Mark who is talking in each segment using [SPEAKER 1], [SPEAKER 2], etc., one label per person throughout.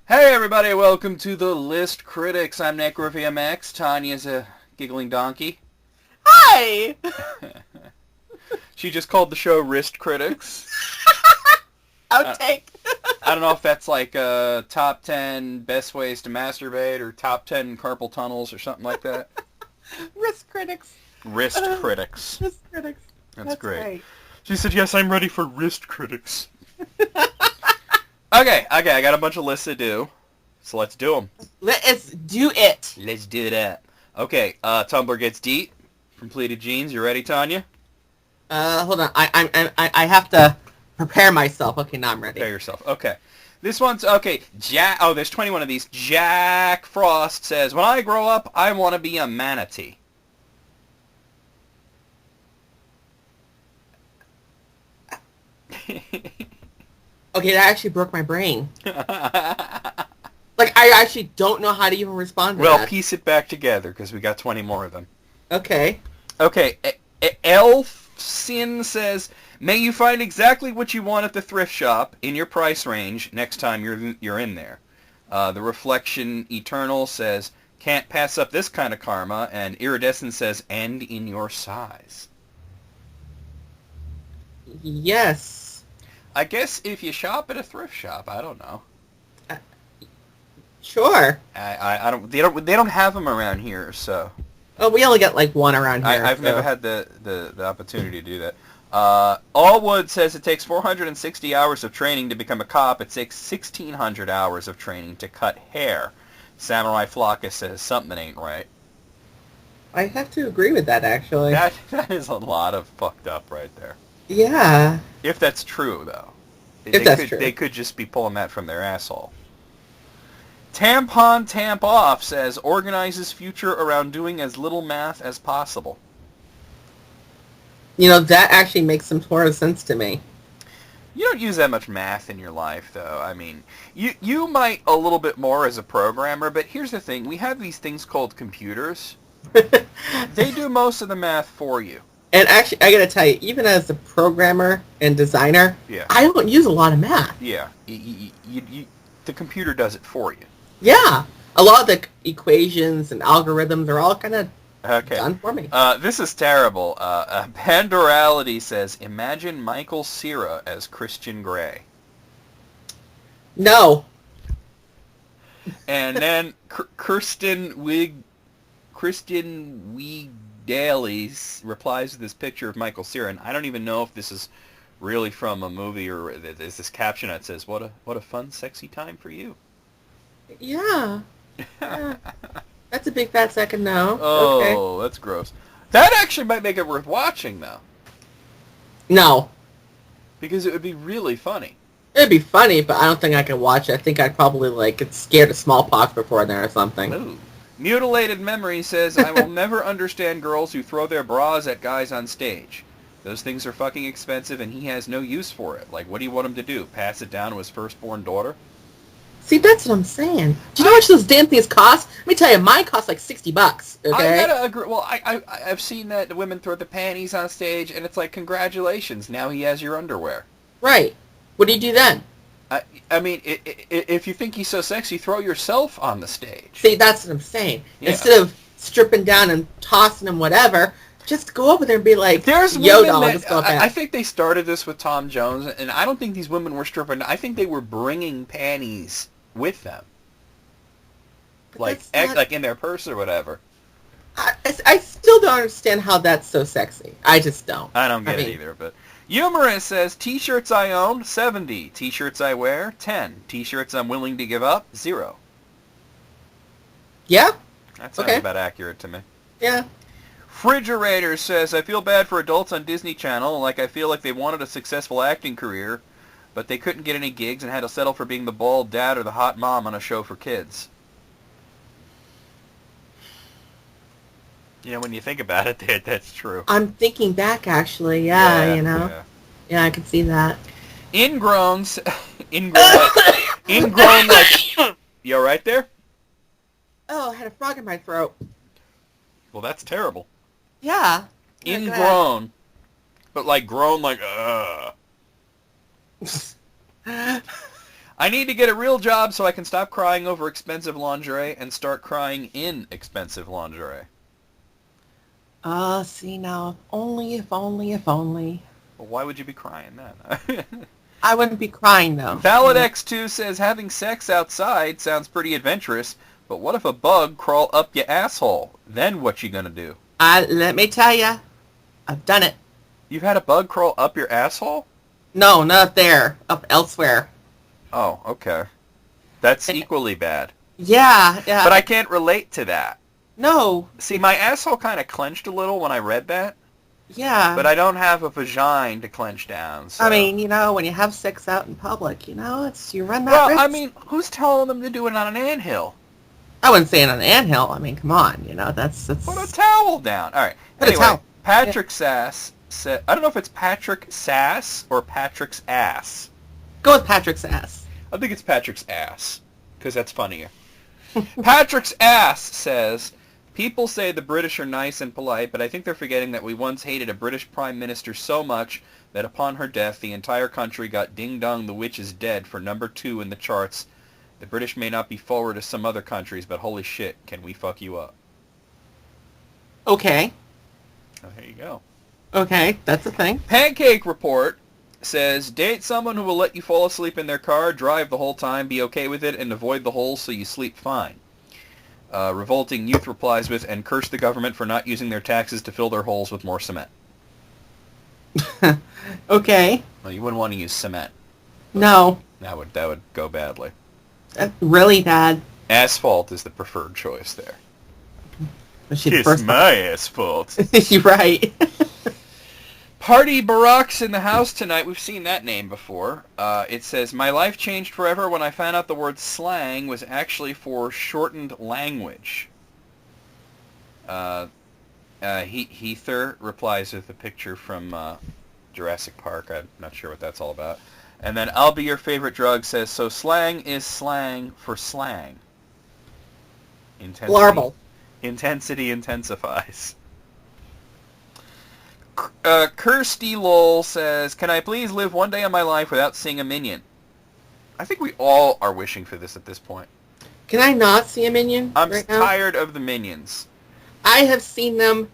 [SPEAKER 1] Hey everybody, welcome to the List Critics. I'm NecroVMX. Tanya's a giggling donkey.
[SPEAKER 2] Hi!
[SPEAKER 1] She just called the show Wrist Critics.
[SPEAKER 2] Outtake.
[SPEAKER 1] I don't know if that's like top 10 best ways to masturbate or top 10 carpal tunnels or something like that.
[SPEAKER 2] Wrist critics.
[SPEAKER 1] Wrist Critics.
[SPEAKER 2] Wrist critics.
[SPEAKER 1] That's great.
[SPEAKER 2] Right.
[SPEAKER 1] She said, yes, I'm ready for Wrist Critics. Okay, I got a bunch of lists to do, so let's do them.
[SPEAKER 2] Let's do it.
[SPEAKER 1] Let's do that. Okay, Tumblr Gets Deep from Pleated Jeans. You ready, Tanya?
[SPEAKER 2] Hold on. I have to prepare myself. Okay, now I'm ready.
[SPEAKER 1] Prepare yourself. Okay. This one's, okay, there's 21 of these. Jack Frost says, when I grow up, I want to be a manatee.
[SPEAKER 2] Okay, that actually broke my brain. Like, I actually don't know how to even respond to
[SPEAKER 1] Well,
[SPEAKER 2] that.
[SPEAKER 1] piece it back together, because we got 20 more of them.
[SPEAKER 2] Okay.
[SPEAKER 1] Okay, Elf Sin says, may you find exactly what you want at the thrift shop in your price range next time you're in there. The Reflection Eternal says, can't pass up this kind of karma, and Iridescent says, and in your size.
[SPEAKER 2] Yes.
[SPEAKER 1] I guess if you shop at a thrift shop, I don't know.
[SPEAKER 2] Sure.
[SPEAKER 1] I don't. They don't have them around here, so.
[SPEAKER 2] Oh, we only got like one around here.
[SPEAKER 1] I've never had the opportunity to do that. Allwood says it takes 460 hours of training to become a cop. It takes 1,600 hours of training to cut hair. Samurai Flocka says something ain't right.
[SPEAKER 2] I have to agree with that, actually.
[SPEAKER 1] That is a lot of fucked up right there.
[SPEAKER 2] Yeah.
[SPEAKER 1] If that's true, though.
[SPEAKER 2] True.
[SPEAKER 1] They could just be pulling that from their asshole. Tampon Tamp Off says, organizes future around doing as little math as possible.
[SPEAKER 2] You know, that actually makes some sort of sense to me.
[SPEAKER 1] You don't use that much math in your life, though. I mean, you might a little bit more as a programmer, but here's the thing. We have these things called computers. They do most of the math for you.
[SPEAKER 2] And actually, I gotta tell you, even as a programmer and designer,
[SPEAKER 1] Yeah.
[SPEAKER 2] I don't use a lot of math.
[SPEAKER 1] Yeah. The computer does it for you.
[SPEAKER 2] Yeah. A lot of the equations and algorithms are all kind of done for me.
[SPEAKER 1] This is terrible. Pandorality says, imagine Michael Cera as Christian Grey.
[SPEAKER 2] No.
[SPEAKER 1] And then Kirsten Dailies replies to this picture of Michael Cera, and I don't even know if this is really from a movie or there's this caption that says, "What a fun, sexy time for you."
[SPEAKER 2] Yeah. That's a big fat second no.
[SPEAKER 1] Oh,
[SPEAKER 2] okay.
[SPEAKER 1] That's gross. That actually might make it worth watching, though,
[SPEAKER 2] No.
[SPEAKER 1] because it would be really funny.
[SPEAKER 2] It'd be funny, but I don't think I could watch it. I think I'd probably get scared of smallpox before then or something.
[SPEAKER 1] Ooh. Mutilated Memory says, I will never understand girls who throw their bras at guys on stage. Those things are fucking expensive and he has no use for it. Like, what do you want him to do? Pass it down to his firstborn daughter?
[SPEAKER 2] See, that's what I'm saying. Do you know how much those damn things cost? Let me tell you, mine cost like $60. Okay?
[SPEAKER 1] I gotta agree. Well, I've seen that the women throw the panties on stage and it's like, congratulations, now he has your underwear.
[SPEAKER 2] Right. What do you do then?
[SPEAKER 1] I mean, if you think he's so sexy, throw yourself on the stage.
[SPEAKER 2] See, that's what I'm saying.
[SPEAKER 1] Yeah.
[SPEAKER 2] Instead of stripping down and tossing him whatever, just go over there and be like,
[SPEAKER 1] There's
[SPEAKER 2] yo,
[SPEAKER 1] women
[SPEAKER 2] dog,
[SPEAKER 1] that,
[SPEAKER 2] let's go back.
[SPEAKER 1] I think they started this with Tom Jones, and I don't think these women were stripping. I think they were bringing panties with them. Like in their purse or whatever.
[SPEAKER 2] I still don't understand how that's so sexy. I just don't.
[SPEAKER 1] I don't get it either, but... Humorous says, T-shirts I own, 70. T-shirts I wear, 10. T-shirts I'm willing to give up, 0.
[SPEAKER 2] Yeah?
[SPEAKER 1] That sounds about accurate to me.
[SPEAKER 2] Yeah.
[SPEAKER 1] Frigerator says, I feel bad for adults on Disney Channel, like I feel like they wanted a successful acting career, but they couldn't get any gigs and had to settle for being the bald dad or the hot mom on a show for kids. You know, when you think about it, that's true.
[SPEAKER 2] I'm thinking back, actually. Yeah, you know.
[SPEAKER 1] Yeah.
[SPEAKER 2] Yeah, I can see that.
[SPEAKER 1] Ingrown like... You all right there?
[SPEAKER 2] Oh, I had a frog in my throat.
[SPEAKER 1] Well, that's terrible.
[SPEAKER 2] Yeah.
[SPEAKER 1] Ingrown. But like grown like, I need to get a real job so I can stop crying over expensive lingerie and start crying in expensive lingerie.
[SPEAKER 2] See now, if only, if only.
[SPEAKER 1] Well, why would you be crying then?
[SPEAKER 2] I wouldn't be crying though.
[SPEAKER 1] Valid X2 says having sex outside sounds pretty adventurous, but what if a bug crawl up your asshole? Then what you gonna do?
[SPEAKER 2] Let me tell you, I've done it.
[SPEAKER 1] You've had a bug crawl up your asshole?
[SPEAKER 2] No, not there. Up elsewhere.
[SPEAKER 1] Oh, okay. That's equally bad.
[SPEAKER 2] Yeah, yeah.
[SPEAKER 1] But I can't relate to that.
[SPEAKER 2] No.
[SPEAKER 1] See, my asshole kind of clenched a little when I read that.
[SPEAKER 2] Yeah.
[SPEAKER 1] But I don't have a vagina to clench down. So.
[SPEAKER 2] I mean, when you have sex out in public, you run that
[SPEAKER 1] well,
[SPEAKER 2] risk.
[SPEAKER 1] I mean, who's telling them to do it on an anthill?
[SPEAKER 2] I wouldn't say it on an anthill. I mean, come on, that's...
[SPEAKER 1] Put a towel down. All right.
[SPEAKER 2] Put a
[SPEAKER 1] anyway,
[SPEAKER 2] towel.
[SPEAKER 1] Patrick Sass said... I don't know if it's Patrick Sass or Patrick's ass.
[SPEAKER 2] Go with Patrick's ass.
[SPEAKER 1] I think it's Patrick's ass, because that's funnier. Patrick's ass says, people say the British are nice and polite, but I think they're forgetting that we once hated a British Prime Minister so much that upon her death, the entire country got Ding Dong the Witch is Dead for number 2 in the charts. The British may not be forward as some other countries, but holy shit, can we fuck you up?
[SPEAKER 2] Okay.
[SPEAKER 1] Oh, there you go.
[SPEAKER 2] Okay, that's a thing.
[SPEAKER 1] Pancake Report says, date someone who will let you fall asleep in their car, drive the whole time, be okay with it, and avoid the holes so you sleep fine. Revolting Youth replies with, and curse the government for not using their taxes to fill their holes with more cement.
[SPEAKER 2] Okay.
[SPEAKER 1] Well, you wouldn't want to use cement.
[SPEAKER 2] No.
[SPEAKER 1] That would go badly.
[SPEAKER 2] Really bad.
[SPEAKER 1] Asphalt is the preferred choice there.
[SPEAKER 2] Kiss
[SPEAKER 1] my asphalt.
[SPEAKER 2] You're right.
[SPEAKER 1] Party Barack's in the house tonight. We've seen that name before. It says, my life changed forever when I found out the word slang was actually for shortened language. Heather replies with a picture from Jurassic Park. I'm not sure what that's all about. And then I'll Be Your Favorite Drug says, so slang is slang for slang.
[SPEAKER 2] Larval.
[SPEAKER 1] Intensity intensifies. Kirsty Lowell says, can I please live one day of my life without seeing a Minion? I think we all are wishing for this at this point.
[SPEAKER 2] Can I not see a Minion
[SPEAKER 1] I'm
[SPEAKER 2] right now?
[SPEAKER 1] tired of the Minions.
[SPEAKER 2] I have seen them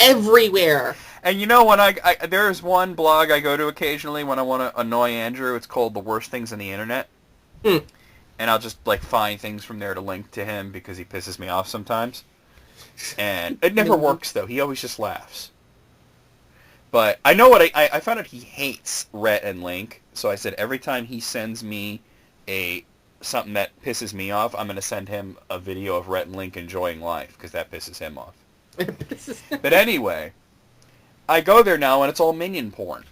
[SPEAKER 2] everywhere.
[SPEAKER 1] And when there's one blog I go to occasionally when I want to annoy Andrew. It's called The Worst Things on the Internet. And I'll just find things from there to link to him because he pisses me off sometimes. And it never works though. He always just laughs. But I know what I found out he hates Rhett and Link. So I said every time he sends me something that pisses me off, I'm going to send him a video of Rhett and Link enjoying life because that pisses him off. But anyway, I go there now and it's all Minion porn.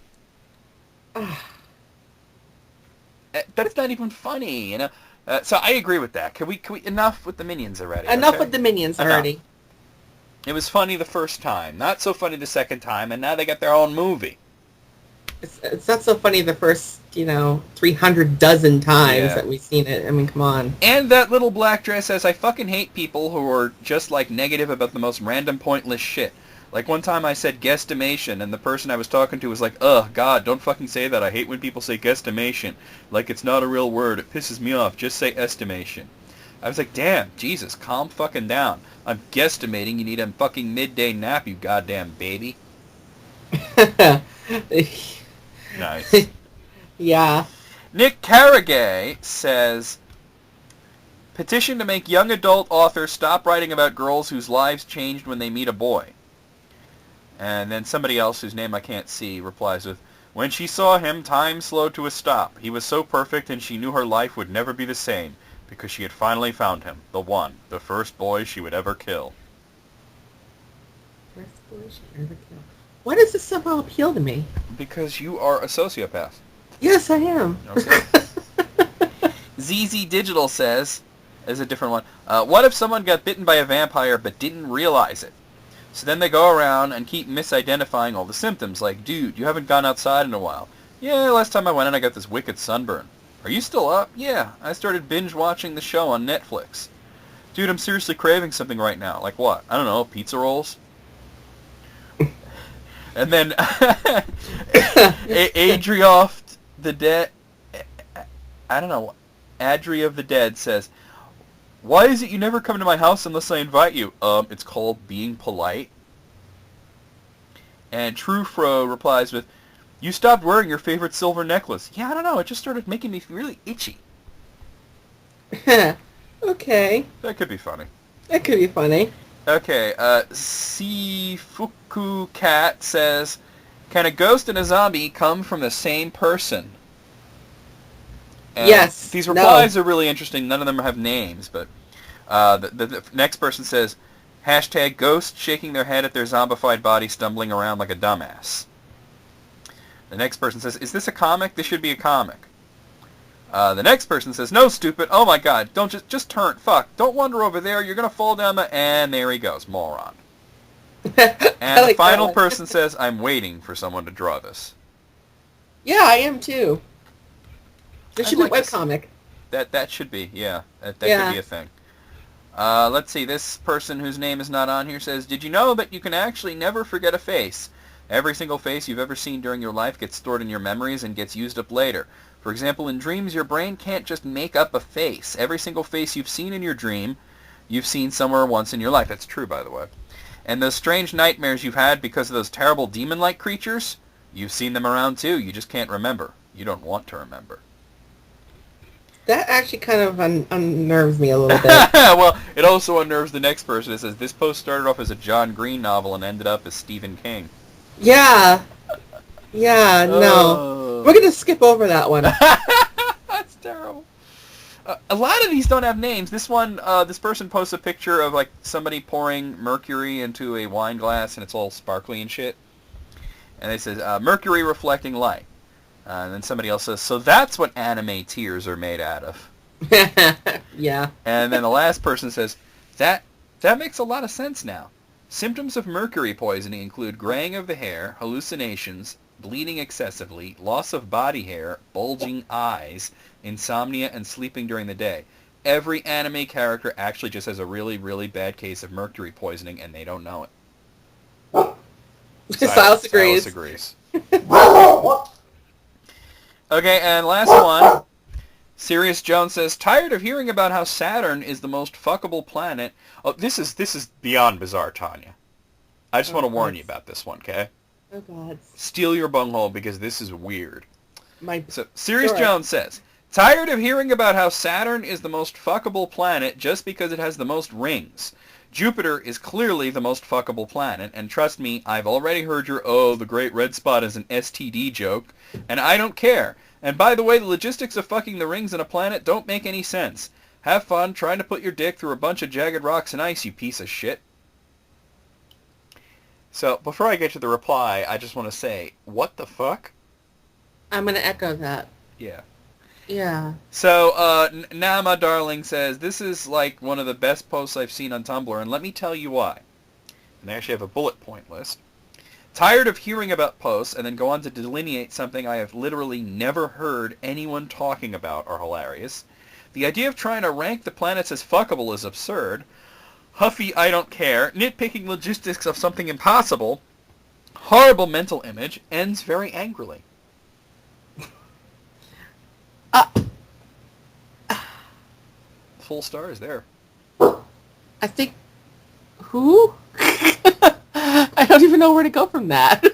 [SPEAKER 1] That's not even funny, so I agree with that. Can we enough with the Minions already?
[SPEAKER 2] Enough with the Minions already.
[SPEAKER 1] It was funny the first time, not so funny the second time, and now they got their own movie.
[SPEAKER 2] It's not so funny the first, 300 dozen times that we've seen it. I mean, come on.
[SPEAKER 1] And that little black dress says, I fucking hate people who are just, negative about the most random, pointless shit. Like, one time I said guesstimation, and the person I was talking to was like, ugh, God, don't fucking say that. I hate when people say guesstimation. Like, it's not a real word. It pisses me off. Just say estimation. I was like, damn, Jesus, calm fucking down. I'm guesstimating you need a fucking midday nap, you goddamn baby. Nice.
[SPEAKER 2] Yeah.
[SPEAKER 1] Nick Carragay says, petition to make young adult authors stop writing about girls whose lives changed when they meet a boy. And then somebody else whose name I can't see replies with, when she saw him, time slowed to a stop. He was so perfect and she knew her life would never be the same because she had finally found him, the one, the first boy she would ever kill.
[SPEAKER 2] First boy she ever killed. Why does this somehow appeal to me?
[SPEAKER 1] Because you are a sociopath.
[SPEAKER 2] Yes, I am.
[SPEAKER 1] Okay. ZZ Digital says, there's a different one, what if someone got bitten by a vampire but didn't realize it? So then they go around and keep misidentifying all the symptoms, like, dude, you haven't gone outside in a while. Yeah, last time I went in I got this wicked sunburn. Are you still up? Yeah, I started binge watching the show on Netflix. Dude, I'm seriously craving something right now. Like what? I don't know, pizza rolls? And then Adrioff the Dead, I don't know, Adri of the Dead says, "Why is it you never come to my house unless I invite you?" It's called being polite. And Trufro replies with, "You stopped wearing your favorite silver necklace." Yeah, I don't know. It just started making me really itchy.
[SPEAKER 2] Okay.
[SPEAKER 1] That could be funny.
[SPEAKER 2] That could be funny.
[SPEAKER 1] Okay, Sifuku Cat says, "Can a ghost and a zombie come from the same person?" And
[SPEAKER 2] Yes.
[SPEAKER 1] These replies are really interesting. None of them have names, but the next person says, hashtag ghost shaking their head at their zombified body stumbling around like a dumbass. The next person says, "Is this a comic? This should be a comic." The next person says, "No, stupid. Oh my god. Don't just turn. Fuck. Don't wander over there. You're going to fall down the..." And there he goes. Moron. And the final person says, "I'm waiting for someone to draw this."
[SPEAKER 2] Yeah, I am too. There should be a webcomic.
[SPEAKER 1] That should be, yeah. That could be a thing. Let's see. This person whose name is not on here says, "Did you know that you can actually never forget a face? Every single face you've ever seen during your life gets stored in your memories and gets used up later. For example, in dreams, your brain can't just make up a face. Every single face you've seen in your dream, you've seen somewhere once in your life." That's true, by the way. "And those strange nightmares you've had because of those terrible demon-like creatures, you've seen them around too. You just can't remember. You don't want to remember."
[SPEAKER 2] That actually kind of unnerves me a little bit.
[SPEAKER 1] Well, it also unnerves the next person. It says, "This post started off as a John Green novel and ended up as Stephen King."
[SPEAKER 2] Yeah. Yeah, no. We're going to skip over that one.
[SPEAKER 1] That's terrible. A lot of these don't have names. This one, this person posts a picture of like somebody pouring mercury into a wine glass and it's all sparkly and shit. And it says, "Mercury reflecting light." And then somebody else says, "So that's what anime tears are made out of."
[SPEAKER 2] Yeah.
[SPEAKER 1] And then the last person says, that makes a lot of sense now. Symptoms of mercury poisoning include graying of the hair, hallucinations, bleeding excessively, loss of body hair, bulging eyes, insomnia, and sleeping during the day. Every anime character actually just has a really, really bad case of mercury poisoning, and they don't know it.
[SPEAKER 2] Silas agrees.
[SPEAKER 1] Silas agrees. Okay, and last one. Sirius Jones says, "Tired of hearing about how Saturn is the most fuckable planet." Oh, this is beyond bizarre, Tanya. I just want to warn you about this one, okay?
[SPEAKER 2] Oh, God.
[SPEAKER 1] Steal your bunghole because this is weird. So, Sirius
[SPEAKER 2] Sure.
[SPEAKER 1] Jones says, "Tired of hearing about how Saturn is the most fuckable planet just because it has the most rings. Jupiter is clearly the most fuckable planet, and trust me, I've already heard your, the great red spot is an STD joke, and I don't care. And by the way, the logistics of fucking the rings on a planet don't make any sense. Have fun trying to put your dick through a bunch of jagged rocks and ice, you piece of shit." So, before I get to the reply, I just want to say, what the fuck?
[SPEAKER 2] I'm going to echo that.
[SPEAKER 1] Yeah.
[SPEAKER 2] Yeah.
[SPEAKER 1] So, Nama Darling says, "This is like one of the best posts I've seen on Tumblr, and let me tell you why." And they actually have a bullet point list. "Tired of hearing about posts," and then go on to delineate something I have literally never heard anyone talking about, are hilarious. "The idea of trying to rank the planets as fuckable is absurd. Huffy, I don't care. Nitpicking logistics of something impossible. Horrible mental image. Ends very angrily." Full stars there.
[SPEAKER 2] I think... Who? I don't even know where to go from that.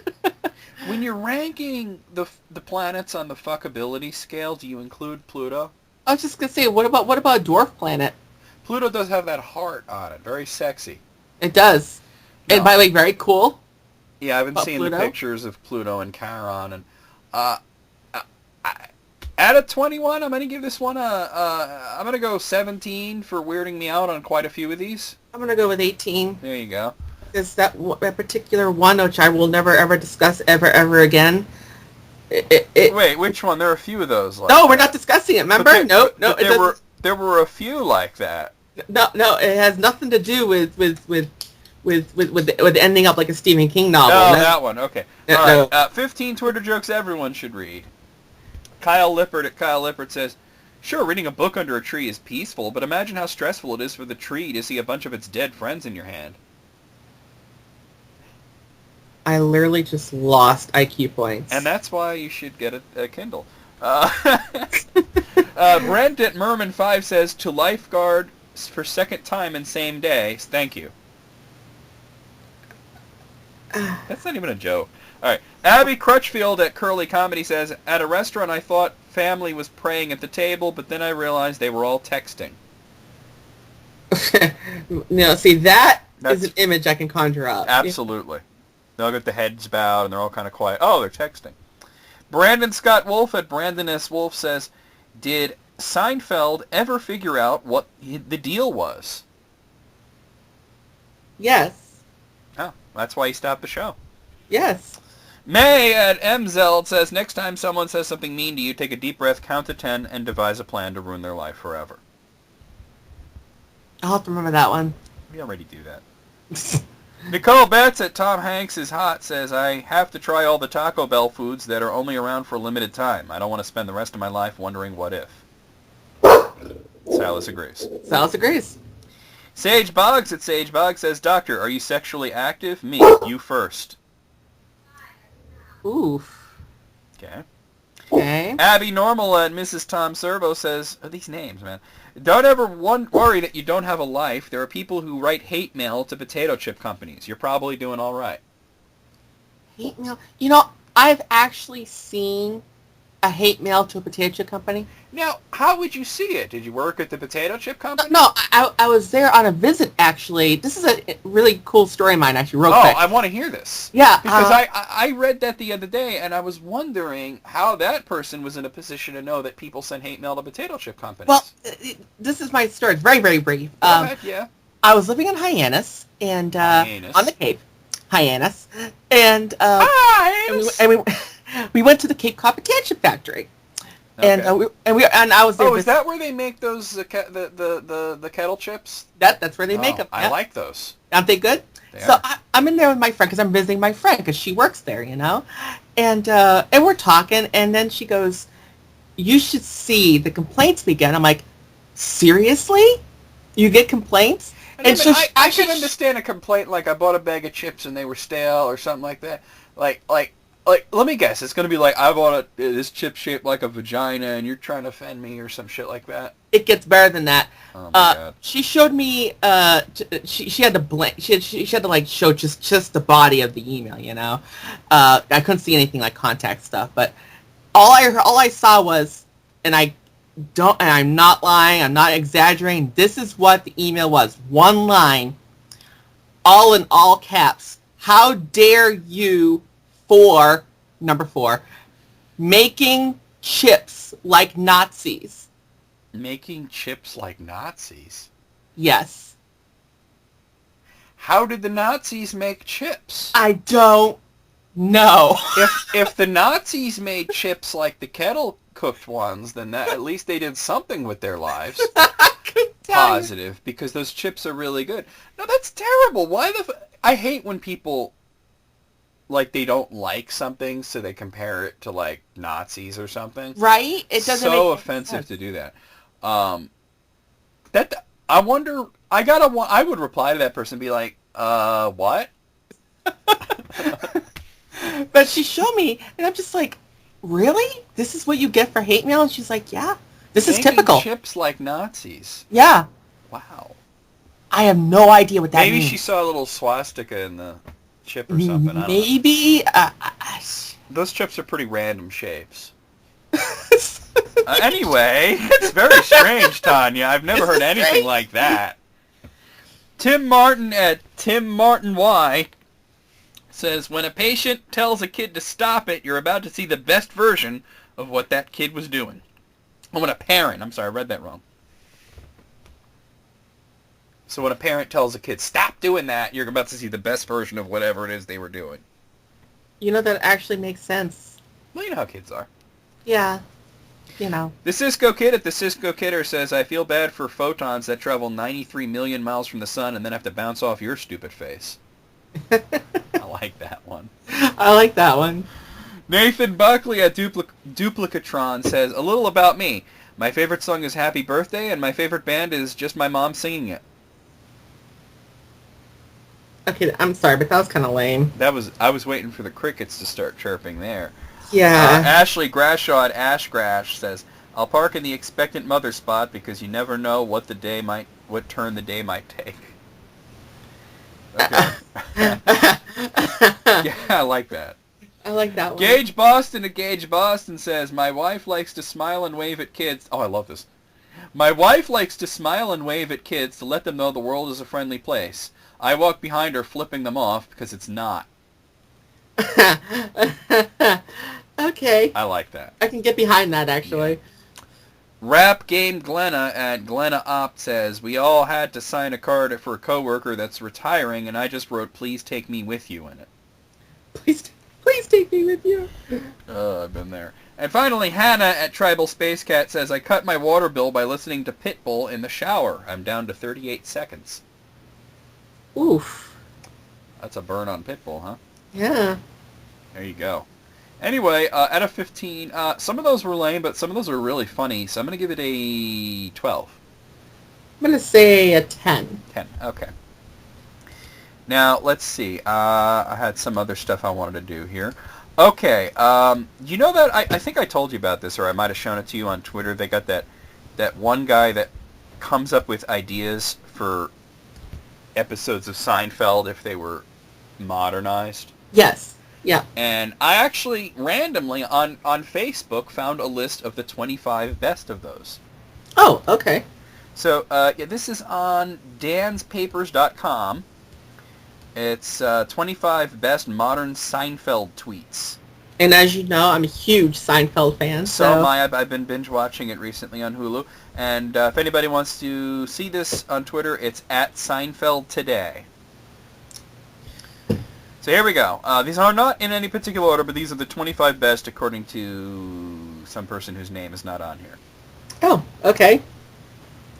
[SPEAKER 1] When you're ranking the planets on the fuckability scale, do you include Pluto?
[SPEAKER 2] I was just going to say, what about a dwarf planet?
[SPEAKER 1] Pluto does have that heart on it. Very sexy.
[SPEAKER 2] It does.
[SPEAKER 1] No.
[SPEAKER 2] And by the way, very cool.
[SPEAKER 1] Yeah, I've been seeing
[SPEAKER 2] Pluto?
[SPEAKER 1] the pictures of Pluto and Charon, and out of 21, I'm going to give this one I'm going to go 17 for weirding me out on quite a few of these.
[SPEAKER 2] I'm going to go with 18.
[SPEAKER 1] There you go.
[SPEAKER 2] Because that particular one, which I will never, ever discuss ever again.
[SPEAKER 1] Wait, which one? There are a few of those. Like
[SPEAKER 2] no, we're
[SPEAKER 1] that.
[SPEAKER 2] not discussing it, remember? No.
[SPEAKER 1] There were a few like that.
[SPEAKER 2] No, it has nothing to do with ending up like a Stephen King novel.
[SPEAKER 1] Oh, that one. Okay.
[SPEAKER 2] No.
[SPEAKER 1] All right. 15 Twitter jokes everyone should read. Kyle Lippert at Kyle Lippert says, "Sure, reading a book under a tree is peaceful, but imagine how stressful it is for the tree to see a bunch of its dead friends in your hand."
[SPEAKER 2] I literally just lost IQ points.
[SPEAKER 1] And that's why you should get a Kindle. Brent at Merman5 says, to lifeguard for second time in same day. Thank you. That's not even a joke. All right. Abby Crutchfield at Curly Comedy says, at a restaurant I thought family was praying at the table, but then I realized they were all texting.
[SPEAKER 2] No, see, that's is an image I can conjure up.
[SPEAKER 1] Absolutely. They'll get the heads bowed and they're all kind of quiet. Oh, they're texting. Brandon Scott Wolf at Brandon S. Wolf says, did Seinfeld ever figure out what the deal was?
[SPEAKER 2] Yes.
[SPEAKER 1] Oh, that's why he stopped the show.
[SPEAKER 2] Yes.
[SPEAKER 1] May at MZeld says, next time someone says something mean to you, take a deep breath, count to 10, and devise a plan to ruin their life forever.
[SPEAKER 2] I'll have to remember that one.
[SPEAKER 1] We already do that. Nicole Betts at Tom Hanks is Hot says, I have to try all the Taco Bell foods that are only around for a limited time. I don't want to spend the rest of my life wondering what if. Salas agrees.
[SPEAKER 2] Salas agrees.
[SPEAKER 1] Sage Boggs at Sage Boggs says, Doctor, are you sexually active? Me. You first.
[SPEAKER 2] Oof.
[SPEAKER 1] Okay.
[SPEAKER 2] Okay.
[SPEAKER 1] Abby Normal and Mrs. Tom Servo says, oh, these names, man. Don't ever worry that you don't have a life. There are people who write hate mail to potato chip companies. You're probably doing all right.
[SPEAKER 2] Hate mail? You know, I've actually seen a hate mail to a potato chip company.
[SPEAKER 1] Now, how would you see it? Did you work at the potato chip company?
[SPEAKER 2] No, I was there on a visit, actually. This is a really cool story of mine, actually, real quick.
[SPEAKER 1] Oh, I want to hear this.
[SPEAKER 2] Yeah.
[SPEAKER 1] Because I read that the other day, and I was wondering how that person was in a position to know that people send hate mail to potato chip companies.
[SPEAKER 2] Well, this is my story. It's very, very brief.
[SPEAKER 1] Go ahead, yeah.
[SPEAKER 2] I was living in Hyannis, and
[SPEAKER 1] Hyannis.
[SPEAKER 2] on the Cape. Hyannis. And,
[SPEAKER 1] Hyannis.
[SPEAKER 2] and we went to the Cape Cod Potato Chip Factory.
[SPEAKER 1] Okay.
[SPEAKER 2] And I was there.
[SPEAKER 1] Oh, is that where they make those the kettle chips?
[SPEAKER 2] That's where they make them.
[SPEAKER 1] I like those.
[SPEAKER 2] Aren't they good? I'm in there with my friend because I'm visiting my friend because she works there, you know, and we're talking, and then she goes, "You should see the complaints we get." I'm like, "Seriously? You get complaints?"
[SPEAKER 1] And so I can understand a complaint like I bought a bag of chips and they were stale or something like that. Like, let me guess. It's going to be like, I bought this chip shaped like a vagina and you're trying to offend me or some shit like that.
[SPEAKER 2] It gets better than that.
[SPEAKER 1] Oh, my God.
[SPEAKER 2] She showed me, she had to blank, she had to, like, show just the body of the email, you know? I couldn't see anything like contact stuff, but all I saw was, and I'm not lying, I'm not exaggerating, this is what the email was. One line, all in all caps. How dare you number 4, making chips like Nazis.
[SPEAKER 1] Making chips like Nazis?
[SPEAKER 2] Yes.
[SPEAKER 1] How did the Nazis make chips?
[SPEAKER 2] I don't know.
[SPEAKER 1] If the Nazis made chips like the kettle cooked ones, then at least they did something with their lives. Positive, because those chips are really good. No, that's terrible. I hate when people, like, they don't like something, so they compare it to, like, Nazis or something.
[SPEAKER 2] Right? It doesn't
[SPEAKER 1] so
[SPEAKER 2] make
[SPEAKER 1] offensive
[SPEAKER 2] sense.
[SPEAKER 1] to do that. I wonder. I would reply to that person and be like, what?
[SPEAKER 2] But she showed me, and I'm just like, really? This is what you get for hate mail? And she's like, yeah. This is typical.
[SPEAKER 1] Chips like Nazis.
[SPEAKER 2] Yeah.
[SPEAKER 1] Wow.
[SPEAKER 2] I have no idea what that means.
[SPEAKER 1] Maybe she saw a little swastika in the chip or something.
[SPEAKER 2] Maybe.
[SPEAKER 1] Those chips are pretty random shapes. Anyway, it's very strange, Tanya. I've never heard anything like that. Tim Martin at Tim Martin Y says, when a patient tells a kid to stop it, you're about to see the best version of what that kid was doing. Oh, when a parent, I'm sorry, I read that wrong. So when a parent tells a kid, stop doing that, you're about to see the best version of whatever it is they were doing.
[SPEAKER 2] You know, that actually makes sense.
[SPEAKER 1] Well, you know how kids are.
[SPEAKER 2] Yeah. You know.
[SPEAKER 1] The Cisco Kid at the Cisco Kidder says, I feel bad for photons that travel 93 million miles from the sun and then have to bounce off your stupid face. I like that one.
[SPEAKER 2] I like that one.
[SPEAKER 1] Nathan Buckley at Duplicatron says, a little about me. My favorite song is Happy Birthday, and my favorite band is just my mom singing it.
[SPEAKER 2] Okay, I'm sorry, but that was kind of lame.
[SPEAKER 1] I was waiting for the crickets to start chirping there.
[SPEAKER 2] Yeah.
[SPEAKER 1] Ashley Grashaw at Ashgrash says, I'll park in the expectant mother spot because you never know what turn the day might take. Okay. Yeah, I like that.
[SPEAKER 2] I like that one.
[SPEAKER 1] Gage Boston to Gage Boston says, my wife likes to smile and wave at kids. Oh, I love this. My wife likes to smile and wave at kids to let them know the world is a friendly place. I walk behind her flipping them off because it's not.
[SPEAKER 2] Okay.
[SPEAKER 1] I like that.
[SPEAKER 2] I can get behind that, actually.
[SPEAKER 1] Yeah. Rap Game Glenna at Glenna Opt says, we all had to sign a card for a coworker that's retiring, and I just wrote, please take me with you in it.
[SPEAKER 2] Please take me with you.
[SPEAKER 1] I've been there. And finally, Hannah at Tribal Space Cat says, I cut my water bill by listening to Pitbull in the shower. I'm down to 38 seconds.
[SPEAKER 2] Oof.
[SPEAKER 1] That's a burn on Pitbull, huh?
[SPEAKER 2] Yeah.
[SPEAKER 1] There you go. Anyway, out of 15, some of those were lame, but some of those were really funny, so I'm going to give it a 12.
[SPEAKER 2] I'm going to say a 10.
[SPEAKER 1] 10, okay. Now, let's see. I had some other stuff I wanted to do here. Okay, you know that, I think I told you about this, or I might have shown it to you on Twitter. They got that one guy that comes up with ideas for episodes of Seinfeld if they were modernized.
[SPEAKER 2] Yes. Yeah.
[SPEAKER 1] And I actually randomly on Facebook found a list of the 25 best of those.
[SPEAKER 2] Oh, okay.
[SPEAKER 1] So, yeah, this is on danspapers.com. It's 25 best modern Seinfeld tweets.
[SPEAKER 2] And as you know, I'm a huge Seinfeld fan.
[SPEAKER 1] So am I. I've been binge watching it recently on Hulu. And if anybody wants to see this on Twitter, it's at Seinfeld Today. So here we go. These are not in any particular order, but these are the 25 best according to some person whose name is not on here.
[SPEAKER 2] Oh, okay.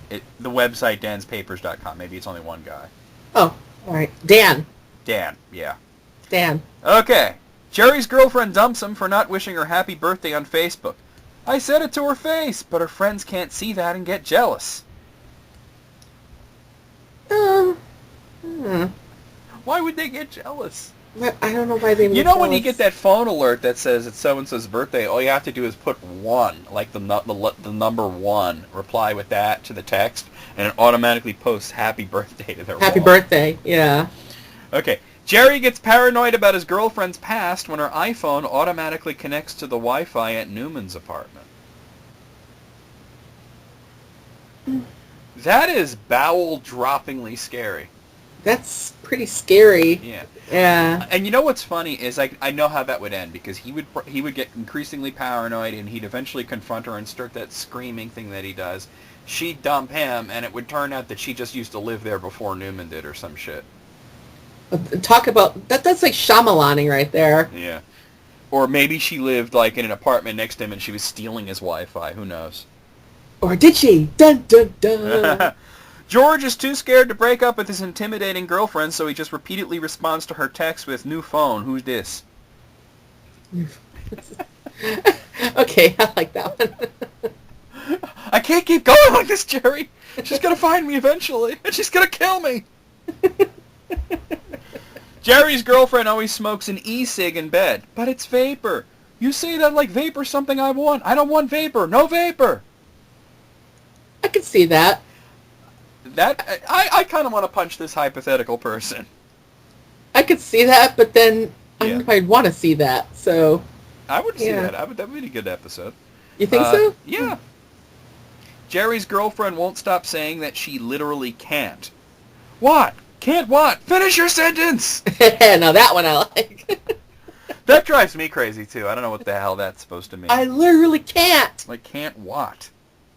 [SPEAKER 1] The website, danspapers.com. Maybe it's only one guy.
[SPEAKER 2] Oh, all right. Dan,
[SPEAKER 1] yeah.
[SPEAKER 2] Dan.
[SPEAKER 1] Okay. Jerry's girlfriend dumps him for not wishing her happy birthday on Facebook. I said it to her face, but her friends can't see that and get jealous. Why would they get jealous?
[SPEAKER 2] I don't know why they would
[SPEAKER 1] You know
[SPEAKER 2] jealous.
[SPEAKER 1] when you get that phone alert that says it's so-and-so's birthday, all you have to do is put 1, like the number 1, reply with that to the text, and it automatically posts happy birthday to their
[SPEAKER 2] Happy
[SPEAKER 1] wall.
[SPEAKER 2] birthday, yeah.
[SPEAKER 1] Okay. Jerry gets paranoid about his girlfriend's past when her iPhone automatically connects to the Wi-Fi at Newman's apartment. That is bowel-droppingly scary.
[SPEAKER 2] That's pretty scary.
[SPEAKER 1] Yeah.
[SPEAKER 2] Yeah.
[SPEAKER 1] And you know what's funny is I know how that would end because he would get increasingly paranoid and he'd eventually confront her and start that screaming thing that he does. She'd dump him and it would turn out that she just used to live there before Newman did or some shit.
[SPEAKER 2] Talk about that's like Shyamalan-ing right there.
[SPEAKER 1] Yeah. Or maybe she lived like in an apartment next to him and she was stealing his Wi-Fi. Who knows?
[SPEAKER 2] Or did she? Dun dun dun.
[SPEAKER 1] George is too scared to break up with his intimidating girlfriend, so he just repeatedly responds to her text with, new phone, who's this?
[SPEAKER 2] Okay, I like that one.
[SPEAKER 1] I can't keep going like this, Jerry. She's going to find me eventually, and she's going to kill me. Jerry's girlfriend always smokes an e-cig in bed, but it's vapor. You say that like vapor's something I want. I don't want vapor. No vapor.
[SPEAKER 2] I can see that.
[SPEAKER 1] I kind of want to punch this hypothetical person.
[SPEAKER 2] I could see that, but then I
[SPEAKER 1] Yeah.
[SPEAKER 2] don't know if I'd want to see that. So
[SPEAKER 1] I would see
[SPEAKER 2] Yeah.
[SPEAKER 1] that. That would be a good episode.
[SPEAKER 2] you think so?
[SPEAKER 1] Yeah. Jerry's girlfriend won't stop saying that she literally can't. What? Can't what? Finish your sentence!
[SPEAKER 2] Now that one I like.
[SPEAKER 1] That drives me crazy, too. I don't know what the hell that's supposed to mean.
[SPEAKER 2] I literally can't.
[SPEAKER 1] Like, can't what?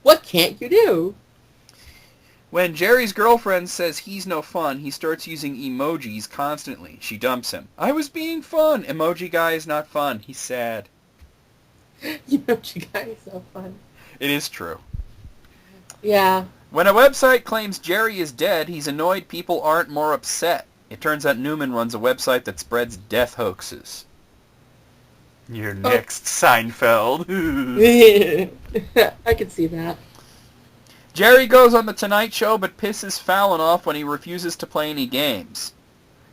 [SPEAKER 2] What can't you do?
[SPEAKER 1] When Jerry's girlfriend says he's no fun, he starts using emojis constantly. She dumps him. I was being fun. Emoji guy is not fun. He's sad.
[SPEAKER 2] You know, you guys are so fun.
[SPEAKER 1] It is true.
[SPEAKER 2] Yeah.
[SPEAKER 1] When a website claims Jerry is dead, he's annoyed people aren't more upset. It turns out Newman runs a website that spreads death hoaxes. You're next, Seinfeld.
[SPEAKER 2] I can see that.
[SPEAKER 1] Jerry goes on The Tonight Show but pisses Fallon off when he refuses to play any games.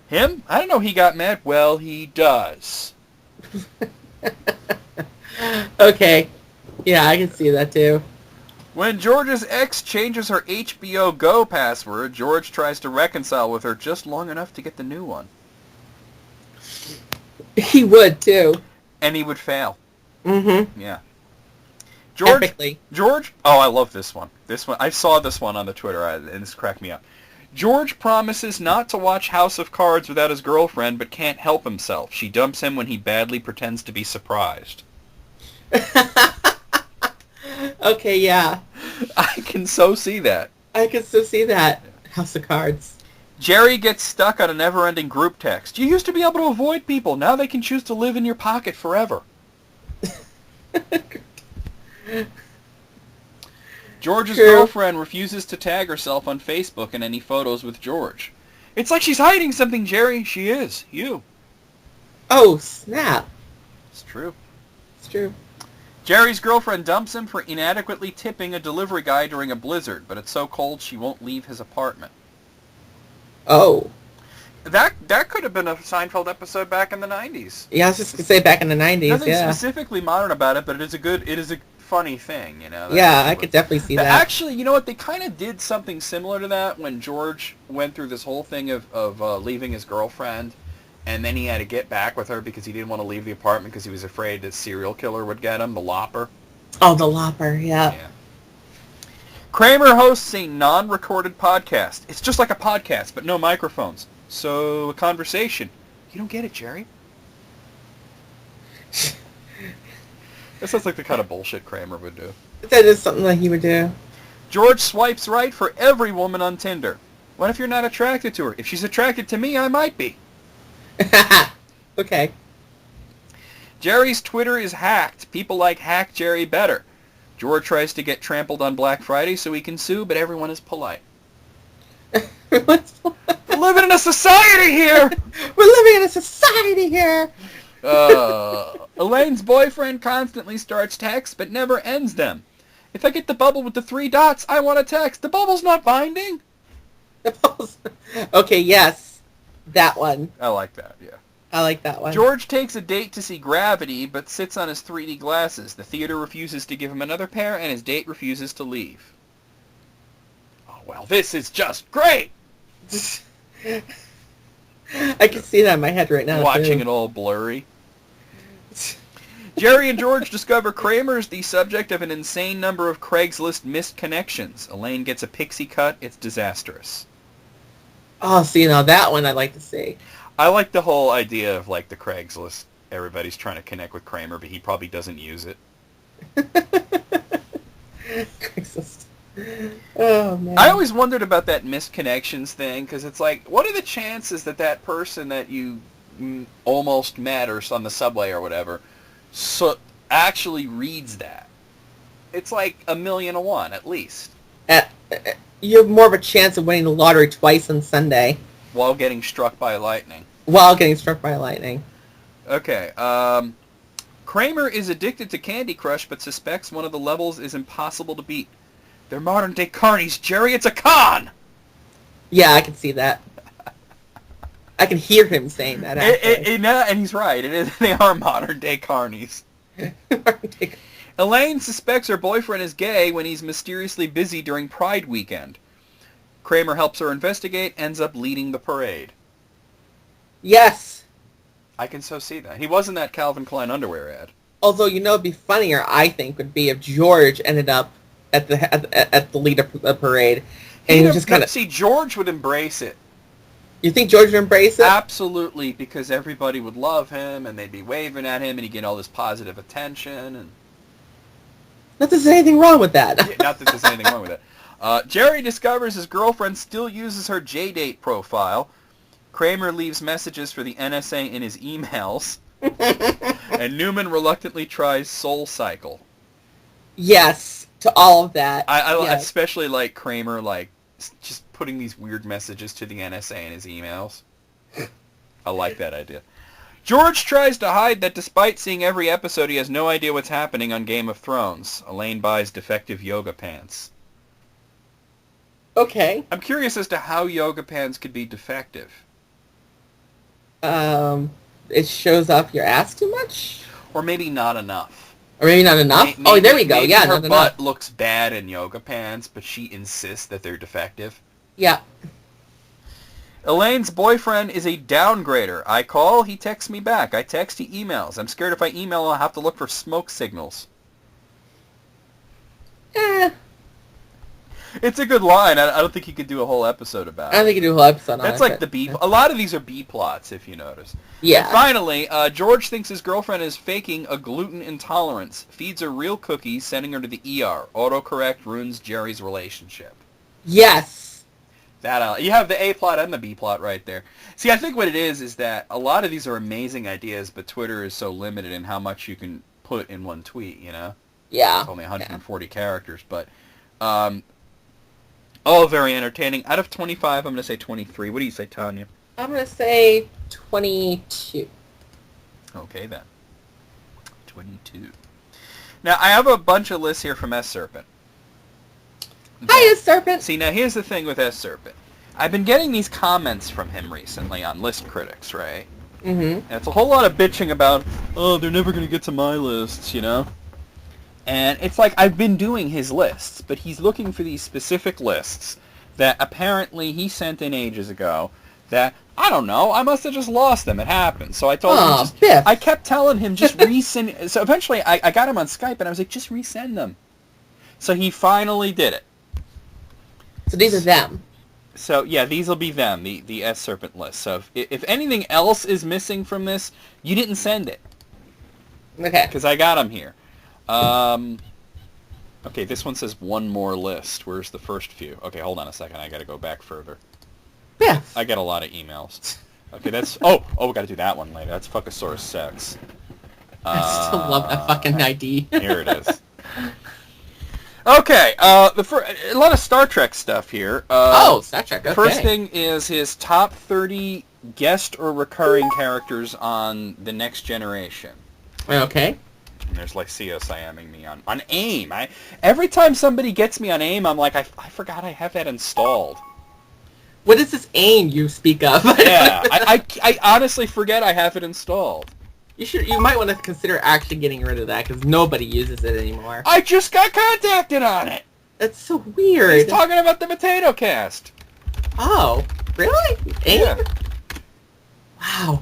[SPEAKER 1] Him? I don't know he got mad. Well, he does.
[SPEAKER 2] Okay. Yeah, I can see that too.
[SPEAKER 1] When George's ex changes her HBO Go password, George tries to reconcile with her just long enough to get the new one.
[SPEAKER 2] He would too.
[SPEAKER 1] And he would fail.
[SPEAKER 2] Mm-hmm.
[SPEAKER 1] Yeah. George,
[SPEAKER 2] Epically.
[SPEAKER 1] George, oh, I love this one. This one, I saw this one on the Twitter, and this cracked me up. George promises not to watch House of Cards without his girlfriend, but can't help himself. She dumps him when he badly pretends to be surprised.
[SPEAKER 2] Okay, yeah.
[SPEAKER 1] I can so see that.
[SPEAKER 2] I can still see that. House of Cards.
[SPEAKER 1] Jerry gets stuck on a never-ending group text. You used to be able to avoid people. Now they can choose to live in your pocket forever. George's girlfriend refuses to tag herself on Facebook in any photos with George. It's like she's hiding something, Jerry. She is. You.
[SPEAKER 2] Oh, snap.
[SPEAKER 1] It's true.
[SPEAKER 2] It's true.
[SPEAKER 1] Jerry's girlfriend dumps him for inadequately tipping a delivery guy during a blizzard, but it's so cold she won't leave his apartment.
[SPEAKER 2] Oh.
[SPEAKER 1] That could have been a Seinfeld episode back in the 90s.
[SPEAKER 2] Yeah, I was just going to say back in the 90s,
[SPEAKER 1] Nothing
[SPEAKER 2] yeah.
[SPEAKER 1] specifically modern about it, but it is a funny thing, you know.
[SPEAKER 2] Yeah, I could definitely see that.
[SPEAKER 1] Actually, you know what? They kind of did something similar to that when George went through this whole thing of leaving his girlfriend, and then he had to get back with her because he didn't want to leave the apartment because he was afraid that serial killer would get him, the Lopper.
[SPEAKER 2] Oh, the Lopper, yeah.
[SPEAKER 1] Kramer hosts a non-recorded podcast. It's just like a podcast, but no microphones. So, a conversation. You don't get it, Jerry. That sounds like the kind of bullshit Kramer would do.
[SPEAKER 2] That is something that he would do.
[SPEAKER 1] George swipes right for every woman on Tinder. What if you're not attracted to her? If she's attracted to me, I might be.
[SPEAKER 2] Okay.
[SPEAKER 1] Jerry's Twitter is hacked. People like Hack Jerry better. George tries to get trampled on Black Friday so he can sue, but everyone is polite. We're living in a society here!
[SPEAKER 2] We're living in a society here!
[SPEAKER 1] Elaine's boyfriend constantly starts texts, but never ends them. If I get the bubble with the 3 dots, I want a text. The bubble's not binding.
[SPEAKER 2] Okay, yes. That one.
[SPEAKER 1] I like that, yeah.
[SPEAKER 2] I like that one.
[SPEAKER 1] George takes a date to see Gravity, but sits on his 3D glasses. The theater refuses to give him another pair, and his date refuses to leave. Oh, well, this is just great!
[SPEAKER 2] I can see that in my head right now.
[SPEAKER 1] Watching it all blurry. Jerry and George discover Kramer is the subject of an insane number of Craigslist missed connections. Elaine gets a pixie cut. It's disastrous.
[SPEAKER 2] Oh, see, now that one I'd like to see.
[SPEAKER 1] I like the whole idea of, like, the Craigslist. Everybody's trying to connect with Kramer, but he probably doesn't use it.
[SPEAKER 2] Craigslist. Oh, man.
[SPEAKER 1] I always wondered about that missed connections thing, because it's like, what are the chances that that person that you almost met or on the subway or whatever actually reads that? It's like 1,000,000 to 1, at least.
[SPEAKER 2] You have more of a chance of winning the lottery twice on Sunday.
[SPEAKER 1] While getting struck by lightning. Okay, Kramer is addicted to Candy Crush, but suspects one of the levels is impossible to beat. They're modern-day carnies, Jerry. It's a con!
[SPEAKER 2] Yeah, I can see that. I can hear him saying that, actually.
[SPEAKER 1] And he's right. They are modern-day carnies. Elaine suspects her boyfriend is gay when he's mysteriously busy during Pride weekend. Kramer helps her investigate, ends up leading the parade.
[SPEAKER 2] Yes.
[SPEAKER 1] I can so see that. He was in that Calvin Klein underwear ad.
[SPEAKER 2] Although, you know, it'd be funnier, I think, would be if George ended up at the lead of the parade, and he was just kind of...
[SPEAKER 1] See, George would embrace it.
[SPEAKER 2] You think George would embrace it?
[SPEAKER 1] Absolutely, because everybody would love him, and they'd be waving at him, and he'd get all this positive attention. And
[SPEAKER 2] not that there's anything wrong with that.
[SPEAKER 1] Yeah, not that there's anything wrong with it. Jerry discovers his girlfriend still uses her JDate profile. Kramer leaves messages for the NSA in his emails. And Newman reluctantly tries Soul Cycle.
[SPEAKER 2] Yes, to all of that.
[SPEAKER 1] I
[SPEAKER 2] yes.
[SPEAKER 1] especially like Kramer, like, just putting these weird messages to the NSA in his emails. I like that idea. George tries to hide that despite seeing every episode, he has no idea what's happening on Game of Thrones. Elaine buys defective yoga pants.
[SPEAKER 2] Okay.
[SPEAKER 1] I'm curious as to how yoga pants could be defective.
[SPEAKER 2] It shows off your ass too much?
[SPEAKER 1] Or maybe not enough.
[SPEAKER 2] Or maybe not enough? Oh, there we go.
[SPEAKER 1] Maybe
[SPEAKER 2] Yeah,
[SPEAKER 1] her
[SPEAKER 2] not
[SPEAKER 1] butt
[SPEAKER 2] enough.
[SPEAKER 1] looks bad in yoga pants, but she insists that they're defective.
[SPEAKER 2] Yeah.
[SPEAKER 1] Elaine's boyfriend is a downgrader. I call, he texts me back. I text, he emails. I'm scared if I email, I'll have to look for smoke signals.
[SPEAKER 2] Eh.
[SPEAKER 1] It's a good line. I don't think you could do a whole episode about
[SPEAKER 2] I don't
[SPEAKER 1] it.
[SPEAKER 2] think you do a whole episode on
[SPEAKER 1] That's
[SPEAKER 2] it.
[SPEAKER 1] like the B. A lot of these are B plots, if you notice.
[SPEAKER 2] Yeah.
[SPEAKER 1] And finally, George thinks his girlfriend is faking a gluten intolerance. Feeds her real cookies, sending her to the ER. Autocorrect ruins Jerry's relationship.
[SPEAKER 2] Yes.
[SPEAKER 1] You have the A plot and the B plot right there. See, I think what it is that a lot of these are amazing ideas, but Twitter is so limited in how much you can put in one tweet, you know?
[SPEAKER 2] Yeah.
[SPEAKER 1] It's only 140 characters, but all very entertaining. Out of 25, I'm going to say 23. What do you say, Tanya?
[SPEAKER 2] I'm going to say 22.
[SPEAKER 1] Okay, then. 22. Now, I have a bunch of lists here from S. Serpent.
[SPEAKER 2] Hi, Serpent.
[SPEAKER 1] See, now here's the thing with S. Serpent. I've been getting these comments from him recently on list critics, right?
[SPEAKER 2] Mm-hmm.
[SPEAKER 1] And it's a whole lot of bitching about, oh, they're never going to get to my lists, you know? And it's like I've been doing his lists, but he's looking for these specific lists that apparently he sent in ages ago that, I don't know, I must have just lost them. It happened. So I told him, I kept telling him, just resend. So eventually I got him on Skype and I was like, just resend them. So he finally did it.
[SPEAKER 2] So these are them.
[SPEAKER 1] So yeah, these will be them, the S Serpent list. So if anything else is missing from this, you didn't send it.
[SPEAKER 2] Okay.
[SPEAKER 1] Because I got them here. Okay, this one says one more list. Where's the first few? Okay, hold on a second. I got to go back further.
[SPEAKER 2] Yeah.
[SPEAKER 1] I get a lot of emails. Okay, that's... Oh, we got to do that one later. That's Fuckosaurus Sex.
[SPEAKER 2] I still love that fucking ID.
[SPEAKER 1] Here it is. Okay, a lot of Star Trek stuff here.
[SPEAKER 2] Star Trek, okay.
[SPEAKER 1] First thing is his top 30 guest or recurring characters on The Next Generation.
[SPEAKER 2] Okay.
[SPEAKER 1] And there's Lycio Siaming me on AIM. Every time somebody gets me on AIM, I'm like, I forgot I have that installed.
[SPEAKER 2] What is this AIM you speak of?
[SPEAKER 1] Yeah, I honestly forget I have it installed.
[SPEAKER 2] You might want to consider actually getting rid of that because nobody uses it anymore.
[SPEAKER 1] I just got contacted on it.
[SPEAKER 2] That's so weird.
[SPEAKER 1] He's talking about the Potato Cast.
[SPEAKER 2] Oh, really? AIM?
[SPEAKER 1] Yeah.
[SPEAKER 2] Wow.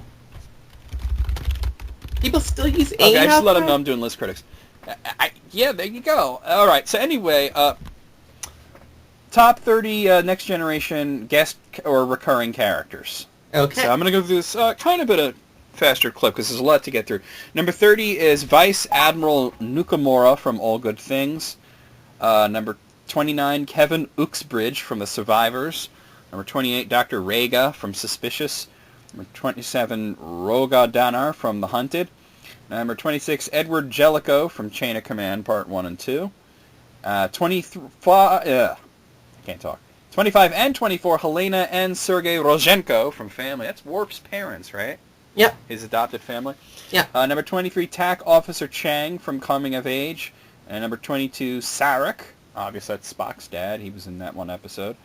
[SPEAKER 2] People still use AIM.
[SPEAKER 1] Okay, I just let him know I'm doing list critics. Yeah, there you go. All right. So anyway, top 30 Next Generation guest or recurring characters.
[SPEAKER 2] Okay.
[SPEAKER 1] So I'm going to go through this kind of at a faster clip because there's a lot to get through. Number 30 is Vice Admiral Nukamura from All Good Things. Number 29, Kevin Uxbridge from The Survivors. Number 28, Dr. Rhaegar from Suspicious. Number 27, Roga Danar from The Hunted. Number 26, Edward Jellicoe from Chain of Command Part 1 and 2. 25 and 24, Helena and Sergei Rozhenko from Family. That's Worf's parents, right?
[SPEAKER 2] Yep.
[SPEAKER 1] His adopted family.
[SPEAKER 2] Yeah.
[SPEAKER 1] Number 23, TAC Officer Chang from Coming of Age. And number 22, Sarek. Obviously, that's Spock's dad. He was in that one episode.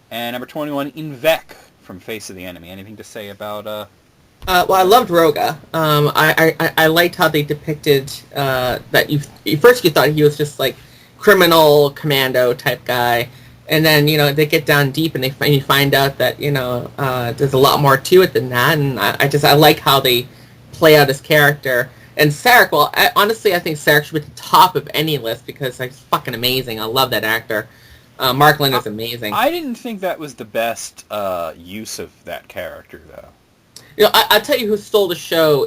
[SPEAKER 1] And number 21, Invek from Face of the Enemy. Anything to say about...
[SPEAKER 2] Well, I loved Roga. I liked how they depicted that first you thought he was just like criminal commando type guy, and then they get down deep and you find out that there's a lot more to it than that, and I like how they play out his character. And Sarek, well, honestly, I think Sarek should be at the top of any list because he's fucking amazing. I love that actor. Mark Linder's amazing.
[SPEAKER 1] I didn't think that was the best use of that character, though.
[SPEAKER 2] I'll tell you who stole the show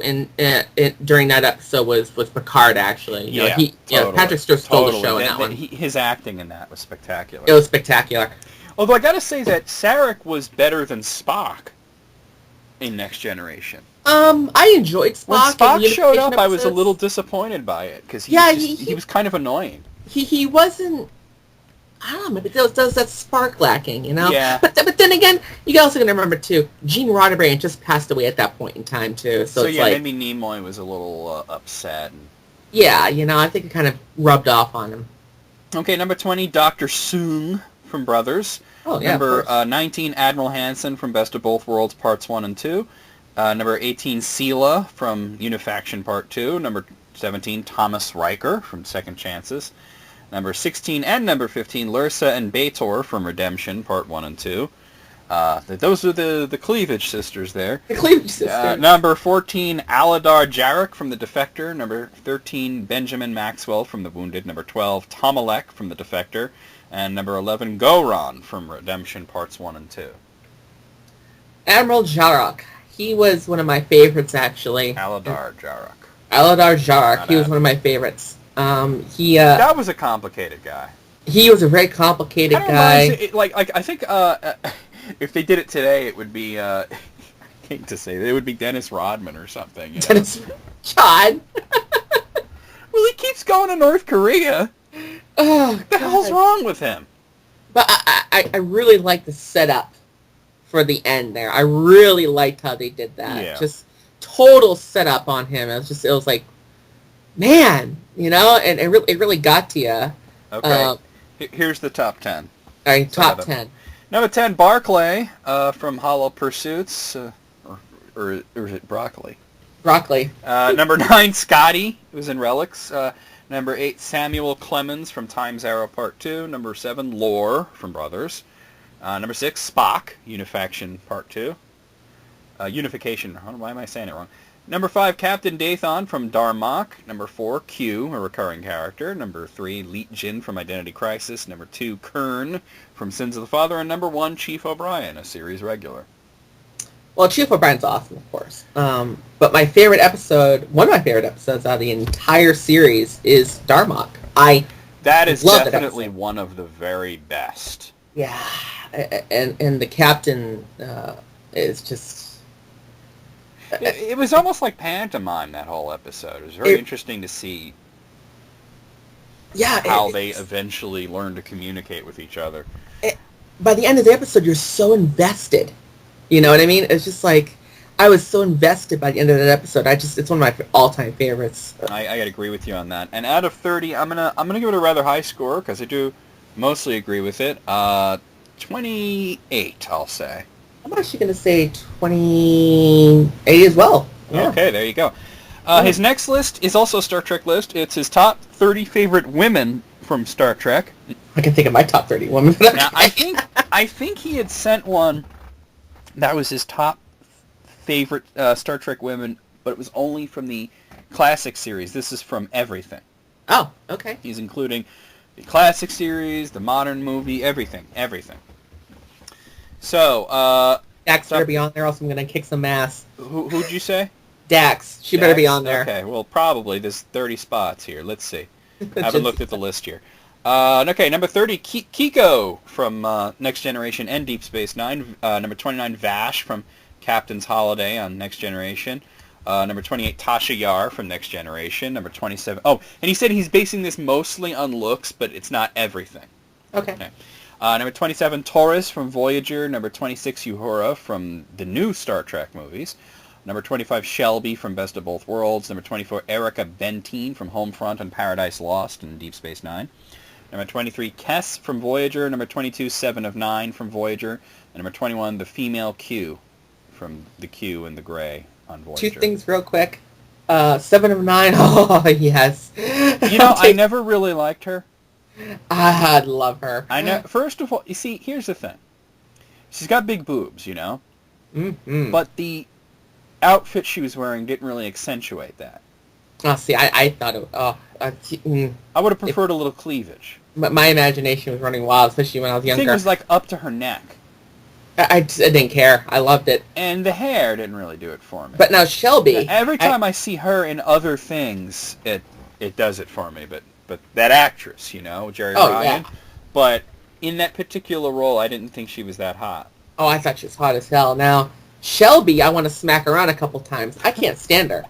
[SPEAKER 2] during that episode was Picard, actually.
[SPEAKER 1] Totally.
[SPEAKER 2] Patrick Stewart stole the show in that one.
[SPEAKER 1] His acting in that was spectacular.
[SPEAKER 2] It was spectacular.
[SPEAKER 1] Although I gotta say that Sarek was better than Spock in Next Generation.
[SPEAKER 2] I enjoyed Spock.
[SPEAKER 1] When Spock showed up, I was a
[SPEAKER 2] episodes.
[SPEAKER 1] little disappointed by it, because he was kind of annoying.
[SPEAKER 2] He wasn't... I don't know, maybe there's that spark lacking,
[SPEAKER 1] Yeah.
[SPEAKER 2] But then again, you also got to remember, too, Gene Roddenberry just passed away at that point in time, too. So it's
[SPEAKER 1] maybe Nimoy was a little upset.
[SPEAKER 2] Yeah, I think it kind of rubbed off on him.
[SPEAKER 1] Okay, number 20, Dr. Soong from Brothers.
[SPEAKER 2] Oh, yeah,
[SPEAKER 1] Number 19, Admiral Hansen from Best of Both Worlds Parts 1 and 2. Number 18, Sela from Unifaction Part 2. Number 17, Thomas Riker from Second Chances. Number 16 and number 15, Lursa and Bator from Redemption, Part 1 and 2. Those are the Cleavage sisters there.
[SPEAKER 2] The Cleavage sisters.
[SPEAKER 1] Number 14, Aladar Jarek from The Defector. Number 13, Benjamin Maxwell from The Wounded. Number 12, Tomalek from The Defector. And number 11, Goron from Redemption Parts 1 and 2.
[SPEAKER 2] Admiral Jarek. He was one of my favorites, actually.
[SPEAKER 1] Aladar Jarek.
[SPEAKER 2] Aladar Jarek. He was one of my favorites.
[SPEAKER 1] That was a complicated guy.
[SPEAKER 2] He was a very complicated guy.
[SPEAKER 1] I think if they did it today, it would be, I hate to say it would be Dennis Rodman or something.
[SPEAKER 2] Dennis John.
[SPEAKER 1] Well, he keeps going to North Korea.
[SPEAKER 2] Oh,
[SPEAKER 1] what the hell's wrong with him?
[SPEAKER 2] But I really like the setup for the end there. I really liked how they did that.
[SPEAKER 1] Yeah.
[SPEAKER 2] Just total setup on him. It was like, man, and it really got to you.
[SPEAKER 1] Okay. Here's the top 10.
[SPEAKER 2] All right, top 10.
[SPEAKER 1] Number 10, Barclay from Hollow Pursuits, or is it Broccoli?
[SPEAKER 2] Broccoli.
[SPEAKER 1] Number 9, Scotty, who's in Relics. Number 8, Samuel Clemens from Time's Arrow Part 2. Number 7, Lore from Brothers. Number 6, Spock, Unification Part 2. Unification, why am I saying it wrong? Number 5, Captain Dathon from Darmok. Number 4, Q, a recurring character. Number 3, Leet Jin from Identity Crisis. Number 2, Kern from Sins of the Father. And number 1, Chief O'Brien, a series regular.
[SPEAKER 2] Well, Chief O'Brien's awesome, of course. But my favorite episode, one of my favorite episodes out of the entire series is Darmok.
[SPEAKER 1] That is definitely one of the very best.
[SPEAKER 2] Yeah, and the captain is just...
[SPEAKER 1] It was almost like pantomime, that whole episode. It was very interesting to see how they eventually learned to communicate with each other.
[SPEAKER 2] By the end of the episode, you're so invested. You know what I mean? It's just like, I was so invested by the end of that episode. It's one of my all-time favorites.
[SPEAKER 1] I gotta agree with you on that. And out of 30, I'm gonna give it a rather high score, because I do mostly agree with it. 28, I'll say.
[SPEAKER 2] I'm actually going to say 28 as well. Yeah.
[SPEAKER 1] Okay, there you go. His next list is also a Star Trek list. It's his top 30 favorite women from Star Trek.
[SPEAKER 2] I can think of my top 30 women.
[SPEAKER 1] Now, I think he had sent one that was his top favorite Star Trek women, but it was only from the classic series. This is from everything.
[SPEAKER 2] Oh, okay.
[SPEAKER 1] He's including the classic series, the modern movie, everything. So,
[SPEAKER 2] Dax better be on there, else I'm going to kick some ass.
[SPEAKER 1] Who'd you say?
[SPEAKER 2] Dax. She better be on there.
[SPEAKER 1] Okay, well, probably. There's 30 spots here. Let's see. I haven't looked at the list here. Okay, number 30, Kiko from Next Generation and Deep Space Nine. Number 29, Vash from Captain's Holiday on Next Generation. Number 28, Tasha Yar from Next Generation. Number 27... Oh, and he said he's basing this mostly on looks, but it's not everything.
[SPEAKER 2] Okay.
[SPEAKER 1] Number 27, Taurus from Voyager. Number 26, Uhura from the new Star Trek movies. Number 25, Shelby from Best of Both Worlds. Number 24, Erica Bentine from Homefront and Paradise Lost and Deep Space Nine. Number 23, Kess from Voyager. Number 22, 7 of 9 from Voyager. And number 21, the female Q from the Q and the Gray on Voyager.
[SPEAKER 2] 2 things real quick. 7 of 9, oh, yes.
[SPEAKER 1] I never really liked her.
[SPEAKER 2] I love her.
[SPEAKER 1] I know. First of all, you see, here's the thing. She's got big boobs,
[SPEAKER 2] Mm-hmm.
[SPEAKER 1] But the outfit she was wearing didn't really accentuate that.
[SPEAKER 2] Oh, see, I thought it...
[SPEAKER 1] I would have preferred a little cleavage.
[SPEAKER 2] My imagination was running wild, especially when I was younger.
[SPEAKER 1] I think it was like up to her neck.
[SPEAKER 2] I didn't care. I loved it.
[SPEAKER 1] And the hair didn't really do it for me.
[SPEAKER 2] But now Shelby...
[SPEAKER 1] Every time I see her in other things, it does it for me. But that actress, Jerry Ryan.
[SPEAKER 2] Yeah.
[SPEAKER 1] But in that particular role, I didn't think she was that hot.
[SPEAKER 2] Oh, I thought she was hot as hell. Now, Shelby, I want to smack around a couple times. I can't stand her.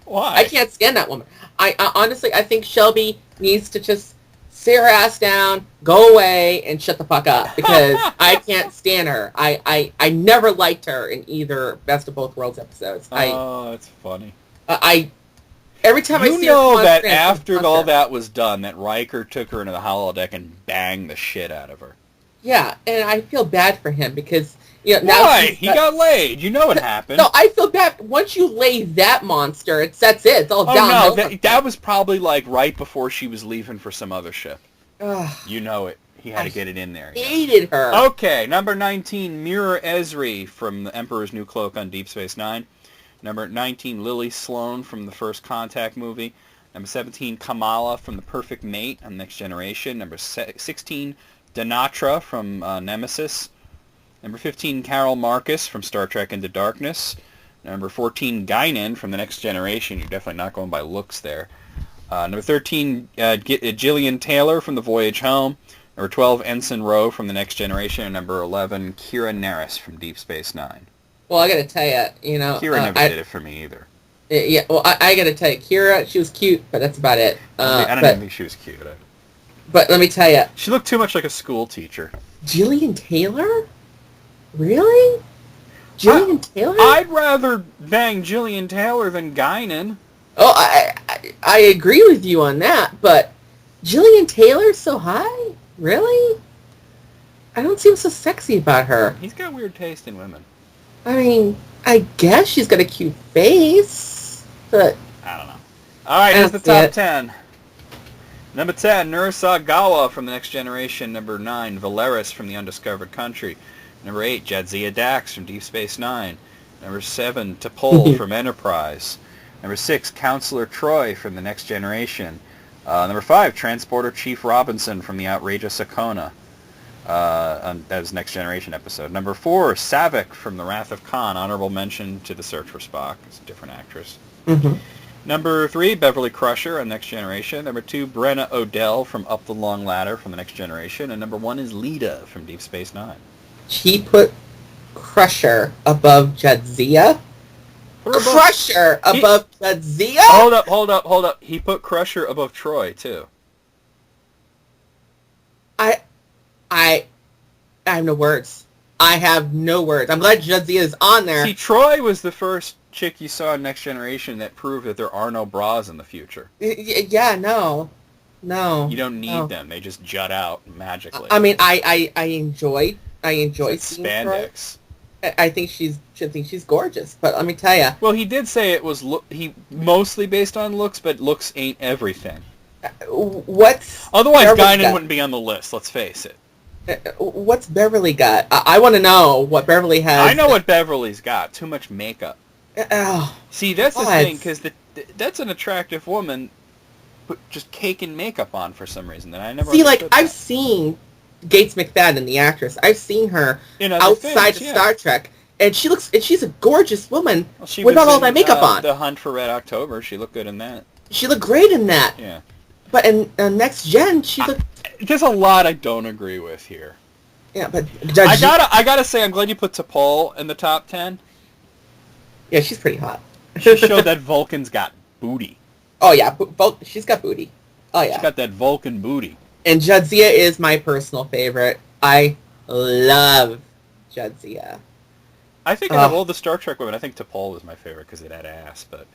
[SPEAKER 1] Why?
[SPEAKER 2] I can't stand that woman. I honestly, I think Shelby needs to just sit her ass down, go away, and shut the fuck up, because I can't stand her. I never liked her in either Best of Both Worlds episodes.
[SPEAKER 1] Oh, that's funny.
[SPEAKER 2] Every time I see her
[SPEAKER 1] that after all that was done, that Riker took her into the holodeck and banged the shit out of her.
[SPEAKER 2] Yeah, and I feel bad for him, because Yeah, now
[SPEAKER 1] Why? He got laid. You know what happened.
[SPEAKER 2] No, I feel bad. Once you lay that monster, that's it. It's all
[SPEAKER 1] Oh,
[SPEAKER 2] downhill.
[SPEAKER 1] no, that was probably, like, right before she was leaving for some other ship.
[SPEAKER 2] Ugh,
[SPEAKER 1] You know it. He had to get it in there.
[SPEAKER 2] hated her.
[SPEAKER 1] Okay, number 19, Mira Esri from The Emperor's New Cloak on Deep Space Nine. Number 19, Lily Sloan from the First Contact movie. Number 17, Kamala from The Perfect Mate on Next Generation. Number 16, Dinatra from Nemesis. Number 15, Carol Marcus from Star Trek Into Darkness. Number 14, Guinan from The Next Generation. You're definitely not going by looks there. Number 13, Gillian Taylor from The Voyage Home. Number 12, Ensign Rowe from The Next Generation. And number 11, Kira Nerys from Deep Space Nine.
[SPEAKER 2] Well, I gotta tell you,
[SPEAKER 1] Kira never did it for me either.
[SPEAKER 2] Yeah, well, I gotta tell you, Kira, she was cute, but that's about it.
[SPEAKER 1] I don't even think she was cute.
[SPEAKER 2] But let me tell you,
[SPEAKER 1] She looked too much like a school teacher.
[SPEAKER 2] Gillian Taylor? Really? Gillian Taylor?
[SPEAKER 1] I'd rather bang Gillian Taylor than Guinan.
[SPEAKER 2] Oh, I agree with you on that, but Gillian Taylor's so high? Really? I don't seem so sexy about her.
[SPEAKER 1] He's got weird taste in women.
[SPEAKER 2] I mean, I guess she's got a cute face, but...
[SPEAKER 1] I don't know. All right, here's the top 10. Number 10, Nurse-Gawa from The Next Generation. Number 9, Valeris from The Undiscovered Country. Number 8, Jadzia Dax from Deep Space Nine. Number 7, T'Pol from Enterprise. Number 6, Counselor Troy from The Next Generation. Number 5, Transporter Chief Robinson from The Outrageous Akona. That was Next Generation episode. Number 4, Saavik from The Wrath of Khan. Honorable mention to The Search for Spock. It's a different actress.
[SPEAKER 2] Mm-hmm.
[SPEAKER 1] Number 3, Beverly Crusher on Next Generation. Number 2, Brenna Odell from Up the Long Ladder from The Next Generation. And number 1 is Lita from Deep Space Nine.
[SPEAKER 2] He put Crusher above Jadzia? Crusher above Jadzia?
[SPEAKER 1] Hold up. He put Crusher above Troy, too.
[SPEAKER 2] I have no words. I have no words. I'm glad Jadzia is on there.
[SPEAKER 1] See, Troy was the first chick you saw in Next Generation that proved that there are no bras in the future.
[SPEAKER 2] Yeah, no.
[SPEAKER 1] You don't need them. They just jut out magically.
[SPEAKER 2] I mean, I enjoy seeing
[SPEAKER 1] spandex.
[SPEAKER 2] Troy. I think she's gorgeous, but let me tell you.
[SPEAKER 1] Well, he did say it was he mostly based on looks, but looks ain't everything.
[SPEAKER 2] What's
[SPEAKER 1] Otherwise, Guinan wouldn't be on the list. Let's face it.
[SPEAKER 2] What's Beverly got? I want to know what Beverly has.
[SPEAKER 1] I know what Beverly's got. Too much makeup. See, that's the thing, because that's an attractive woman, but just caking makeup on for some reason that I never.
[SPEAKER 2] See, like I've seen Gates McFadden, the actress. I've seen her outside of Star Trek, and she's a gorgeous woman without all that makeup on.
[SPEAKER 1] The Hunt for Red October, she looked good in that.
[SPEAKER 2] She looked great in that.
[SPEAKER 1] Yeah.
[SPEAKER 2] But in Next Gen, she looked.
[SPEAKER 1] There's a lot I don't agree with here.
[SPEAKER 2] Yeah, but
[SPEAKER 1] I gotta say, I'm glad you put T'Pol in the top 10.
[SPEAKER 2] Yeah, she's pretty hot.
[SPEAKER 1] She showed that Vulcan's got booty.
[SPEAKER 2] Oh yeah, she's got booty. Oh yeah,
[SPEAKER 1] she's got that Vulcan booty.
[SPEAKER 2] And Jadzia is my personal favorite. I love Jadzia.
[SPEAKER 1] I think out of all the Star Trek women, I think T'Pol was my favorite because it had ass. But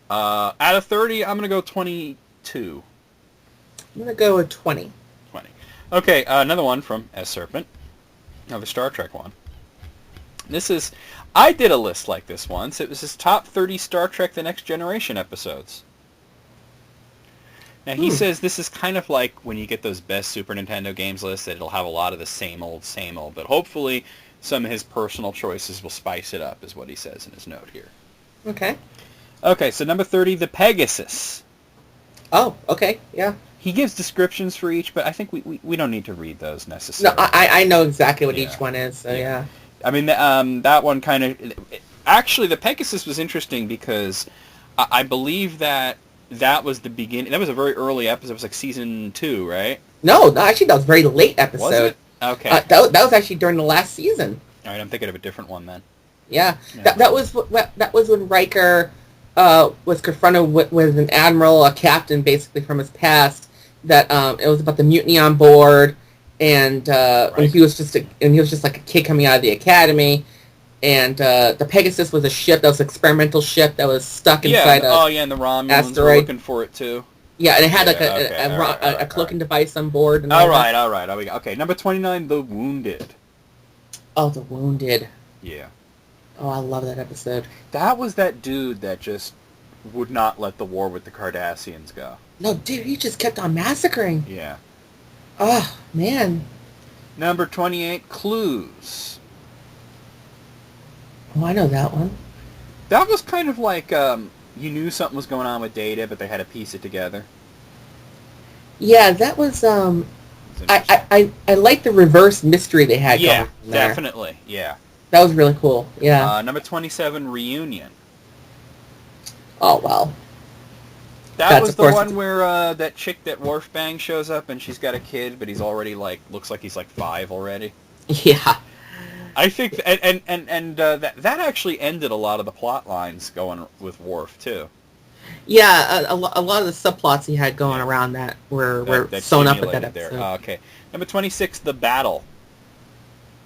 [SPEAKER 1] out of 30, I'm gonna go 22.
[SPEAKER 2] I'm gonna go with 20.
[SPEAKER 1] 20. Okay, another one from S Serpent. Another Star Trek one. I did a list like this once. It was his top 30 Star Trek The Next Generation episodes. Now, he says this is kind of like when you get those best Super Nintendo games lists, that it'll have a lot of the same old, but hopefully some of his personal choices will spice it up, is what he says in his note here.
[SPEAKER 2] Okay.
[SPEAKER 1] Okay, so number 30, the Pegasus.
[SPEAKER 2] Oh, okay, yeah.
[SPEAKER 1] He gives descriptions for each, but I think we don't need to read those necessarily.
[SPEAKER 2] No, I know exactly what each one is, so yeah.
[SPEAKER 1] I mean, that one kind of... Actually, the Pegasus was interesting because I believe that was the beginning... That was a very early episode. It was like season 2, right?
[SPEAKER 2] No, actually, that was a very late episode.
[SPEAKER 1] Was it? Okay.
[SPEAKER 2] That was actually during the last season.
[SPEAKER 1] All right, I'm thinking of a different one then.
[SPEAKER 2] Yeah. That was when Riker was confronted with an admiral, a captain, basically, from his past, that it was about the mutiny on board, and when he was just like a kid coming out of the academy, and the Pegasus was a ship that was an experimental ship that was stuck inside
[SPEAKER 1] and the Romulans were looking for it too.
[SPEAKER 2] Yeah, and it had a cloaking device on board. And
[SPEAKER 1] all right. Okay, number 29, the Wounded.
[SPEAKER 2] Oh, the Wounded.
[SPEAKER 1] Yeah.
[SPEAKER 2] Oh, I love that episode.
[SPEAKER 1] That was that dude that just would not let the war with the Cardassians go.
[SPEAKER 2] No, dude, he just kept on massacring.
[SPEAKER 1] Yeah.
[SPEAKER 2] Oh, man.
[SPEAKER 1] Number 28, Clues.
[SPEAKER 2] Oh, I know that one.
[SPEAKER 1] That was kind of like, you knew something was going on with Data, but they had to piece it together.
[SPEAKER 2] Yeah, that was, I like the reverse mystery they had going on there.
[SPEAKER 1] Definitely, yeah.
[SPEAKER 2] That was really cool, yeah.
[SPEAKER 1] Number 27, Reunion.
[SPEAKER 2] Oh, well.
[SPEAKER 1] That was the one where that chick that Worf Bang shows up and she's got a kid, but he's already looks like he's 5 already.
[SPEAKER 2] Yeah.
[SPEAKER 1] I think, that actually ended a lot of the plot lines going with Worf too.
[SPEAKER 2] Yeah, a lot of the subplots he had going around that were sewn up with that episode.
[SPEAKER 1] There. Okay. Number 26, The Battle.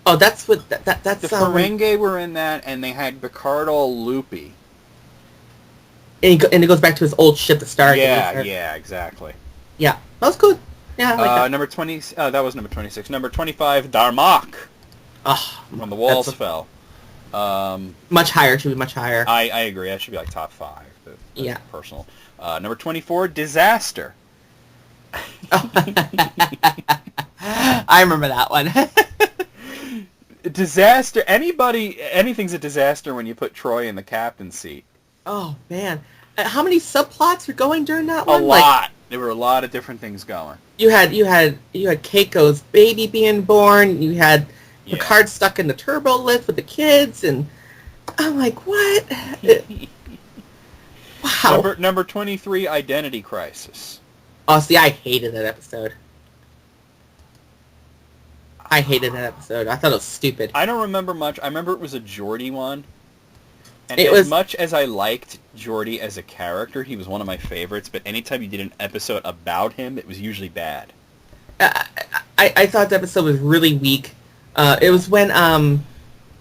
[SPEAKER 2] Oh, that's what that's
[SPEAKER 1] the Ferengi were in that, and they had Picard all loopy.
[SPEAKER 2] And it goes back to his old ship, the Star.
[SPEAKER 1] Yeah, exactly.
[SPEAKER 2] Yeah, that was good. Yeah, I like that.
[SPEAKER 1] Number 20. That was number 26. Number 25, Darmok. When the walls fell.
[SPEAKER 2] Much higher. Should be much higher.
[SPEAKER 1] I agree. That should be top 5. But
[SPEAKER 2] yeah.
[SPEAKER 1] Personal. Number 24, Disaster.
[SPEAKER 2] I remember that one.
[SPEAKER 1] Disaster. Anything's a disaster when you put Troy in the captain's seat.
[SPEAKER 2] Oh man, how many subplots were going during that one?
[SPEAKER 1] A lot. There were a lot of different things going.
[SPEAKER 2] You had Keiko's baby being born. You had Picard stuck in the turbo lift with the kids, and I'm like, what? Wow.
[SPEAKER 1] Number 23, Identity Crisis.
[SPEAKER 2] Oh, see, I hated that episode. I hated that episode. I thought it was stupid.
[SPEAKER 1] I don't remember much. I remember it was a Geordi one. And much as I liked Geordi as a character, he was one of my favorites, but anytime you did an episode about him, it was usually bad.
[SPEAKER 2] I thought the episode was really weak. It was when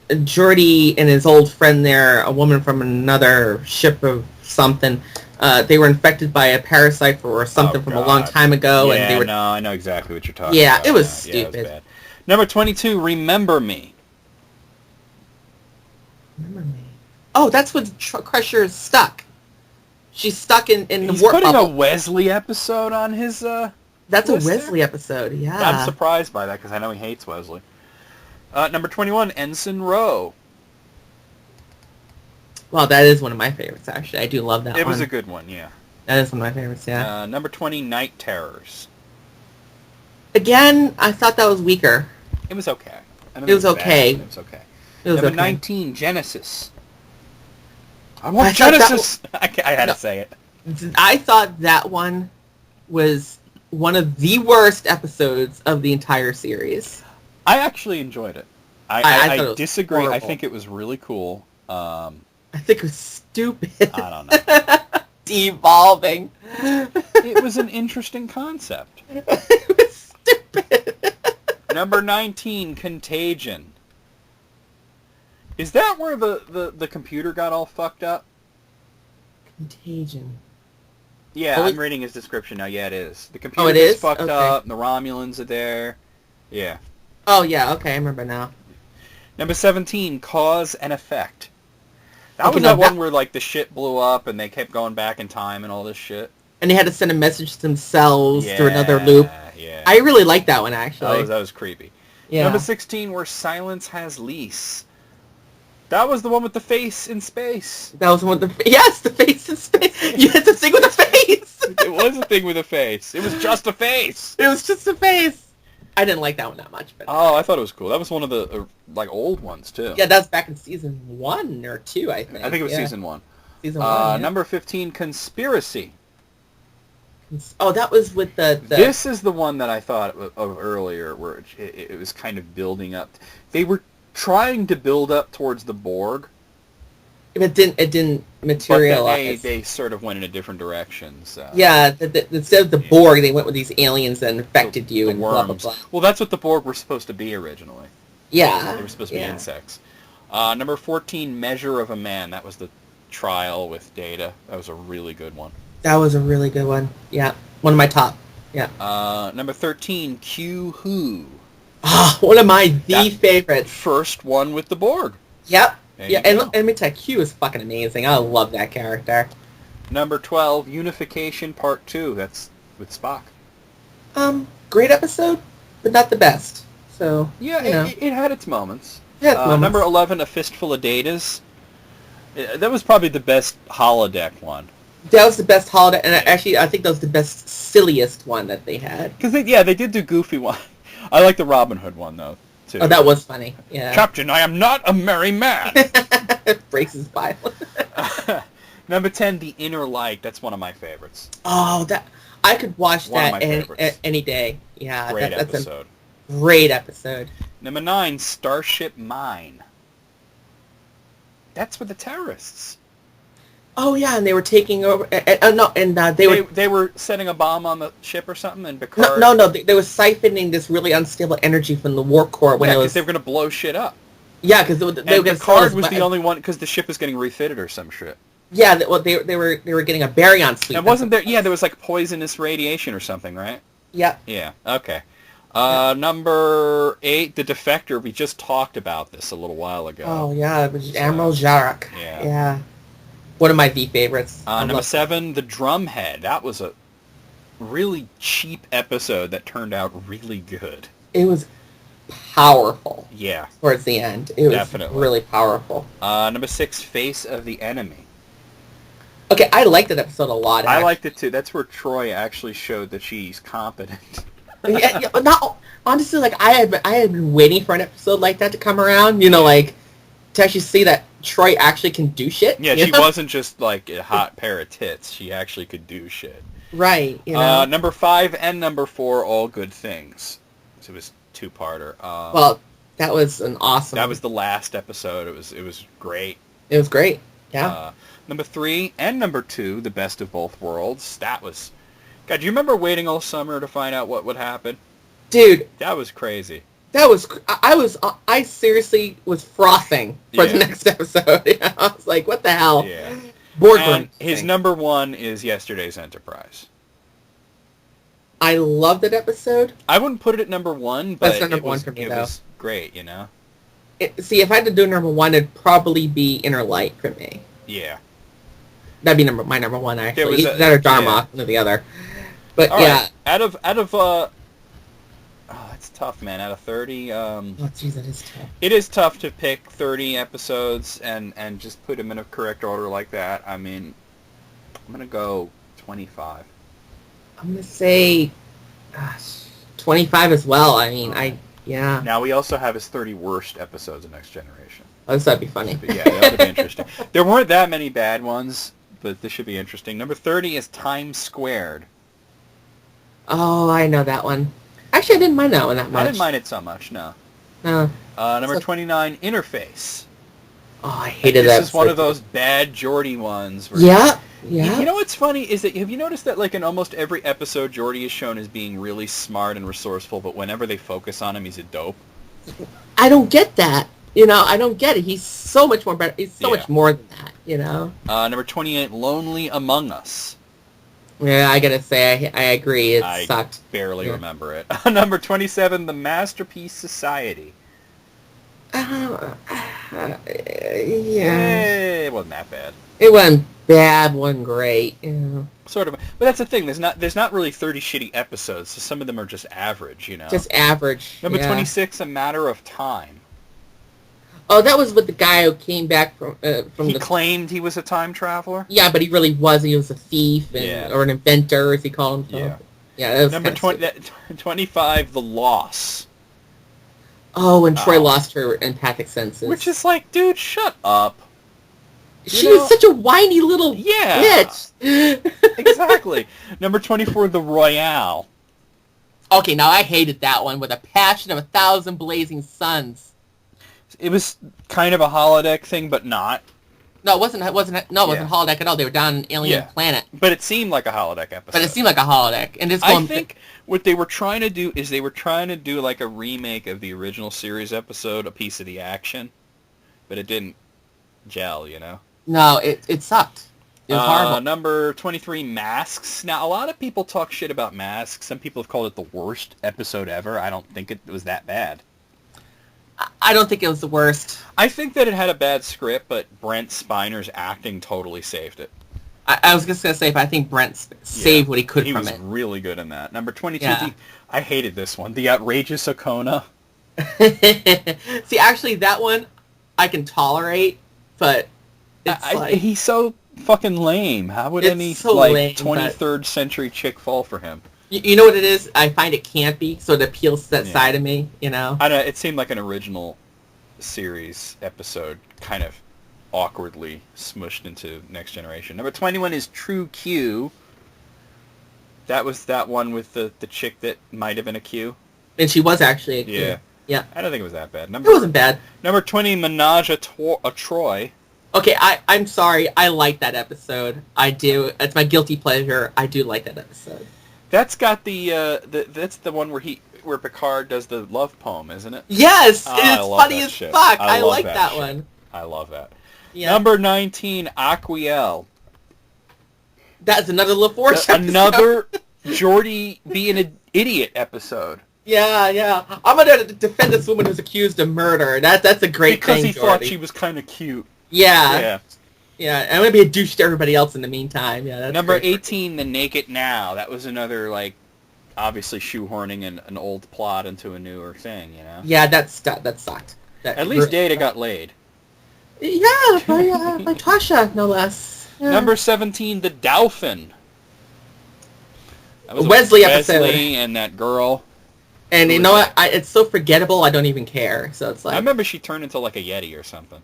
[SPEAKER 2] Geordi and his old friend there, a woman from another ship of something, they were infected by a parasite or something from a long time ago.
[SPEAKER 1] Yeah,
[SPEAKER 2] and they were...
[SPEAKER 1] no, I know exactly what you're talking about.
[SPEAKER 2] Yeah, it was stupid.
[SPEAKER 1] It was bad. Number 22, Remember Me.
[SPEAKER 2] Remember Me. Oh, that's when Crusher's stuck. She's stuck in the warp bubble.
[SPEAKER 1] He's putting a Wesley episode on his
[SPEAKER 2] That's a Wesley episode, yeah.
[SPEAKER 1] I'm surprised by that because I know he hates Wesley. Number 21, Ensign Rowe.
[SPEAKER 2] Well, that is one of my favorites, actually. I do love that one.
[SPEAKER 1] It was a good one, yeah.
[SPEAKER 2] That is one of my favorites, yeah.
[SPEAKER 1] Number 20, Night Terrors.
[SPEAKER 2] Again, I thought that was weaker.
[SPEAKER 1] It was okay.
[SPEAKER 2] It was okay.
[SPEAKER 1] It was okay. Number 19, Genesis. I want
[SPEAKER 2] I
[SPEAKER 1] Genesis! I had to say it.
[SPEAKER 2] I thought that one was one of the worst episodes of the entire series.
[SPEAKER 1] I actually enjoyed it. I disagree. Horrible. I think it was really cool.
[SPEAKER 2] I think it was stupid.
[SPEAKER 1] I don't know.
[SPEAKER 2] Devolving.
[SPEAKER 1] It was an interesting concept.
[SPEAKER 2] It was stupid.
[SPEAKER 1] Number 19, Contagion. Is that where the computer got all fucked up?
[SPEAKER 2] Contagion.
[SPEAKER 1] Yeah, I'm reading his description now. Yeah, it is. The computer gets fucked up, and the Romulans are there. Yeah.
[SPEAKER 2] Oh, yeah, okay, I remember now.
[SPEAKER 1] Number 17, Cause and Effect. That was that one where, the shit blew up, and they kept going back in time and all this shit. And
[SPEAKER 2] they had to send a message to themselves through another loop.
[SPEAKER 1] Yeah.
[SPEAKER 2] I really liked that one, actually.
[SPEAKER 1] That was creepy.
[SPEAKER 2] Yeah.
[SPEAKER 1] Number 16, Where Silence Has Lease. That was the one with the face in space.
[SPEAKER 2] That was the one with the... Yes, the face in space. You had the thing with the face.
[SPEAKER 1] It was a thing with a face. It was just a face.
[SPEAKER 2] It was just a face. I didn't like that one that much. But
[SPEAKER 1] oh, I thought it was cool. That was one of the old ones, too.
[SPEAKER 2] Yeah, that was back in season 1 or 2, I think.
[SPEAKER 1] I think it was season 1.
[SPEAKER 2] Season 1, yeah.
[SPEAKER 1] Number 15, Conspiracy.
[SPEAKER 2] Oh, that was with the...
[SPEAKER 1] This is the one that I thought of earlier, where it was kind of building up. They were trying to build up towards the Borg.
[SPEAKER 2] It didn't materialize.
[SPEAKER 1] But they sort of went in a different direction. So.
[SPEAKER 2] Yeah, instead of the Borg, they went with these aliens that infected you and
[SPEAKER 1] worms.
[SPEAKER 2] blah, blah, blah.
[SPEAKER 1] Well, that's what the Borg were supposed to be originally.
[SPEAKER 2] Yeah.
[SPEAKER 1] They were supposed to be insects. Number 14, Measure of a Man. That was the trial with Data. That was a really good one.
[SPEAKER 2] That was a really good one. Yeah. One of my top. Yeah.
[SPEAKER 1] Number 13, Q Who.
[SPEAKER 2] Ah, one of my favorites.
[SPEAKER 1] First one with the Borg.
[SPEAKER 2] Yep.
[SPEAKER 1] There
[SPEAKER 2] Yeah,
[SPEAKER 1] you go.
[SPEAKER 2] and let me tell you, Q is fucking amazing. I love that character.
[SPEAKER 1] Number 12, Unification Part 2. That's with Spock.
[SPEAKER 2] Great episode, but not the best. So,
[SPEAKER 1] Yeah,
[SPEAKER 2] you know.
[SPEAKER 1] it had its moments.
[SPEAKER 2] Yeah, it's moments.
[SPEAKER 1] Number 11, A Fistful of Datas. That was probably the best holodeck one.
[SPEAKER 2] That was the best holiday, and actually, I think that was the best, silliest one that they had.
[SPEAKER 1] Because they did do goofy one. I like the Robin Hood one though too.
[SPEAKER 2] Oh, that was funny. Yeah.
[SPEAKER 1] Captain, I am not a merry man.
[SPEAKER 2] Breaks his Bible.
[SPEAKER 1] Number 10, The Inner Light. That's one of my favorites.
[SPEAKER 2] Oh, that I could watch
[SPEAKER 1] One of
[SPEAKER 2] that
[SPEAKER 1] my favorites.
[SPEAKER 2] any day. Yeah,
[SPEAKER 1] Great
[SPEAKER 2] that's
[SPEAKER 1] episode.
[SPEAKER 2] a great episode.
[SPEAKER 1] Number 9, Starship Mine. That's with the terrorists.
[SPEAKER 2] Oh yeah, and they were taking over.
[SPEAKER 1] They were setting a bomb on the ship or something, and Picard.
[SPEAKER 2] No. They were siphoning this really unstable energy from the warp core when
[SPEAKER 1] because they were going to blow shit up.
[SPEAKER 2] Yeah, because they were
[SPEAKER 1] Picard was the only one because the ship was getting refitted or some shit.
[SPEAKER 2] Yeah, they were getting a baryon sweep.
[SPEAKER 1] And wasn't there? Yeah, there was like poisonous radiation or something, right?
[SPEAKER 2] Yeah.
[SPEAKER 1] Yeah. Okay. Number 8, The Defector. We just talked about this a little while ago.
[SPEAKER 2] Oh yeah, it was Admiral Jarek. Yeah. One of my favorites.
[SPEAKER 1] Number 7, The Drumhead. That was a really cheap episode that turned out really good.
[SPEAKER 2] It was powerful.
[SPEAKER 1] Yeah.
[SPEAKER 2] Towards the end. It was
[SPEAKER 1] definitely
[SPEAKER 2] really powerful.
[SPEAKER 1] Number 6, Face of the Enemy.
[SPEAKER 2] Okay, I liked that episode a lot.
[SPEAKER 1] I liked it too. That's where Troy actually showed that she's competent.
[SPEAKER 2] Honestly, like I had been waiting for an episode like that to come around. You know, like to actually see that Troy actually can do shit.
[SPEAKER 1] Yeah, she wasn't just like a hot pair of tits. She actually could do shit.
[SPEAKER 2] Right. You know.
[SPEAKER 1] Number 5 and number 4, All Good Things. So it was two-parter.
[SPEAKER 2] Well, that was an awesome.
[SPEAKER 1] That was the last episode. It was great.
[SPEAKER 2] It was great. Yeah.
[SPEAKER 1] Number 3 and number 2, The Best of Both Worlds. That was... God, do you remember waiting all summer to find out what would happen?
[SPEAKER 2] Dude.
[SPEAKER 1] That was crazy.
[SPEAKER 2] I seriously was frothing for the next episode. I was like, what the hell?
[SPEAKER 1] Yeah.
[SPEAKER 2] Boardroom.
[SPEAKER 1] And his number 1 is Yesterday's Enterprise.
[SPEAKER 2] I loved that episode.
[SPEAKER 1] I wouldn't put it at number 1, but
[SPEAKER 2] that's not number 1 for me,
[SPEAKER 1] it was great, you know?
[SPEAKER 2] See, if I had to do number 1, it'd probably be Inner Light for me.
[SPEAKER 1] Yeah.
[SPEAKER 2] That'd be my number 1, actually.
[SPEAKER 1] That
[SPEAKER 2] or Dharma, one or the other. But
[SPEAKER 1] all
[SPEAKER 2] yeah.
[SPEAKER 1] Right. Out of it's tough, man. Out of 30,
[SPEAKER 2] oh, jeez, that is tough.
[SPEAKER 1] It is tough to pick 30 episodes and just put them in a correct order like that. I mean, I'm gonna go 25.
[SPEAKER 2] I'm gonna say 25 as well. I mean, yeah.
[SPEAKER 1] Now we also have his 30 worst episodes of Next Generation.
[SPEAKER 2] Oh, this would be funny.
[SPEAKER 1] But yeah, that would be interesting. There weren't that many bad ones, but this should be interesting. Number 30 is Times Squared.
[SPEAKER 2] Oh, I know that one. Actually, I didn't mind that one that much.
[SPEAKER 1] I didn't mind it so much, no.
[SPEAKER 2] No.
[SPEAKER 1] Number 29, Interface.
[SPEAKER 2] Oh, I hated that.
[SPEAKER 1] This is one of those bad Geordi ones. Where
[SPEAKER 2] yeah.
[SPEAKER 1] You know what's funny is that, have you noticed that like in almost every episode, Geordi is shown as being really smart and resourceful, but whenever they focus on him, he's a dope?
[SPEAKER 2] I don't get that. You know, I don't get it. He's so much more better. He's so much more than that, you know?
[SPEAKER 1] Number 28, Lonely Among Us.
[SPEAKER 2] Yeah, I gotta say, I agree. It sucked.
[SPEAKER 1] I barely remember it. Number 27, The Masterpiece Society.
[SPEAKER 2] Yeah.
[SPEAKER 1] It wasn't that bad.
[SPEAKER 2] It wasn't bad, wasn't great. Yeah.
[SPEAKER 1] Sort of. But that's the thing. There's not really 30 shitty episodes, so some of them are just average, you know?
[SPEAKER 2] Just average.
[SPEAKER 1] Number 26, A Matter of Time.
[SPEAKER 2] Oh, that was with the guy who came back from
[SPEAKER 1] He claimed he was a time traveler?
[SPEAKER 2] Yeah, but he really wasn't. He was a thief or an inventor, as he called himself. Yeah. That was
[SPEAKER 1] Number 25, The Loss.
[SPEAKER 2] Oh, when Troy lost her empathic senses.
[SPEAKER 1] Which is like, dude, shut up.
[SPEAKER 2] She was such a whiny little bitch.
[SPEAKER 1] Exactly. Number 24, The Royale.
[SPEAKER 2] Okay, now I hated that one with a passion of 1,000 blazing suns.
[SPEAKER 1] It was kind of a holodeck thing, but not.
[SPEAKER 2] No, it wasn't holodeck at all. They were down on an alien planet.
[SPEAKER 1] But it seemed like a holodeck episode.
[SPEAKER 2] But it seemed like a holodeck. And
[SPEAKER 1] I think what they were trying to do is they were trying to do like a remake of the original series episode, A Piece of the Action. But it didn't gel, you know?
[SPEAKER 2] No, it sucked. It was horrible.
[SPEAKER 1] Number 23, Masks. Now, a lot of people talk shit about Masks. Some people have called it the worst episode ever. I don't think it was that bad.
[SPEAKER 2] I don't think it was the worst.
[SPEAKER 1] I think that it had a bad script, but Brent Spiner's acting totally saved it.
[SPEAKER 2] I was just going to say, but I think Brent saved what he could from it.
[SPEAKER 1] He was really good in that. Number 22,
[SPEAKER 2] Yeah.
[SPEAKER 1] I hated this one. The Outrageous Okona.
[SPEAKER 2] See, actually, that one I can tolerate, but it's
[SPEAKER 1] he's so fucking lame. How would
[SPEAKER 2] It's
[SPEAKER 1] any
[SPEAKER 2] so lame,
[SPEAKER 1] 23rd century chick fall for him?
[SPEAKER 2] You know what it is? I find it campy, so it appeals to that side of me, you know?
[SPEAKER 1] I don't know, it seemed like an original series episode, kind of awkwardly smushed into Next Generation. Number 21 is True Q. That was that one with the chick that might have been a Q.
[SPEAKER 2] And she was actually a Q.
[SPEAKER 1] Yeah.
[SPEAKER 2] Yeah.
[SPEAKER 1] I don't think it was that bad.
[SPEAKER 2] It wasn't bad.
[SPEAKER 1] Number 20, Menage a Troy.
[SPEAKER 2] Okay, I'm sorry. I like that episode. I do. It's my guilty pleasure. I do like that episode.
[SPEAKER 1] That's got that's the one where Picard does the love poem, isn't it?
[SPEAKER 2] Yes!
[SPEAKER 1] Oh,
[SPEAKER 2] it's funny as
[SPEAKER 1] shit.
[SPEAKER 2] fuck.
[SPEAKER 1] I
[SPEAKER 2] I
[SPEAKER 1] love
[SPEAKER 2] like that
[SPEAKER 1] shit.
[SPEAKER 2] one.
[SPEAKER 1] I love that.
[SPEAKER 2] Yeah.
[SPEAKER 1] Number 19, Aquiel.
[SPEAKER 2] That's another LaForce episode.
[SPEAKER 1] Another Geordi being an idiot episode.
[SPEAKER 2] Yeah. I'm gonna defend this woman who's accused of murder. That's a great
[SPEAKER 1] Because
[SPEAKER 2] thing,
[SPEAKER 1] he thought
[SPEAKER 2] Geordi.
[SPEAKER 1] she was kind of cute.
[SPEAKER 2] Yeah. I'm gonna be a douche to everybody else in the meantime. Yeah. That's
[SPEAKER 1] Number
[SPEAKER 2] great.
[SPEAKER 1] 18, The Naked Now. That was another, obviously shoehorning an old plot into a newer thing, you know?
[SPEAKER 2] Yeah, that sucked.
[SPEAKER 1] At least Data got laid.
[SPEAKER 2] Yeah, by Tasha, no less. Yeah.
[SPEAKER 1] Number 17, The Dolphin. That was
[SPEAKER 2] Wesley episode.
[SPEAKER 1] Wesley and that girl.
[SPEAKER 2] And you know what? It's so forgettable, I don't even care. So it's like...
[SPEAKER 1] I remember she turned into a Yeti or something.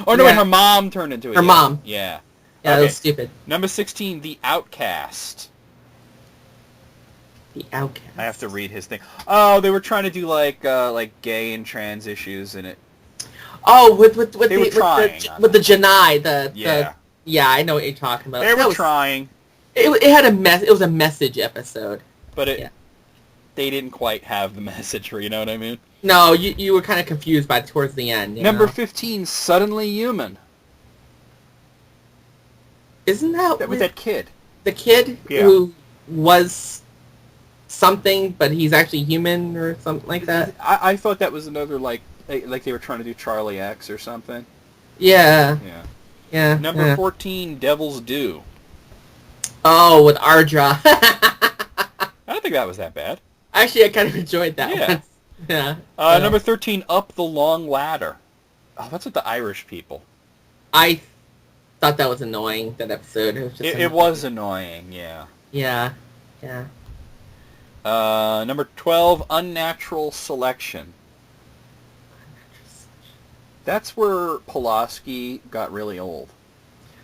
[SPEAKER 1] Oh, no, and her mom turned into a Yeti.
[SPEAKER 2] Her mom.
[SPEAKER 1] Yeah.
[SPEAKER 2] Yeah, that was stupid.
[SPEAKER 1] Number 16, The Outcast.
[SPEAKER 2] The Outcast.
[SPEAKER 1] I have to read his thing. Oh, they were trying to do gay and trans issues in it.
[SPEAKER 2] Oh, with the Janai, yeah, I know what you're talking about.
[SPEAKER 1] They were trying.
[SPEAKER 2] It had it was a message episode.
[SPEAKER 1] But they didn't quite have the message for, you know what I mean?
[SPEAKER 2] No, you were kind of confused by towards the end.
[SPEAKER 1] Number 15, Suddenly Human.
[SPEAKER 2] Isn't that
[SPEAKER 1] with that kid?
[SPEAKER 2] The kid who was something, but he's actually human or something like that?
[SPEAKER 1] I thought that was another, like they were trying to do Charlie X or something.
[SPEAKER 2] Yeah. Yeah.
[SPEAKER 1] Number 14, Devil's Due.
[SPEAKER 2] Oh, with Ardra.
[SPEAKER 1] I don't think that was that bad.
[SPEAKER 2] Actually, I kind of enjoyed that one. Yeah.
[SPEAKER 1] Number 13, Up the Long Ladder. Oh, that's with the Irish people.
[SPEAKER 2] I thought that was annoying, that episode.
[SPEAKER 1] It was annoying, yeah.
[SPEAKER 2] Yeah.
[SPEAKER 1] Number 12, Unnatural Selection. That's where Pulaski got really old.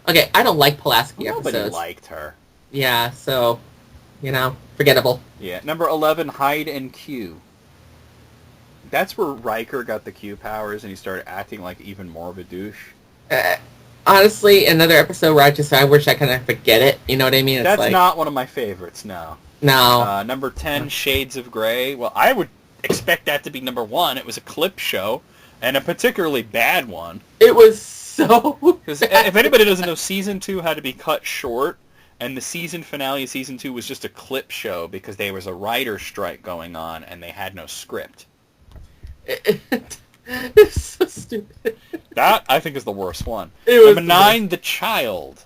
[SPEAKER 2] Okay, I don't like Pulaski episodes.
[SPEAKER 1] Nobody liked her.
[SPEAKER 2] Yeah, so, forgettable.
[SPEAKER 1] Yeah. Number 11, Hide and Q. That's where Riker got the Q powers and he started acting like even more of a douche.
[SPEAKER 2] Honestly, another episode where I wish I kind of forget it. You know what I mean? It's
[SPEAKER 1] That's not one of my favorites, no.
[SPEAKER 2] No.
[SPEAKER 1] Number 10, Shades of Grey. Well, I would expect that to be number 1. It was a clip show, and a particularly bad one.
[SPEAKER 2] It was so
[SPEAKER 1] Because if anybody doesn't know, Season 2 had to be cut short, and the season finale of Season 2 was just a clip show because there was a writer's strike going on, and they had no script.
[SPEAKER 2] It's so stupid.
[SPEAKER 1] That, I think, is the worst one.
[SPEAKER 2] Number
[SPEAKER 1] 9, The Child.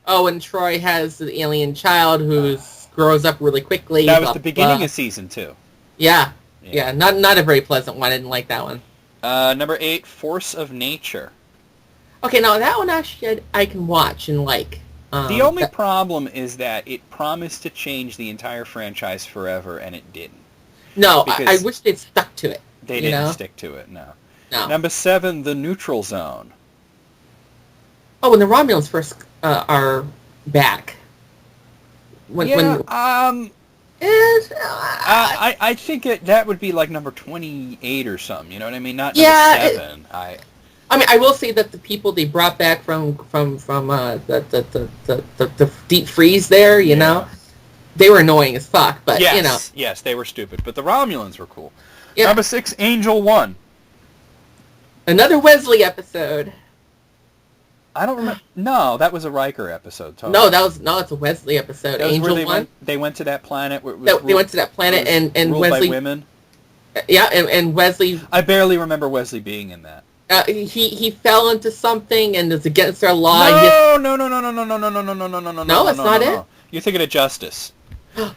[SPEAKER 2] Oh, and Troy has the alien child who grows up really quickly.
[SPEAKER 1] That was the beginning of Season 2.
[SPEAKER 2] Yeah. Not a very pleasant one. I didn't like that one.
[SPEAKER 1] Number 8, Force of Nature.
[SPEAKER 2] Okay, now that one actually I can watch and like.
[SPEAKER 1] The only problem is that it promised to change the entire franchise forever, and it didn't.
[SPEAKER 2] No, I wish they'd stuck to it.
[SPEAKER 1] They didn't stick to it, no.
[SPEAKER 2] No.
[SPEAKER 1] Number 7, The Neutral Zone.
[SPEAKER 2] Oh, when the Romulans first are back.
[SPEAKER 1] I think that would be like number 28 or something. You know what I mean? Not number 7. I
[SPEAKER 2] mean, I will say that the people they brought back from the deep freeze there, you know, they were annoying as fuck. But
[SPEAKER 1] yes, they were stupid. But the Romulans were cool.
[SPEAKER 2] Yeah.
[SPEAKER 1] Number 6, Angel 1.
[SPEAKER 2] Another Wesley episode.
[SPEAKER 1] I don't remember. No, that was a Riker episode. Totally.
[SPEAKER 2] No, it's a Wesley episode.
[SPEAKER 1] That was
[SPEAKER 2] Angel
[SPEAKER 1] where
[SPEAKER 2] one.
[SPEAKER 1] they went to that planet where it was
[SPEAKER 2] They went to that planet and
[SPEAKER 1] ruled
[SPEAKER 2] Wesley.
[SPEAKER 1] by women.
[SPEAKER 2] Yeah, and Wesley.
[SPEAKER 1] I barely remember Wesley being in that.
[SPEAKER 2] He fell into something and it's against their law.
[SPEAKER 1] No.
[SPEAKER 2] No, it's not it.
[SPEAKER 1] You're thinking of Justice.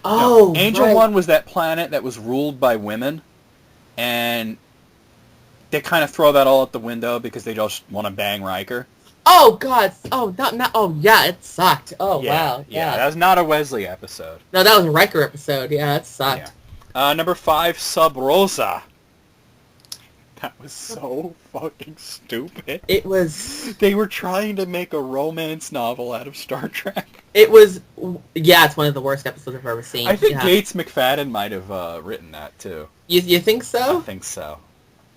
[SPEAKER 2] Oh,
[SPEAKER 1] no. Angel
[SPEAKER 2] right.
[SPEAKER 1] 1 was that planet that was ruled by women, and they kind of throw that all out the window because they just want to bang Riker.
[SPEAKER 2] Oh God! Oh, not. Oh yeah, it sucked. Oh
[SPEAKER 1] Yeah,
[SPEAKER 2] wow.
[SPEAKER 1] yeah, that was not a Wesley episode.
[SPEAKER 2] No, that was a Riker episode. Yeah, it sucked.
[SPEAKER 1] Yeah. Number 5, Sub Rosa. That was so fucking stupid.
[SPEAKER 2] It was.
[SPEAKER 1] They were trying to make a romance novel out of Star Trek.
[SPEAKER 2] It was. Yeah, it's one of the worst episodes I've ever seen.
[SPEAKER 1] I think Gates McFadden might have written that too.
[SPEAKER 2] You think so?
[SPEAKER 1] I think so.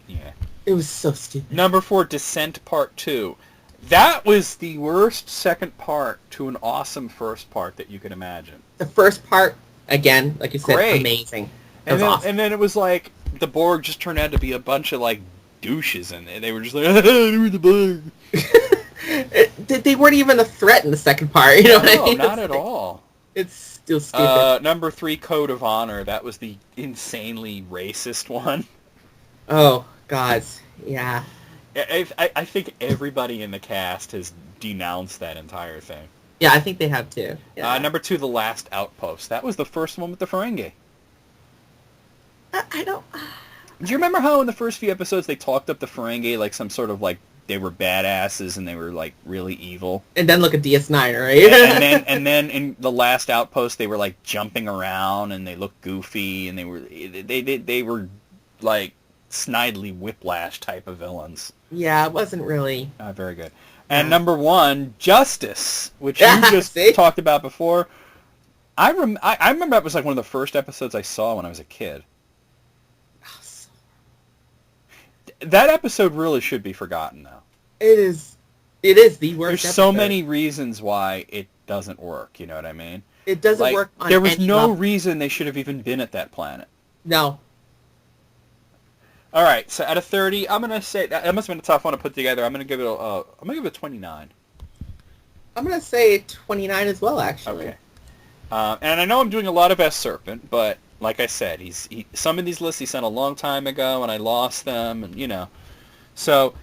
[SPEAKER 1] Yeah.
[SPEAKER 2] It was so stupid.
[SPEAKER 1] Number 4, Descent Part 2. That was the worst second part to an awesome first part that you could imagine.
[SPEAKER 2] The first part, again, like you said,
[SPEAKER 1] Great.
[SPEAKER 2] amazing.
[SPEAKER 1] And then it was like the Borg just turned out to be a bunch of like douches, and they were just like, "We're the Borg."
[SPEAKER 2] They weren't even a threat in the second part. You know what I mean?
[SPEAKER 1] Not at all.
[SPEAKER 2] It's still stupid.
[SPEAKER 1] Number 3, Code of Honor. That was the insanely racist one.
[SPEAKER 2] Oh God, yeah.
[SPEAKER 1] I think everybody in the cast has denounced that entire thing.
[SPEAKER 2] Yeah, I think they have too. Yeah.
[SPEAKER 1] Number 2, The Last Outpost. That was the first one with the Ferengi.
[SPEAKER 2] I don't.
[SPEAKER 1] Do you remember how in the first few episodes they talked up the Ferengi like some sort of like they were badasses and they were like really evil?
[SPEAKER 2] And then look at DS9, right?
[SPEAKER 1] and then in The Last Outpost they were like jumping around and they looked goofy and they were like snidely Whiplash type of villains.
[SPEAKER 2] Yeah, it wasn't really.
[SPEAKER 1] Very good. And number 1, Justice, which you just talked about before. I remember that was like one of the first episodes I saw when I was a kid. That episode really should be forgotten, though.
[SPEAKER 2] It is the worst.
[SPEAKER 1] There's
[SPEAKER 2] episode.
[SPEAKER 1] so many reasons why it doesn't work. You know what I mean?
[SPEAKER 2] It doesn't work. On
[SPEAKER 1] there was
[SPEAKER 2] any
[SPEAKER 1] no
[SPEAKER 2] level.
[SPEAKER 1] reason they should have even been at that planet.
[SPEAKER 2] No.
[SPEAKER 1] All right, so out of 30, I'm gonna say that must have been a tough one to put together. I'm gonna give it a 29.
[SPEAKER 2] I'm gonna say 29 as well, actually.
[SPEAKER 1] Okay. And I know I'm doing a lot of S Serpent, but like I said, some of these lists he sent a long time ago, and I lost them, and you know. So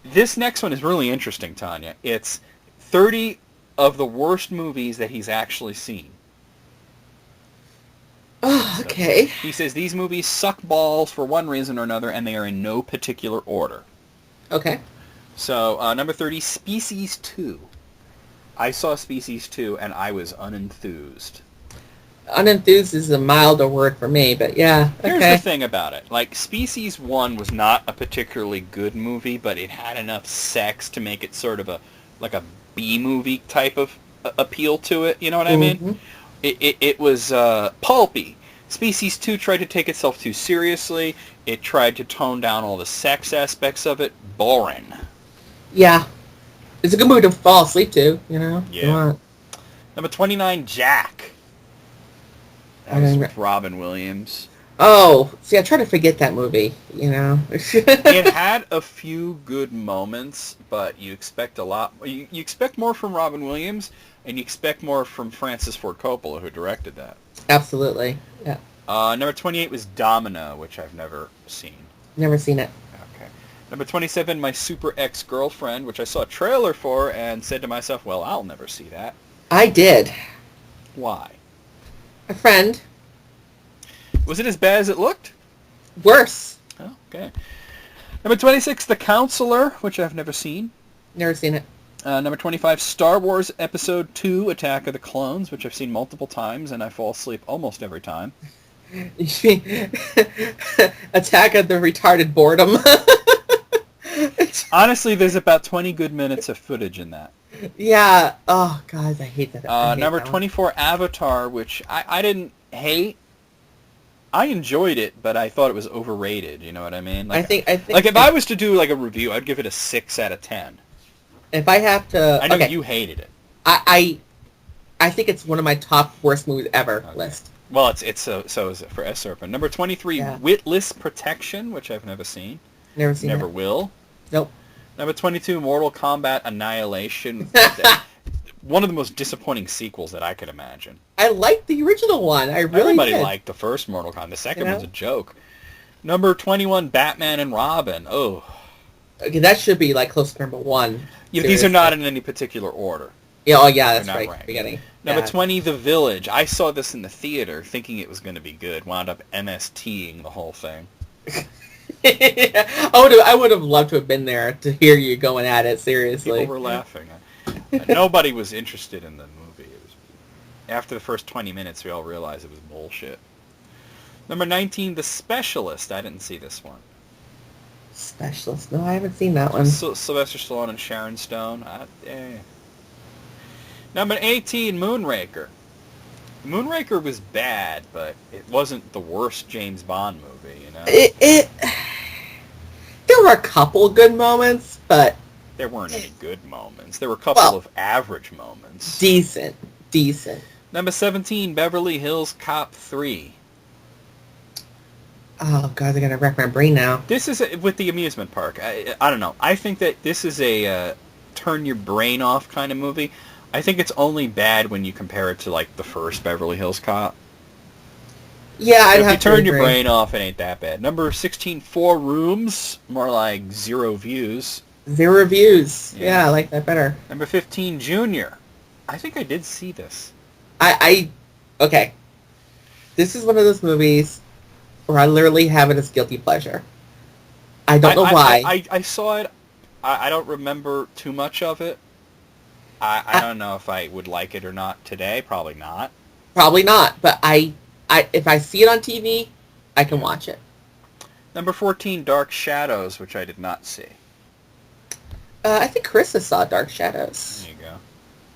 [SPEAKER 1] this next one is really interesting, Tanya. It's 30 of the worst movies that he's actually seen.
[SPEAKER 2] Oh, okay.
[SPEAKER 1] So he says these movies suck balls for one reason or another, and they are in no particular order.
[SPEAKER 2] Okay.
[SPEAKER 1] So number 30, Species 2. I saw Species 2, and I was unenthused.
[SPEAKER 2] Unenthused is a milder word for me, but yeah. Okay.
[SPEAKER 1] Here's the thing about it. Like, Species 1 was not a particularly good movie, but it had enough sex to make it sort of a B-movie type of appeal to it. You know what I mean? It was pulpy. Species 2 tried to take itself too seriously. It tried to tone down all the sex aspects of it. Boring.
[SPEAKER 2] Yeah. It's a good movie to fall asleep to, you know?
[SPEAKER 1] Yeah. Number 29, Jack. That was with Robin Williams.
[SPEAKER 2] Oh, see, I try to forget that movie, you know?
[SPEAKER 1] It had a few good moments, but you expect a lot. You expect more from Robin Williams, and you expect more from Francis Ford Coppola, who directed that.
[SPEAKER 2] Absolutely, yeah.
[SPEAKER 1] Number 28 was Domino, which I've never seen.
[SPEAKER 2] Never seen it.
[SPEAKER 1] Okay. Number 27, My Super Ex-Girlfriend, which I saw a trailer for and said to myself, well, I'll never see that.
[SPEAKER 2] I did.
[SPEAKER 1] Why?
[SPEAKER 2] A friend.
[SPEAKER 1] Was it as bad as it looked?
[SPEAKER 2] Worse.
[SPEAKER 1] Oh, okay. Number 26, The Counselor, which I've never seen.
[SPEAKER 2] Never seen it.
[SPEAKER 1] Number 25, Star Wars Episode 2, Attack of the Clones, which I've seen multiple times, and I fall asleep almost every time.
[SPEAKER 2] You mean Attack of the Retarded Boredom?
[SPEAKER 1] Honestly, there's about 20 good minutes of footage in that.
[SPEAKER 2] Yeah. Oh, guys, I hate that. I hate
[SPEAKER 1] Number
[SPEAKER 2] that
[SPEAKER 1] 24, Avatar, which I didn't hate. I enjoyed it, but I thought it was overrated. You know what I mean? Like,
[SPEAKER 2] I think
[SPEAKER 1] like if I was to do like a review, I'd give it a 6 out of 10.
[SPEAKER 2] If I have to,
[SPEAKER 1] I know you hated it.
[SPEAKER 2] I think it's one of my top worst movies ever list.
[SPEAKER 1] Well, it's so is it for S Serpent. Number 23, Witless Protection, which I've never seen.
[SPEAKER 2] Never seen.
[SPEAKER 1] Never will.
[SPEAKER 2] Nope.
[SPEAKER 1] Number 22, Mortal Kombat Annihilation. One of the most disappointing sequels that I could imagine.
[SPEAKER 2] I liked the original one. I really
[SPEAKER 1] Everybody
[SPEAKER 2] did.
[SPEAKER 1] liked the first Mortal Kombat. The second one's a joke. Number 21, Batman and Robin. Oh.
[SPEAKER 2] Okay, that should be like close to number 1.
[SPEAKER 1] Yeah, these are not in any particular order.
[SPEAKER 2] Yeah, oh yeah, that's right.
[SPEAKER 1] Ranked.
[SPEAKER 2] Beginning.
[SPEAKER 1] Number 20, The Village. I saw this in the theater thinking it was going to be good. Wound up MSTing the whole thing.
[SPEAKER 2] I would have loved to have been there to hear you going at it, seriously.
[SPEAKER 1] People were laughing. Nobody was interested in the movie. After the first 20 minutes, we all realized it was bullshit. Number 19, The Specialist. I didn't see this one.
[SPEAKER 2] Specialist? No, I haven't seen that one.
[SPEAKER 1] Sylvester Stallone and Sharon Stone. Number 18, Moonraker. Moonraker was bad, but it wasn't the worst James Bond movie, you know?
[SPEAKER 2] There were a couple good moments, but...
[SPEAKER 1] There weren't any good moments. There were a couple of average moments.
[SPEAKER 2] Decent.
[SPEAKER 1] Number 17, Beverly Hills Cop 3.
[SPEAKER 2] Oh, God, they're going to wreck my brain now.
[SPEAKER 1] This is with the amusement park. I don't know. I think that this is a turn your brain off kind of movie. I think it's only bad when you compare it to, like, the first Beverly Hills Cop.
[SPEAKER 2] Yeah, I'd have to
[SPEAKER 1] If you turn your
[SPEAKER 2] agree.
[SPEAKER 1] brain off, it ain't that bad. Number 16, Four Rooms. More like 0 views.
[SPEAKER 2] 0 views. Yeah, I like that better.
[SPEAKER 1] Number 15, Junior. I think I did see this.
[SPEAKER 2] Okay. This is one of those movies where I literally have it as guilty pleasure. I don't know why.
[SPEAKER 1] I saw it. I don't remember too much of it. I don't know if I would like it or not today. Probably not.
[SPEAKER 2] Probably not, but if I see it on TV, I can watch it.
[SPEAKER 1] Number 14, Dark Shadows, which I did not see.
[SPEAKER 2] I think Carissa saw Dark Shadows.
[SPEAKER 1] There you go.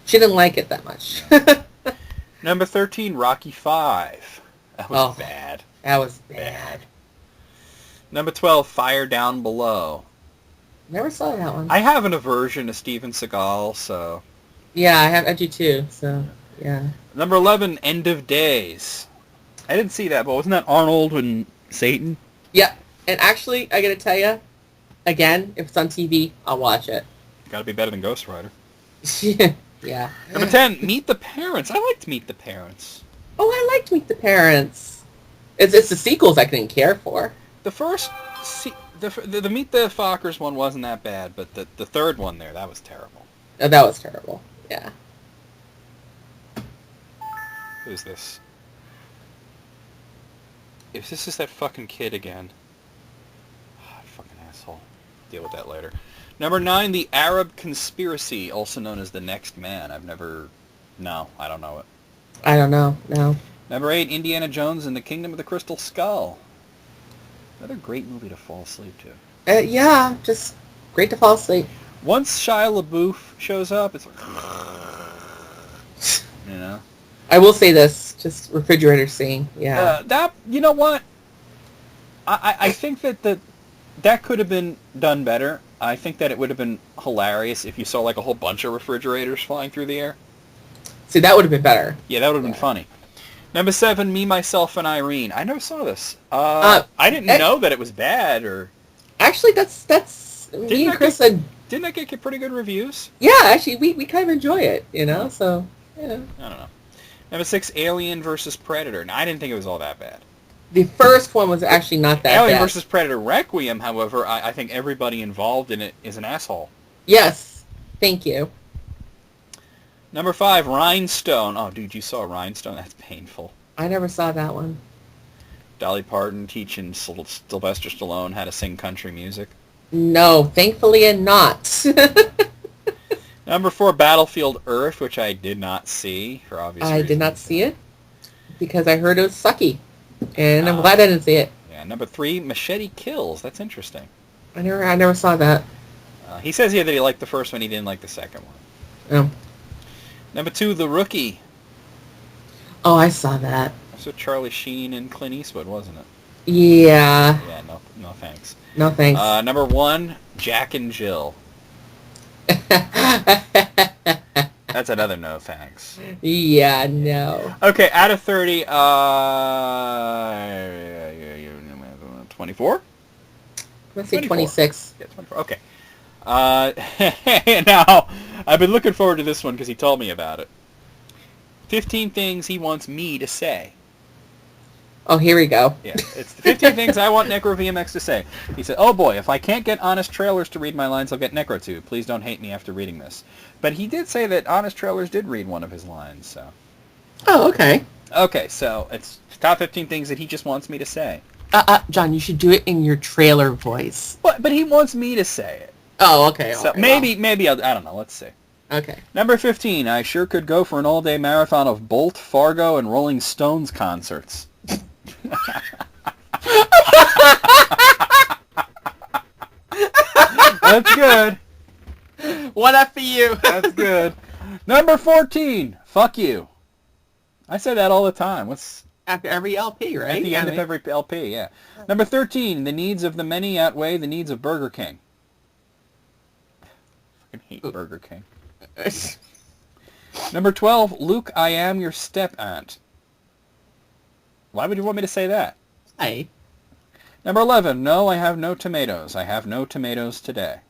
[SPEAKER 2] She didn't like it that much.
[SPEAKER 1] Number 13, Rocky 5. That was bad.
[SPEAKER 2] That was bad.
[SPEAKER 1] Number 12, Fire Down Below.
[SPEAKER 2] Never saw that one.
[SPEAKER 1] I have an aversion to Steven Seagal, so...
[SPEAKER 2] Yeah, I do too, so, yeah.
[SPEAKER 1] Number 11, End of Days. I didn't see that, but wasn't that Arnold and Satan?
[SPEAKER 2] Yeah, and actually, I gotta tell you, again, if it's on TV, I'll watch it.
[SPEAKER 1] Gotta be better than Ghost Rider.
[SPEAKER 2] Yeah.
[SPEAKER 1] Number 10, Meet the Parents. I liked Meet the Parents.
[SPEAKER 2] Oh, I liked Meet the Parents. It's the sequels I couldn't care for.
[SPEAKER 1] The first... The Meet the Fockers one wasn't that bad, but the third one there, that was terrible.
[SPEAKER 2] Oh, that was terrible. Yeah.
[SPEAKER 1] Who's this? If this is that fucking kid again... fucking asshole. Deal with that later. Number 9, The Arab Conspiracy, also known as The Next Man. No, I don't know it.
[SPEAKER 2] I don't know, no.
[SPEAKER 1] Number 8, Indiana Jones and the Kingdom of the Crystal Skull. Another great movie to fall asleep to.
[SPEAKER 2] Yeah, just great to fall asleep.
[SPEAKER 1] Once Shia LaBeouf shows up, it's like... you know?
[SPEAKER 2] I will say this, just refrigerator scene, yeah.
[SPEAKER 1] You know what? I think that could have been done better. I think that it would have been hilarious if you saw like a whole bunch of refrigerators flying through the air.
[SPEAKER 2] See, that would have been better.
[SPEAKER 1] Yeah, that would have been funny. Number 7, Me, Myself, and Irene. I never saw this. I didn't know that it was bad, or...
[SPEAKER 2] Actually, that's... Me and Chris said...
[SPEAKER 1] Didn't that get pretty good reviews?
[SPEAKER 2] Yeah, actually, we kind of enjoy it, you know, so, yeah.
[SPEAKER 1] I don't know. Number 6, Alien vs. Predator. Now, I didn't think it was all that bad.
[SPEAKER 2] The first one was actually not that
[SPEAKER 1] Alien
[SPEAKER 2] bad.
[SPEAKER 1] vs. Predator Requiem, however, I think everybody involved in it is an asshole.
[SPEAKER 2] Yes. Thank you.
[SPEAKER 1] Number 5, Rhinestone. Oh, dude, you saw Rhinestone? That's painful.
[SPEAKER 2] I never saw that one.
[SPEAKER 1] Dolly Parton teaching Sylvester Stallone how to sing country music.
[SPEAKER 2] No, thankfully not.
[SPEAKER 1] Number 4, Battlefield Earth, which I did not see for obvious reasons.
[SPEAKER 2] I did not see it because I heard it was sucky. And I'm glad I didn't see it.
[SPEAKER 1] Yeah, number 3, Machete Kills. That's interesting.
[SPEAKER 2] I never saw that.
[SPEAKER 1] He says here that he liked the first one, he didn't like the second one.
[SPEAKER 2] Oh.
[SPEAKER 1] Number 2, The Rookie.
[SPEAKER 2] Oh, I saw that.
[SPEAKER 1] That's with Charlie Sheen and Clint Eastwood, wasn't it?
[SPEAKER 2] Yeah.
[SPEAKER 1] Yeah, no thanks.
[SPEAKER 2] No thanks.
[SPEAKER 1] Number 1, Jack and Jill. That's another no thanks.
[SPEAKER 2] Yeah, no.
[SPEAKER 1] Okay, out of 30, 24?
[SPEAKER 2] Let's say 26.
[SPEAKER 1] Yeah, 24. Okay. Now, I've been looking forward to this one because he told me about it. 15 things he wants me to say.
[SPEAKER 2] Oh, here we go.
[SPEAKER 1] Yeah, it's the 15 things I want NecroVMX to say. He said, oh boy, if I can't get Honest Trailers to read my lines, I'll get Necro to. Please don't hate me after reading this. But he did say that Honest Trailers did read one of his lines, so.
[SPEAKER 2] Oh, okay.
[SPEAKER 1] Okay, so it's top 15 things that he just wants me to say.
[SPEAKER 2] John, you should do it in your trailer voice.
[SPEAKER 1] But he wants me to say it.
[SPEAKER 2] Oh, okay.
[SPEAKER 1] So
[SPEAKER 2] okay,
[SPEAKER 1] maybe I don't know. Let's see.
[SPEAKER 2] Okay.
[SPEAKER 1] Number 15. I sure could go for an all-day marathon of Bolt, Fargo, and Rolling Stones concerts. That's good.
[SPEAKER 2] One up for you.
[SPEAKER 1] That's good. Number 14. Fuck you. I say that all the time. What's
[SPEAKER 2] After every LP, right?
[SPEAKER 1] at the end of every LP? Yeah. Number 13. The needs of the many outweigh the needs of Burger King. I hate Burger King. Number 12, Luke, I am your step-aunt. Why would you want me to say that?
[SPEAKER 2] Hi.
[SPEAKER 1] Number 11, no, I have no tomatoes. I have no tomatoes today.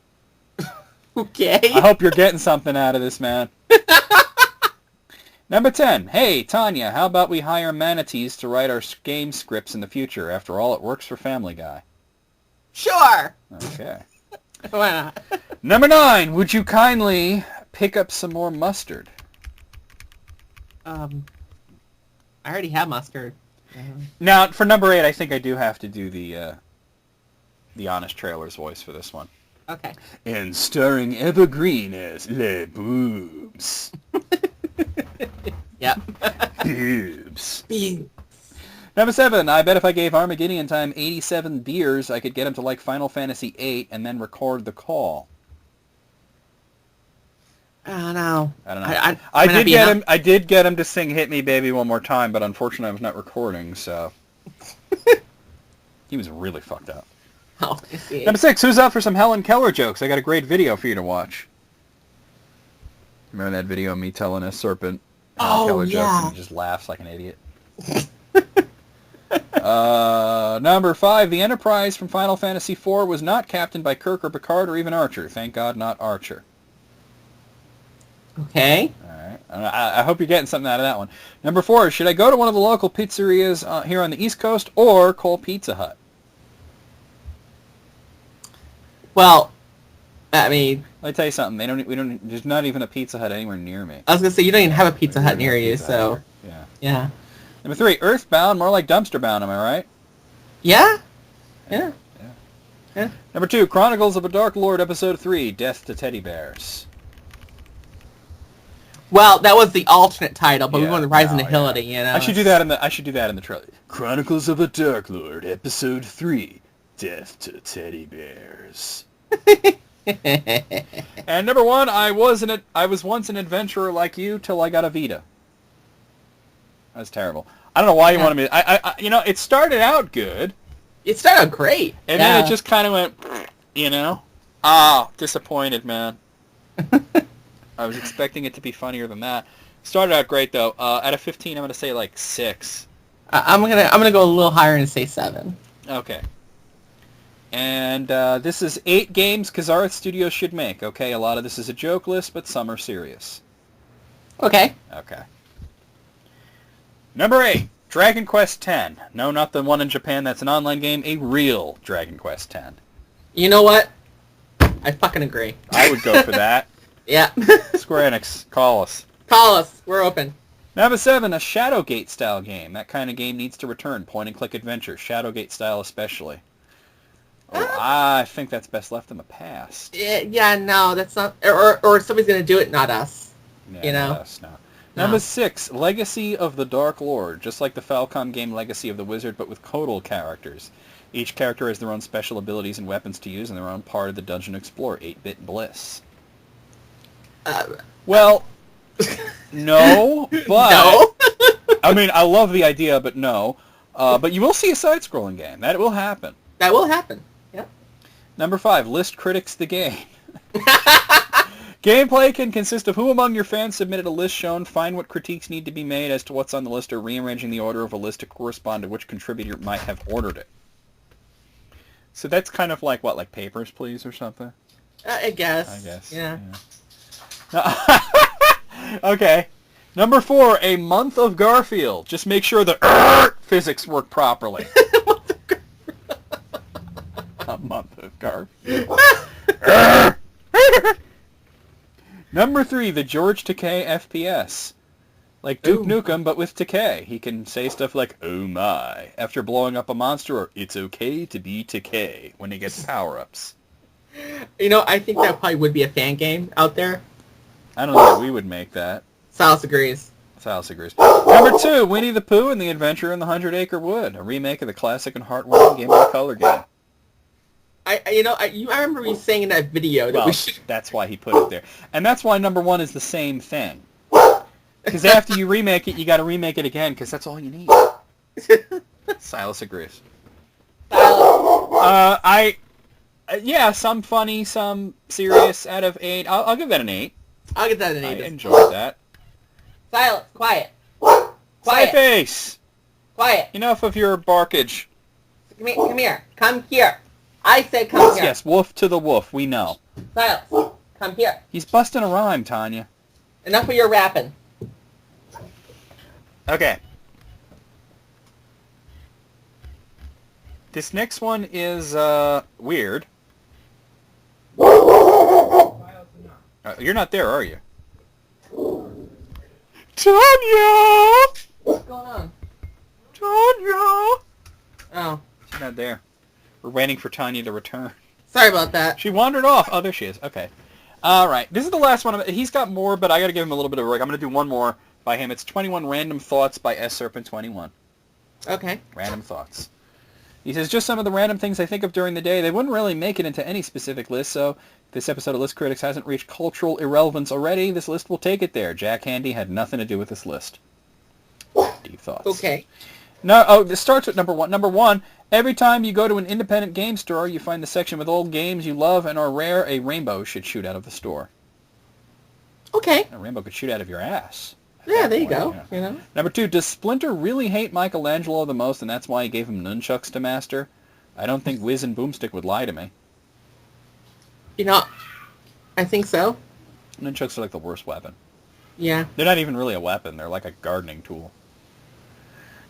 [SPEAKER 2] Okay.
[SPEAKER 1] I hope you're getting something out of this, man. Number 10, hey, Tanya, how about we hire manatees to write our game scripts in the future? After all, it works for Family Guy.
[SPEAKER 2] Sure.
[SPEAKER 1] Okay.
[SPEAKER 2] Why not?
[SPEAKER 1] Number 9, would you kindly pick up some more mustard?
[SPEAKER 2] I already have mustard.
[SPEAKER 1] Now, for number 8, I think I do have to do the Honest Trailers voice for this one.
[SPEAKER 2] Okay.
[SPEAKER 1] And starring Eva Green as Le Boobs.
[SPEAKER 2] Yep.
[SPEAKER 1] Boobs.
[SPEAKER 2] Being.
[SPEAKER 1] Number 7, I bet if I gave Armageddon Time 87 beers, I could get him to like Final Fantasy VIII and then record the call.
[SPEAKER 2] I don't know.
[SPEAKER 1] I don't know. I
[SPEAKER 2] might not
[SPEAKER 1] did
[SPEAKER 2] be
[SPEAKER 1] get
[SPEAKER 2] enough.
[SPEAKER 1] him. I did get him to sing "Hit Me, Baby, One More Time," but unfortunately, I was not recording, so he was really fucked up.
[SPEAKER 2] Oh, I see.
[SPEAKER 1] Number 6, who's up for some Helen Keller jokes? I got a great video for you to watch. Remember that video of me telling a serpent Helen
[SPEAKER 2] Oh,
[SPEAKER 1] Keller jokes
[SPEAKER 2] yeah.
[SPEAKER 1] and he just laughs like an idiot? Number 5, the Enterprise from Final Fantasy IV was not captained by Kirk or Picard or even Archer. Thank God, not Archer.
[SPEAKER 2] Okay.
[SPEAKER 1] All right. I hope you're getting something out of that one. Number 4, should I go to one of the local pizzerias here on the East Coast or call Pizza Hut?
[SPEAKER 2] Well, I mean,
[SPEAKER 1] Let me tell you something. There's not even a Pizza Hut anywhere near me.
[SPEAKER 2] I was gonna say you don't even have a Pizza Hut near you, so
[SPEAKER 1] Yeah.
[SPEAKER 2] yeah.
[SPEAKER 1] Number 3, Earthbound, more like Dumpster Bound, am I right?
[SPEAKER 2] Yeah. Yeah. Yeah.
[SPEAKER 1] Number 2, Chronicles of a Dark Lord, Episode 3, Death to Teddy Bears.
[SPEAKER 2] Well, that was the alternate title, but we
[SPEAKER 1] Yeah,
[SPEAKER 2] wanted Rising
[SPEAKER 1] no,
[SPEAKER 2] to Hillity, you know.
[SPEAKER 1] I should do that in the trailer. Chronicles of a Dark Lord, Episode 3, Death to Teddy Bears. And number 1, I was once an adventurer like you till I got a Vita. That was terrible. I don't know why you wanted me. It started out good,
[SPEAKER 2] It started out great.
[SPEAKER 1] and then it just kind of went, disappointed, man. I was expecting it to be funnier than that. Started out great though. Out of 15, I'm gonna say like 6.
[SPEAKER 2] I'm gonna go a little higher and say 7.
[SPEAKER 1] Okay. And this is 8 games Kazarth Studios should make. Okay, a lot of this is a joke list, but some are serious.
[SPEAKER 2] Okay.
[SPEAKER 1] Okay. Number 8, Dragon Quest X. No, not the one in Japan that's an online game. A real Dragon Quest X.
[SPEAKER 2] You know what? I fucking agree.
[SPEAKER 1] I would go for that.
[SPEAKER 2] Yeah.
[SPEAKER 1] Square Enix, call us.
[SPEAKER 2] Call us. We're open.
[SPEAKER 1] Number 7, a Shadowgate style game. That kind of game needs to return. Point and click adventure. Shadowgate style especially. Oh, I think that's best left in the past.
[SPEAKER 2] Yeah, no, that's not... Or somebody's gonna do it, not us.
[SPEAKER 1] Yeah,
[SPEAKER 2] You know?
[SPEAKER 1] not us, no. Number 6, Legacy of the Dark Lord. Just like the Falcom game Legacy of the Wizard, but with Kodal characters. Each character has their own special abilities and weapons to use, and their own part of the dungeon to explore. 8-bit bliss. Well, no, but...
[SPEAKER 2] No?
[SPEAKER 1] I mean, I love the idea, but no. But you will see a side-scrolling game. That will happen.
[SPEAKER 2] That will happen. Yep.
[SPEAKER 1] Number 5, list critics the game. Gameplay can consist of who among your fans submitted a list shown, find what critiques need to be made as to what's on the list, or rearranging the order of a list to correspond to which contributor might have ordered it. So that's kind of like, what, like Papers, Please or something?
[SPEAKER 2] I guess.
[SPEAKER 1] I guess.
[SPEAKER 2] Yeah.
[SPEAKER 1] Okay. Number 4, a month of Garfield. Just make sure the physics work properly. A month of Garfield. Number 3, the George Takei FPS. Like Duke Nukem, but with Takei. He can say stuff like, "Oh my," after blowing up a monster, or "It's okay to be Takei," when he gets power-ups.
[SPEAKER 2] I think that probably would be a fan game out there.
[SPEAKER 1] I don't know that we would make that.
[SPEAKER 2] Silas agrees.
[SPEAKER 1] Silas agrees. Number 2, Winnie the Pooh and the Adventure in the 100-Acre Wood, a remake of the classic and heartwarming Game Boy Color game.
[SPEAKER 2] I remember you saying in that video that
[SPEAKER 1] Well,
[SPEAKER 2] we should...
[SPEAKER 1] that's why he put it there. And that's why number 1 is the same thing. Because after you remake it, you got to remake it again, because that's all you need. Silas agrees. Yeah, some funny, some serious. Out of 8, I'll give that an 8.
[SPEAKER 2] I'll get that an 8.
[SPEAKER 1] I enjoyed that.
[SPEAKER 2] Silas, quiet. Quiet.
[SPEAKER 1] Face.
[SPEAKER 2] Quiet.
[SPEAKER 1] Enough of your barkage.
[SPEAKER 2] Come here. Come here. I said come here.
[SPEAKER 1] Yes, wolf to the wolf. We know.
[SPEAKER 2] Silas, come here.
[SPEAKER 1] He's busting a rhyme, Tanya.
[SPEAKER 2] Enough of your rapping.
[SPEAKER 1] Okay. This next one is weird. You're not there, are you? Tanya!
[SPEAKER 2] What's going on?
[SPEAKER 1] Tanya!
[SPEAKER 2] Oh.
[SPEAKER 1] She's not there. We're waiting for Tanya to return.
[SPEAKER 2] Sorry about that.
[SPEAKER 1] She wandered off. Oh, there she is. Okay. All right. This is the last one. He's got more, but I got to give him a little bit of a break. I'm going to do one more by him. It's 21 Random Thoughts by S-Serpent21.
[SPEAKER 2] Okay.
[SPEAKER 1] Random Thoughts. He says, just some of the random things I think of during the day. They wouldn't really make it into any specific list, so if this episode of List Critics hasn't reached cultural irrelevance already, this list will take it there. Jack Handy had nothing to do with this list. Deep thoughts.
[SPEAKER 2] Okay.
[SPEAKER 1] No, this starts with number 1. Number 1, every time you go to an independent game store, you find the section with old games you love and are rare. A rainbow should shoot out of the store.
[SPEAKER 2] Okay.
[SPEAKER 1] A rainbow could shoot out of your ass.
[SPEAKER 2] Yeah, there you go.
[SPEAKER 1] Yeah. Number 2, does Splinter really hate Michelangelo the most, and that's why he gave him nunchucks to master? I don't think Wiz and Boomstick would lie to me.
[SPEAKER 2] I think so.
[SPEAKER 1] Nunchucks are like the worst weapon.
[SPEAKER 2] Yeah.
[SPEAKER 1] They're not even really a weapon. They're like a gardening tool.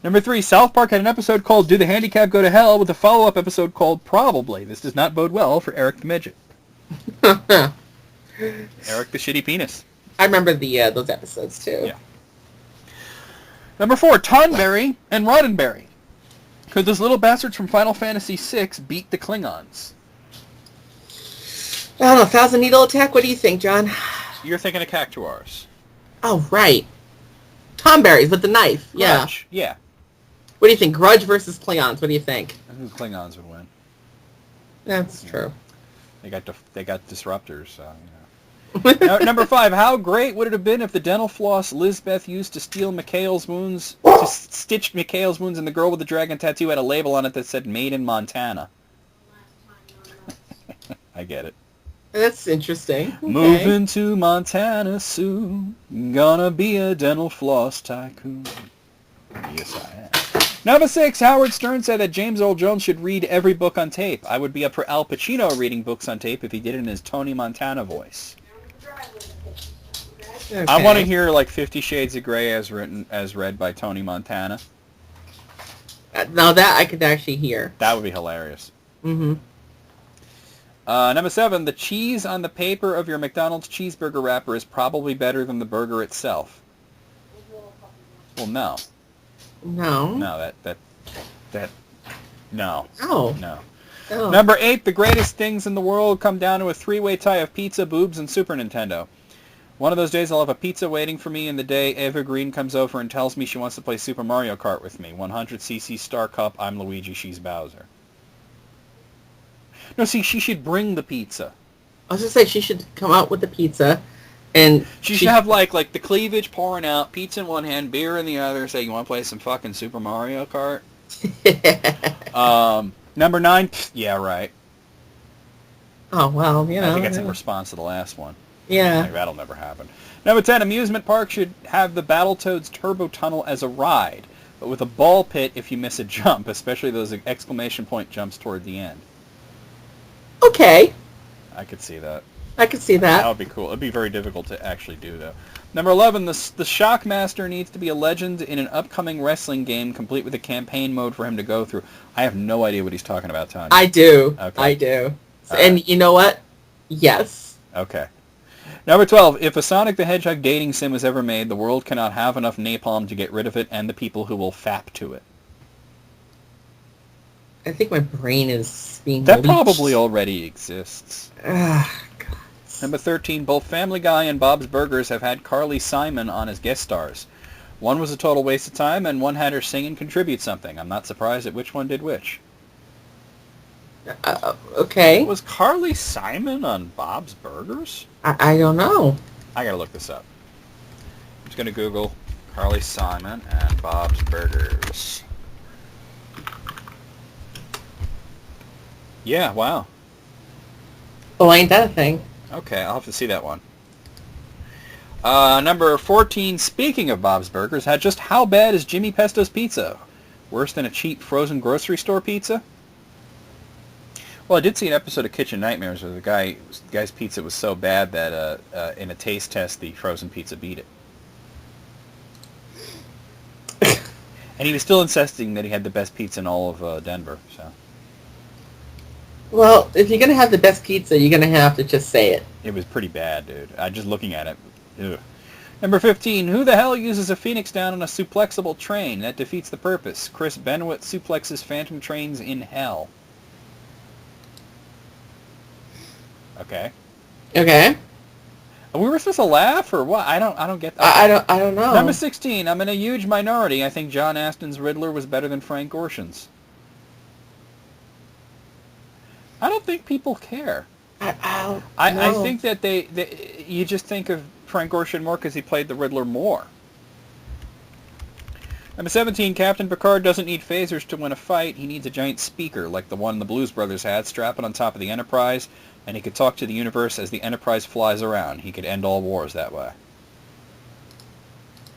[SPEAKER 1] Number 3, South Park had an episode called Do the Handicap Go to Hell with a follow-up episode called Probably. This does not bode well for Eric the Midget. Eric the Shitty Penis.
[SPEAKER 2] I remember those episodes, too.
[SPEAKER 1] Yeah. Number 4, Tonberry and Roddenberry. Could those little bastards from Final Fantasy VI beat the Klingons?
[SPEAKER 2] I don't know, Thousand Needle Attack? What do you think, John?
[SPEAKER 1] You're thinking of Cactuars.
[SPEAKER 2] Oh, right. Tomberries with the knife. Yeah.
[SPEAKER 1] Grudge. Yeah.
[SPEAKER 2] What do you think? Grudge versus Klingons. What do you think?
[SPEAKER 1] I think Klingons would win.
[SPEAKER 2] That's true.
[SPEAKER 1] They got disruptors, so, Now, number 5, how great would it have been if the dental floss Lizbeth used to stitch Mikhail's wounds and the girl with the dragon tattoo had a label on it that said Made in Montana? I get it.
[SPEAKER 2] That's interesting. Okay.
[SPEAKER 1] Moving to Montana soon, gonna be a dental floss tycoon. Yes, I am. Number 6, Howard Stern said that James Earl Jones should read every book on tape. I would be up for Al Pacino reading books on tape if he did it in his Tony Montana voice.
[SPEAKER 2] Okay.
[SPEAKER 1] I want to hear like 50 Shades of Grey as read by Tony Montana.
[SPEAKER 2] Now that I could actually hear.
[SPEAKER 1] That would be hilarious.
[SPEAKER 2] Mm-hmm.
[SPEAKER 1] Number 7, the cheese on the paper of your McDonald's cheeseburger wrapper is probably better than the burger itself. Well, no.
[SPEAKER 2] No.
[SPEAKER 1] No, no.
[SPEAKER 2] Oh.
[SPEAKER 1] No.
[SPEAKER 2] Oh.
[SPEAKER 1] Number 8, the greatest things in the world come down to a 3-way tie of pizza, boobs, and Super Nintendo. One of those days I'll have a pizza waiting for me, and the day Eva Green comes over and tells me she wants to play Super Mario Kart with me. 100cc Star Cup, I'm Luigi, she's Bowser. No, see, she should bring the pizza.
[SPEAKER 2] I was going to say she should come out with the pizza, and
[SPEAKER 1] she should have like the cleavage pouring out, pizza in one hand, beer in the other, say, you want to play some fucking Super Mario Kart? Number 9, yeah, right.
[SPEAKER 2] Oh, well,
[SPEAKER 1] I think that's in response to the last one.
[SPEAKER 2] Yeah.
[SPEAKER 1] Like, that'll never happen. Number 10, amusement park should have the Battletoads Turbo Tunnel as a ride, but with a ball pit if you miss a jump, especially those exclamation point jumps toward the end.
[SPEAKER 2] Okay.
[SPEAKER 1] I could see that.
[SPEAKER 2] I could see
[SPEAKER 1] That
[SPEAKER 2] that.
[SPEAKER 1] would be cool. It'd be very difficult to actually do, though. Number 11, the Shockmaster needs to be a legend in an upcoming wrestling game, complete with a campaign mode for him to go through. I have no idea what he's talking about, Tony.
[SPEAKER 2] I do.
[SPEAKER 1] Okay.
[SPEAKER 2] I do.
[SPEAKER 1] All
[SPEAKER 2] And
[SPEAKER 1] right.
[SPEAKER 2] you know what? Yes.
[SPEAKER 1] Okay. Number 12, if a Sonic the Hedgehog dating sim was ever made, the world cannot have enough napalm to get rid of it and the people who will fap to it.
[SPEAKER 2] I think my brain is being
[SPEAKER 1] That
[SPEAKER 2] leached.
[SPEAKER 1] probably already exists.
[SPEAKER 2] Ah, God.
[SPEAKER 1] Number 13, both Family Guy and Bob's Burgers have had Carly Simon on as guest stars. One was a total waste of time, and one had her sing and contribute something. I'm not surprised at which one did which.
[SPEAKER 2] Okay.
[SPEAKER 1] Was Carly Simon on Bob's Burgers?
[SPEAKER 2] I don't know.
[SPEAKER 1] I gotta look this up. I'm just gonna Google Carly Simon and Bob's Burgers. Yeah, wow.
[SPEAKER 2] Oh, ain't that a thing?
[SPEAKER 1] Okay, I'll have to see that one. Number 14, speaking of Bob's Burgers, had just how bad is Jimmy Pesto's pizza? Worse than a cheap frozen grocery store pizza? Well, I did see an episode of Kitchen Nightmares where the guy's pizza was so bad that in a taste test, the frozen pizza beat it. And he was still insisting that he had the best pizza in all of Denver, so...
[SPEAKER 2] Well, if you're going to have the best pizza, you're going to have to just say it.
[SPEAKER 1] It was pretty bad, dude. Just looking at it. Ugh. Number 15, who the hell uses a Phoenix down on a suplexable train? That defeats the purpose. Chris Benoit suplexes phantom trains in hell. Okay.
[SPEAKER 2] Okay.
[SPEAKER 1] We were supposed to laugh or what? I don't get that.
[SPEAKER 2] I don't know.
[SPEAKER 1] Number 16, I'm in a huge minority. I think John Aston's Riddler was better than Frank Gorshin's. I don't think people care. I think that they you just think of Frank Gorshin more because he played the Riddler more. Number 17, Captain Picard doesn't need phasers to win a fight. He needs a giant speaker like the one the Blues Brothers had, strap it on top of the Enterprise, and he could talk to the universe as the Enterprise flies around. He could end all wars that way.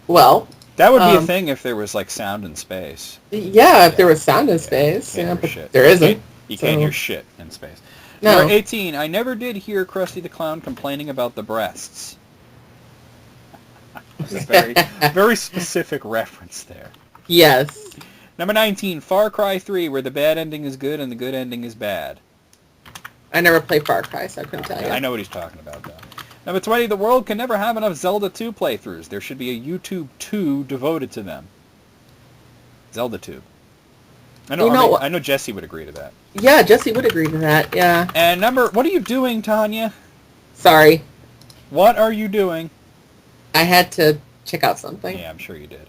[SPEAKER 2] Well...
[SPEAKER 1] That would be a thing if there was, like, sound in space.
[SPEAKER 2] Yeah, if there was sound in space. Yeah, but
[SPEAKER 1] shit.
[SPEAKER 2] there isn't.
[SPEAKER 1] You can't hear shit in space.
[SPEAKER 2] No.
[SPEAKER 1] Number 18, I never did hear Krusty the Clown complaining about the breasts. Very, very specific reference there.
[SPEAKER 2] Yes.
[SPEAKER 1] Number 19, Far Cry 3, where the bad ending is good and the good ending is bad.
[SPEAKER 2] I never played Far Cry, so I couldn't tell you.
[SPEAKER 1] I know what he's talking about, though. Number 20, the world can never have enough Zelda 2 playthroughs. There should be a YouTube 2 devoted to them. Zelda 2. I know Jesse would agree to that.
[SPEAKER 2] Yeah, Jesse would agree to that, yeah.
[SPEAKER 1] And what are you doing, Tanya?
[SPEAKER 2] Sorry.
[SPEAKER 1] What are you doing?
[SPEAKER 2] I had to check out something.
[SPEAKER 1] Yeah, I'm sure you did.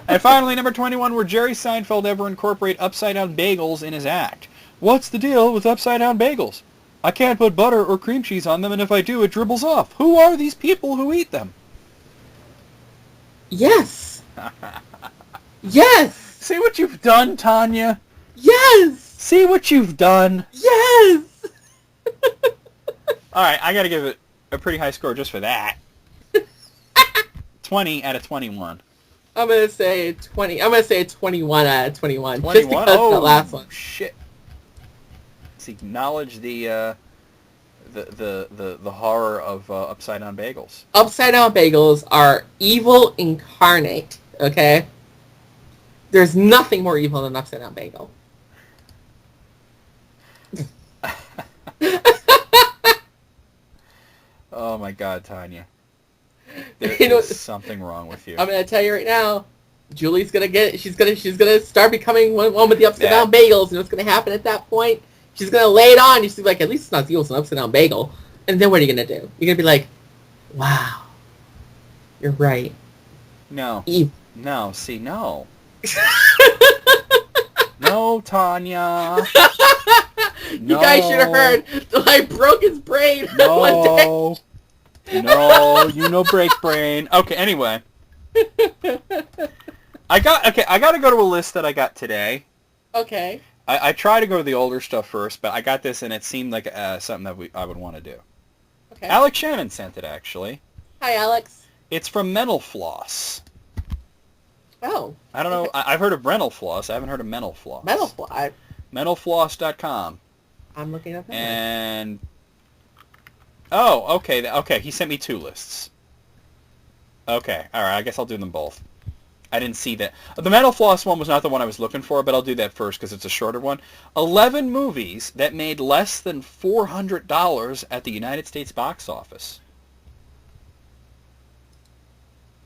[SPEAKER 1] And finally, number 21, will Jerry Seinfeld ever incorporate upside-down bagels in his act? What's the deal with upside-down bagels? I can't put butter or cream cheese on them, and if I do, it dribbles off. Who are these people who eat them?
[SPEAKER 2] Yes. Yes.
[SPEAKER 1] See what you've done, Tanya?
[SPEAKER 2] Yes.
[SPEAKER 1] See what you've done?
[SPEAKER 2] Yes.
[SPEAKER 1] All right, I got to give it a pretty high score just for that. 20 out of 21.
[SPEAKER 2] I'm going to say 20. I'm going to say 21 out of 21.
[SPEAKER 1] 21?
[SPEAKER 2] Just because of the last one.
[SPEAKER 1] Shit. Let's acknowledge the horror of upside down bagels.
[SPEAKER 2] Upside down bagels are evil incarnate, okay? There's nothing more evil than an upside down bagel.
[SPEAKER 1] Oh my God, Tanya. There is something wrong with you.
[SPEAKER 2] I'm gonna tell you right now, Julie's gonna she's gonna start becoming one with the upside down bagels, and what's gonna happen at that point? She's gonna lay it on. She's gonna be like, at least it's not evil, it's an upside down bagel. And then what are you gonna do? You're gonna be like, wow, you're right.
[SPEAKER 1] No.
[SPEAKER 2] Evil.
[SPEAKER 1] No. See, no. No, Tanya.
[SPEAKER 2] You guys should have heard. I broke his brain one day.
[SPEAKER 1] No, you know break brain. Okay, anyway. I got to go to a list that I got today.
[SPEAKER 2] Okay.
[SPEAKER 1] I try to go to the older stuff first, but I got this and it seemed like something that I would want to do.
[SPEAKER 2] Okay.
[SPEAKER 1] Alex Shannon sent it, actually.
[SPEAKER 2] Hi, Alex.
[SPEAKER 1] It's from Mental Floss.
[SPEAKER 2] Oh.
[SPEAKER 1] I don't know. I've heard of Rental Floss. I haven't heard of Mental Floss.
[SPEAKER 2] Mental Floss.
[SPEAKER 1] Mentalfloss.com.
[SPEAKER 2] I'm looking up that.
[SPEAKER 1] And Oh, okay, okay. He sent me two lists. Okay, all right. I guess I'll do them both. I didn't see that. The Metal Floss one was not the one I was looking for, but I'll do that first because it's a shorter one. 11 movies that made less than $400 at the United States box office.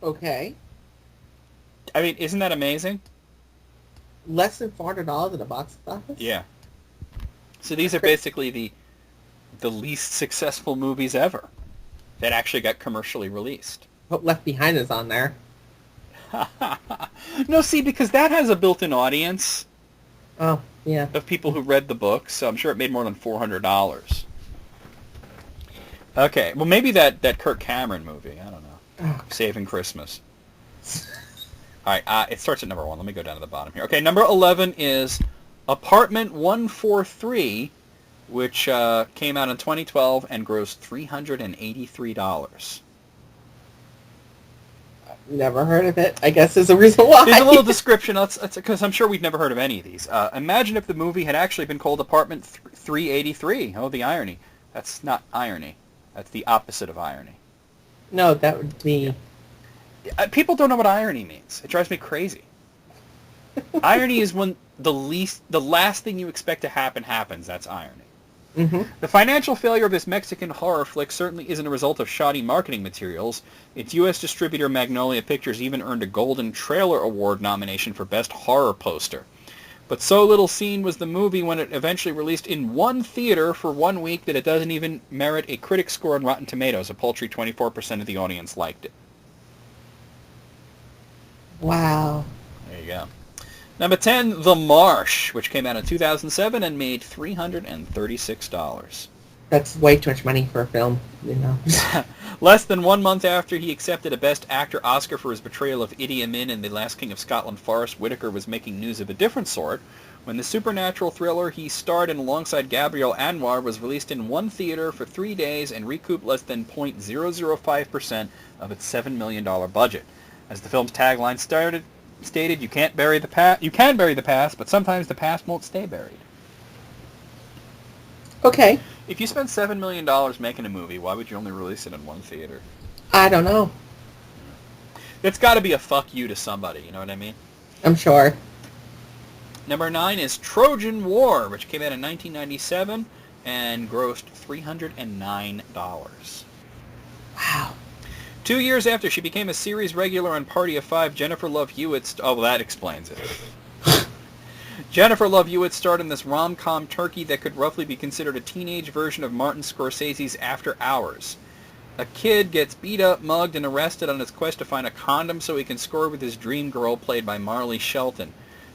[SPEAKER 2] Okay.
[SPEAKER 1] I mean, isn't that amazing?
[SPEAKER 2] Less than $400 at the box office?
[SPEAKER 1] Yeah. So these are basically the least successful movies ever that actually got commercially released.
[SPEAKER 2] Hope Left Behind is on there.
[SPEAKER 1] No, see, because that has a built-in audience
[SPEAKER 2] Oh, yeah.
[SPEAKER 1] of people who read the book, so I'm sure it made more than $400. Okay, well, maybe that Kirk Cameron movie. I don't know.
[SPEAKER 2] Oh.
[SPEAKER 1] Saving Christmas. All right, it starts at number 1. Let me go down to the bottom here. Okay, number 11 is Apartment 143, which came out in 2012 and grossed $383.
[SPEAKER 2] Never heard of it. I guess there's a reason why.
[SPEAKER 1] There's a little description, because I'm sure we've never heard of any of these. Imagine if the movie had actually been called Apartment 383. Oh, the irony. That's not irony. That's the opposite of irony.
[SPEAKER 2] No, that would be...
[SPEAKER 1] People don't know what irony means. It drives me crazy. Irony is when the last thing you expect to happen happens. That's irony.
[SPEAKER 2] Mm-hmm.
[SPEAKER 1] The financial failure of this Mexican horror flick certainly isn't a result of shoddy marketing materials. Its U.S. distributor Magnolia Pictures even earned a Golden Trailer Award nomination for Best Horror Poster. But so little seen was the movie when it eventually released in one theater for 1 week that it doesn't even merit a critic score on Rotten Tomatoes. A paltry 24% of the audience liked it.
[SPEAKER 2] Wow.
[SPEAKER 1] There you go. Number 10, The Marsh, which came out in 2007 and made $336.
[SPEAKER 2] That's way too much money for a film, you know.
[SPEAKER 1] Less than 1 month after he accepted a Best Actor Oscar for his portrayal of Idi Amin in The Last King of Scotland, Forrest Whitaker was making news of a different sort when the supernatural thriller he starred in alongside Gabrielle Anwar was released in one theater for 3 days and recouped less than 0.005% of its $7 million budget. As the film's tagline stated, you can bury the past, but sometimes the past won't stay buried.
[SPEAKER 2] Okay.
[SPEAKER 1] If you spend $7 million making a movie, why would you only release it in one theater?
[SPEAKER 2] I don't know.
[SPEAKER 1] It's got to be a fuck you to somebody, you know what I mean?
[SPEAKER 2] I'm sure.
[SPEAKER 1] Number 9 is Trojan War, which came out in 1997 and grossed $309.
[SPEAKER 2] Wow.
[SPEAKER 1] 2 years after she became a series regular on Party of Five, Jennifer Love Hewitt... Oh, well, that explains it. Jennifer Love Hewitt starred in this rom-com turkey that could roughly be considered a teenage version of Martin Scorsese's After Hours. A kid gets beat up, mugged, and arrested on his quest to find a condom so he can score with his dream girl, played by Marley Shelton.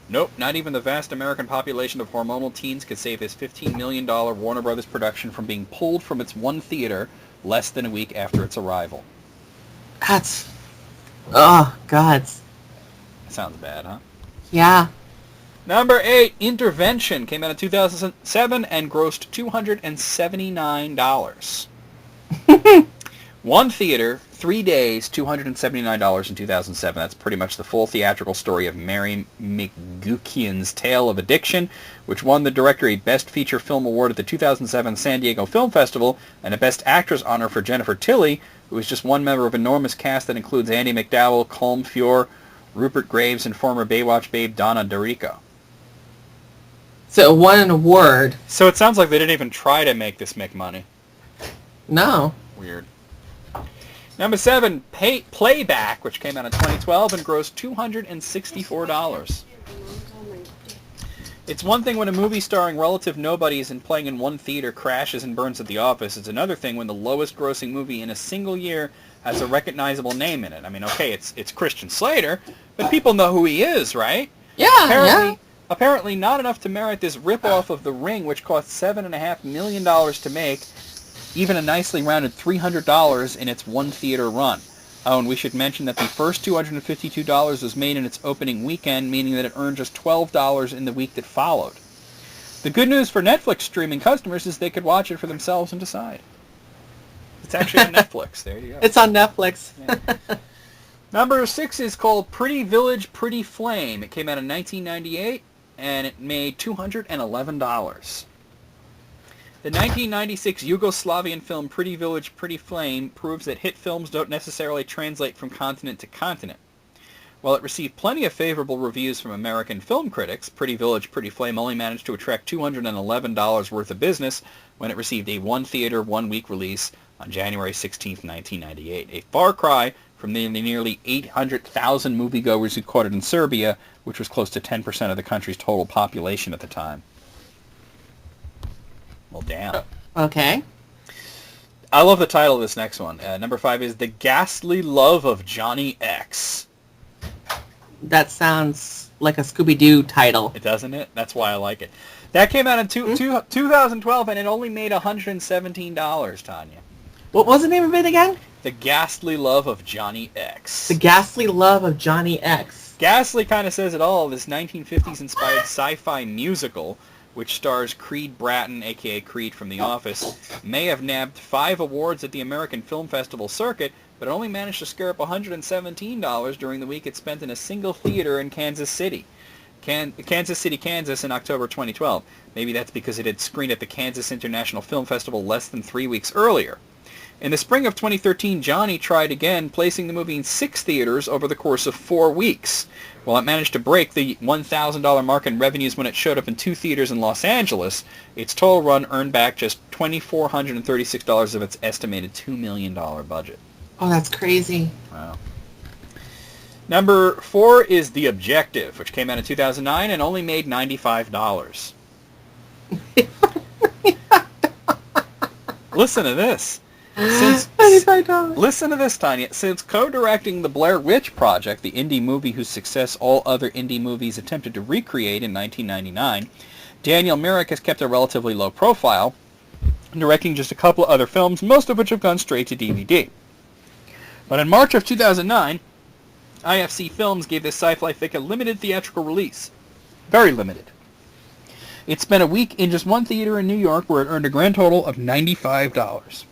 [SPEAKER 1] Nope, not even the vast American population of hormonal teens could save his $15 million Warner Brothers production from being pulled from its one theater less than a week after its arrival.
[SPEAKER 2] That's... Oh, God.
[SPEAKER 1] Sounds bad, huh?
[SPEAKER 2] Yeah.
[SPEAKER 1] Number 8, Intervention, came out in 2007 and grossed $279. One theater, 3 days, $279 in 2007. That's pretty much the full theatrical story of Mary McGuckian's Tale of Addiction, which won the director a Best Feature Film Award at the 2007 San Diego Film Festival and a Best Actress honor for Jennifer Tilly, who is just one member of an enormous cast that includes Andy McDowell, Colm Feore, Rupert Graves, and former Baywatch babe Donna D'Erico.
[SPEAKER 2] So it won an award.
[SPEAKER 1] So it sounds like they didn't even try to make this make money.
[SPEAKER 2] No.
[SPEAKER 1] Weird. Number 7, Playback, which came out in 2012 and grossed $264. It's one thing when a movie starring relative nobodies and playing in one theater crashes and burns at the office. It's another thing when the lowest grossing movie in a single year has a recognizable name in it. I mean, okay, it's Christian Slater, but people know who he is, right?
[SPEAKER 2] Yeah,
[SPEAKER 1] Apparently not enough to merit this rip-off of The Ring, which cost $7.5 million to make, even a nicely rounded $300 in its one theater run. Oh, and we should mention that the first $252 was made in its opening weekend, meaning that it earned just $12 in the week that followed. The good news for Netflix streaming customers is they could watch it for themselves and decide. It's actually on Netflix. There you go.
[SPEAKER 2] It's on Netflix.
[SPEAKER 1] Yeah. Number 6 is called Pretty Village, Pretty Flame. It came out in 1998, and it made $211. The 1996 Yugoslavian film Pretty Village, Pretty Flame proves that hit films don't necessarily translate from continent to continent. While it received plenty of favorable reviews from American film critics, Pretty Village, Pretty Flame only managed to attract $211 worth of business when it received a one-theater, one-week release on January 16, 1998, a far cry from the nearly 800,000 moviegoers who caught it in Serbia, which was close to 10% of the country's total population at the time. Well, damn.
[SPEAKER 2] Okay.
[SPEAKER 1] I love the title of this next one. Number 5 is The Ghastly Love of Johnny X.
[SPEAKER 2] That sounds like a Scooby-Doo title.
[SPEAKER 1] It doesn't it? That's why I like it. That came out in 2012, and it only made $117, Tanya.
[SPEAKER 2] What was the name of it again?
[SPEAKER 1] The Ghastly Love of Johnny X.
[SPEAKER 2] The Ghastly Love of Johnny X.
[SPEAKER 1] Ghastly kind of says it all. This 1950s-inspired sci-fi musical, which stars Creed Bratton, a.k.a. Creed from The Office, may have nabbed 5 awards at the American Film Festival circuit, but it only managed to scare up $117 during the week it spent in a single theater in Kansas City. Kansas City, Kansas in October 2012. Maybe that's because it had screened at the Kansas International Film Festival less than 3 weeks earlier. In the spring of 2013, Johnny tried again, placing the movie in 6 theaters over the course of 4 weeks. While it managed to break the $1,000 mark in revenues when it showed up in 2 theaters in Los Angeles, its total run earned back just $2,436 of its estimated $2 million budget.
[SPEAKER 2] Oh, that's crazy.
[SPEAKER 1] Wow. Number 4 is The Objective, which came out in 2009 and only made $95. Listen to this. Listen to this, Tanya. Since co-directing the Blair Witch Project, the indie movie whose success all other indie movies attempted to recreate in 1999, Daniel Myrick has kept a relatively low profile, directing just a couple of other films, most of which have gone straight to DVD. But in March of 2009, IFC Films gave this sci-fi flick a limited theatrical release. Very limited. It spent a week in just one theater in New York where it earned a grand total of $95.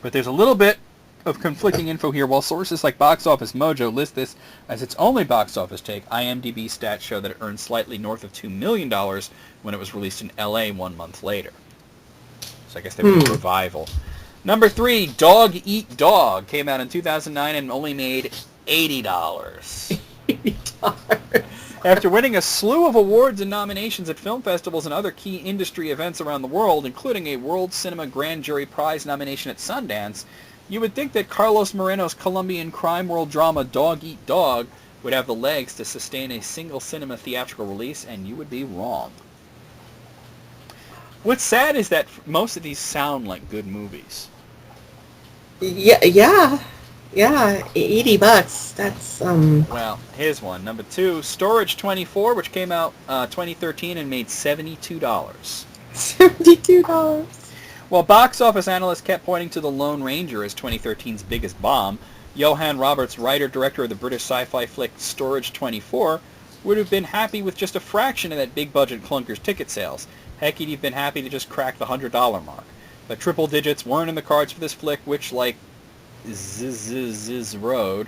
[SPEAKER 1] But there's a little bit of conflicting info here. While sources like Box Office Mojo list this as its only box office take, IMDb stats show that it earned slightly north of $2 million when it was released in LA 1 month later. So I guess they were a revival. Number 3, Dog Eat Dog, came out in 2009 and only made $80. After winning a slew of awards and nominations at film festivals and other key industry events around the world, including a World Cinema Grand Jury Prize nomination at Sundance, you would think that Carlos Moreno's Colombian crime world drama Dog Eat Dog would have the legs to sustain a single cinema theatrical release, and you would be wrong. What's sad is that most of these sound like good movies.
[SPEAKER 2] Yeah, $80. That's
[SPEAKER 1] Well, here's one. Number 2, Storage 24, which came out 2013 and made $72.
[SPEAKER 2] $72.
[SPEAKER 1] While box office analysts kept pointing to The Lone Ranger as 2013's biggest bomb, Johan Roberts, writer-director of the British sci-fi flick Storage 24, would have been happy with just a fraction of that big-budget clunker's ticket sales. Heck, he'd have been happy to just crack the $100 mark. But triple digits weren't in the cards for this flick, which, like Ziz Road,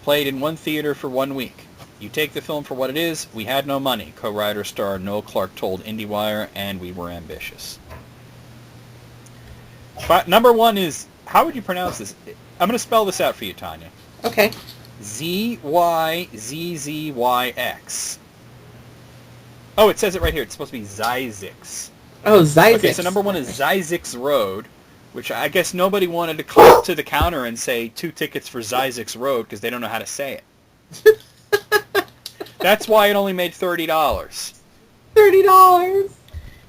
[SPEAKER 1] played in one theater for 1 week. You take the film for what it is, we had no money, co-writer star Noel Clarke told IndieWire, and we were ambitious. But number 1 is, how would you pronounce this? I'm going to spell this out for you, Tanya.
[SPEAKER 2] Okay.
[SPEAKER 1] Zyzzyx. Oh, it says it right here. It's supposed to be Zyzzyx.
[SPEAKER 2] Oh, Zyzzyx.
[SPEAKER 1] Okay, so number 1 is Zyzzyx Road, which I guess nobody wanted to come up to the counter and say 2 tickets for Zyzzyx Road because they don't know how to say it. That's why it only made $30.
[SPEAKER 2] $30.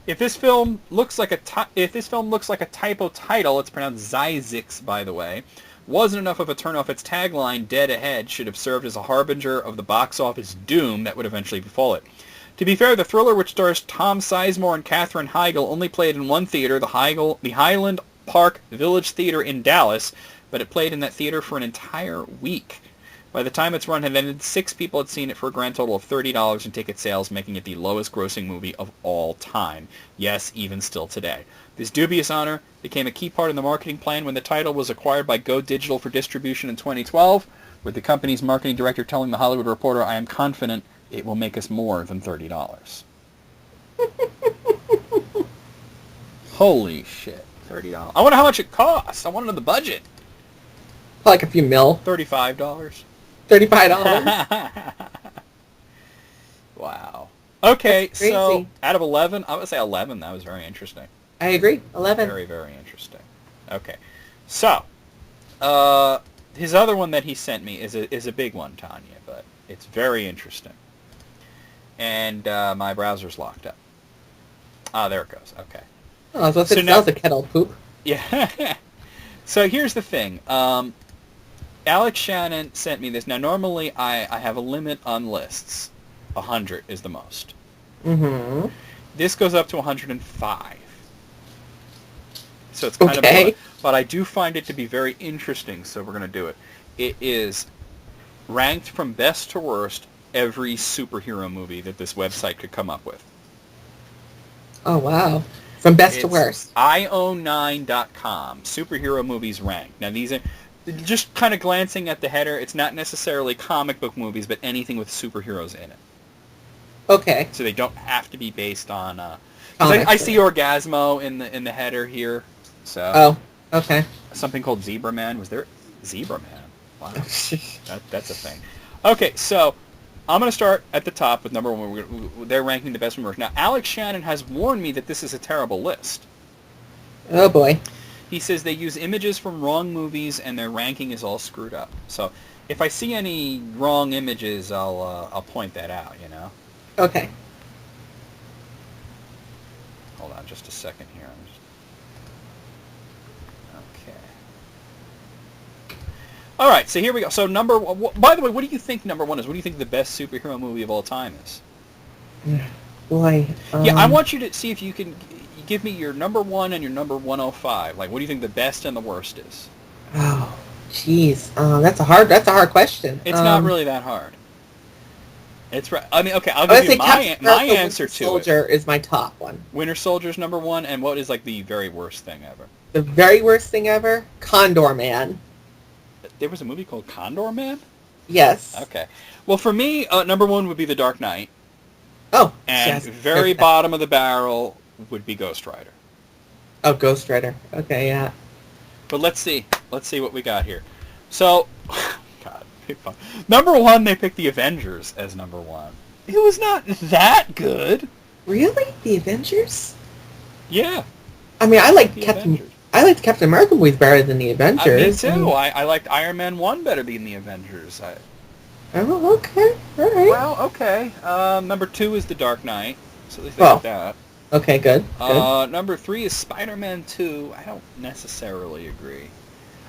[SPEAKER 1] If this film looks like a typo title, it's pronounced Zyzzyx, by the way, wasn't enough of a turn-off. Its tagline, Dead Ahead, should have served as a harbinger of the box office doom that would eventually befall it. To be fair, the thriller, which stars Tom Sizemore and Katherine Heigl, only played in one theater, the Highland Park Village Theater in Dallas, but it played in that theater for an entire week. By the time its run had ended, 6 people had seen it for a grand total of $30 in ticket sales, making it the lowest grossing movie of all time. Yes, even still today. This dubious honor became a key part of the marketing plan when the title was acquired by Go Digital for distribution in 2012, with the company's marketing director telling The Hollywood Reporter, "I am confident it will make us more than $30. Holy shit. $30. I wonder how much it costs. I want to know the budget.
[SPEAKER 2] Like a few mil.
[SPEAKER 1] $35.
[SPEAKER 2] $35.
[SPEAKER 1] Wow. Okay,
[SPEAKER 2] That's crazy.
[SPEAKER 1] so out of 11, I would say 11. That was very interesting.
[SPEAKER 2] I agree. 11.
[SPEAKER 1] Very, very interesting. Okay. So, his other one that he sent me is a big one, Tanya, but it's very interesting. And my browser's locked up. Ah, there it goes. Okay.
[SPEAKER 2] Oh, I was about to say, that was a kettle of poop.
[SPEAKER 1] Yeah. So here's the thing. Alex Shannon sent me this. Now, normally I have a limit on lists. 100 is the most.
[SPEAKER 2] Mm-hmm.
[SPEAKER 1] This goes up to 105. So it's kind of low. But I do find it to be very interesting, so we're going to do it. It is ranked from best to worst every superhero movie that this website could come up with.
[SPEAKER 2] Oh, wow. From best to worst.
[SPEAKER 1] IO9.com, superhero movies ranked. Now, these are, just kind of glancing at the header, it's not necessarily comic book movies, but anything with superheroes in it.
[SPEAKER 2] Okay.
[SPEAKER 1] So they don't have to be based on... I see Orgasmo in the header here. So.
[SPEAKER 2] Oh, okay.
[SPEAKER 1] Something called Zebra Man. Was there... Zebra Man? Wow. That's a thing. Okay, so... I'm going to start at the top with number one. They're ranking the best movies. Now, Alex Shannon has warned me that this is a terrible list.
[SPEAKER 2] Oh, boy.
[SPEAKER 1] He says they use images from wrong movies and their ranking is all screwed up. So, if I see any wrong images, I'll point that out, you know?
[SPEAKER 2] Okay.
[SPEAKER 1] Hold on just a second here. Okay. All right, so here we go. So by the way, what do you think number one is? What do you think the best superhero movie of all time is?
[SPEAKER 2] Boy.
[SPEAKER 1] Yeah, I want you to see if you can give me your number one and your number 105. Like, what do you think the best and the worst is?
[SPEAKER 2] Oh, jeez. That's a hard question.
[SPEAKER 1] It's not really that hard. It's right. I mean, okay, I'll give you my answer to it.
[SPEAKER 2] Winter Soldier is my top one.
[SPEAKER 1] Winter Soldier's number one, and what is like the very worst thing ever?
[SPEAKER 2] The very worst thing ever? Condor Man.
[SPEAKER 1] There was a movie called Condor Man?
[SPEAKER 2] Yes.
[SPEAKER 1] Okay. Well, for me, number one would be The Dark Knight.
[SPEAKER 2] Oh.
[SPEAKER 1] And
[SPEAKER 2] yes.
[SPEAKER 1] very bottom of the barrel would be Ghost Rider.
[SPEAKER 2] Oh, Ghost Rider. Okay, yeah.
[SPEAKER 1] But let's see. Let's see what we got here. So, God, fun. Number one, they picked The Avengers as number one. It was not that good.
[SPEAKER 2] Really? The Avengers?
[SPEAKER 1] Yeah.
[SPEAKER 2] I mean, I liked
[SPEAKER 1] The
[SPEAKER 2] Captain
[SPEAKER 1] Avengers.
[SPEAKER 2] America movies better than The Avengers.
[SPEAKER 1] Me too. I liked Iron Man 1 better than The Avengers.
[SPEAKER 2] Oh, okay. All right.
[SPEAKER 1] Well, okay. Number two is The Dark Knight. So at least they got that.
[SPEAKER 2] Okay, good.
[SPEAKER 1] Number three is Spider-Man 2. I don't necessarily agree.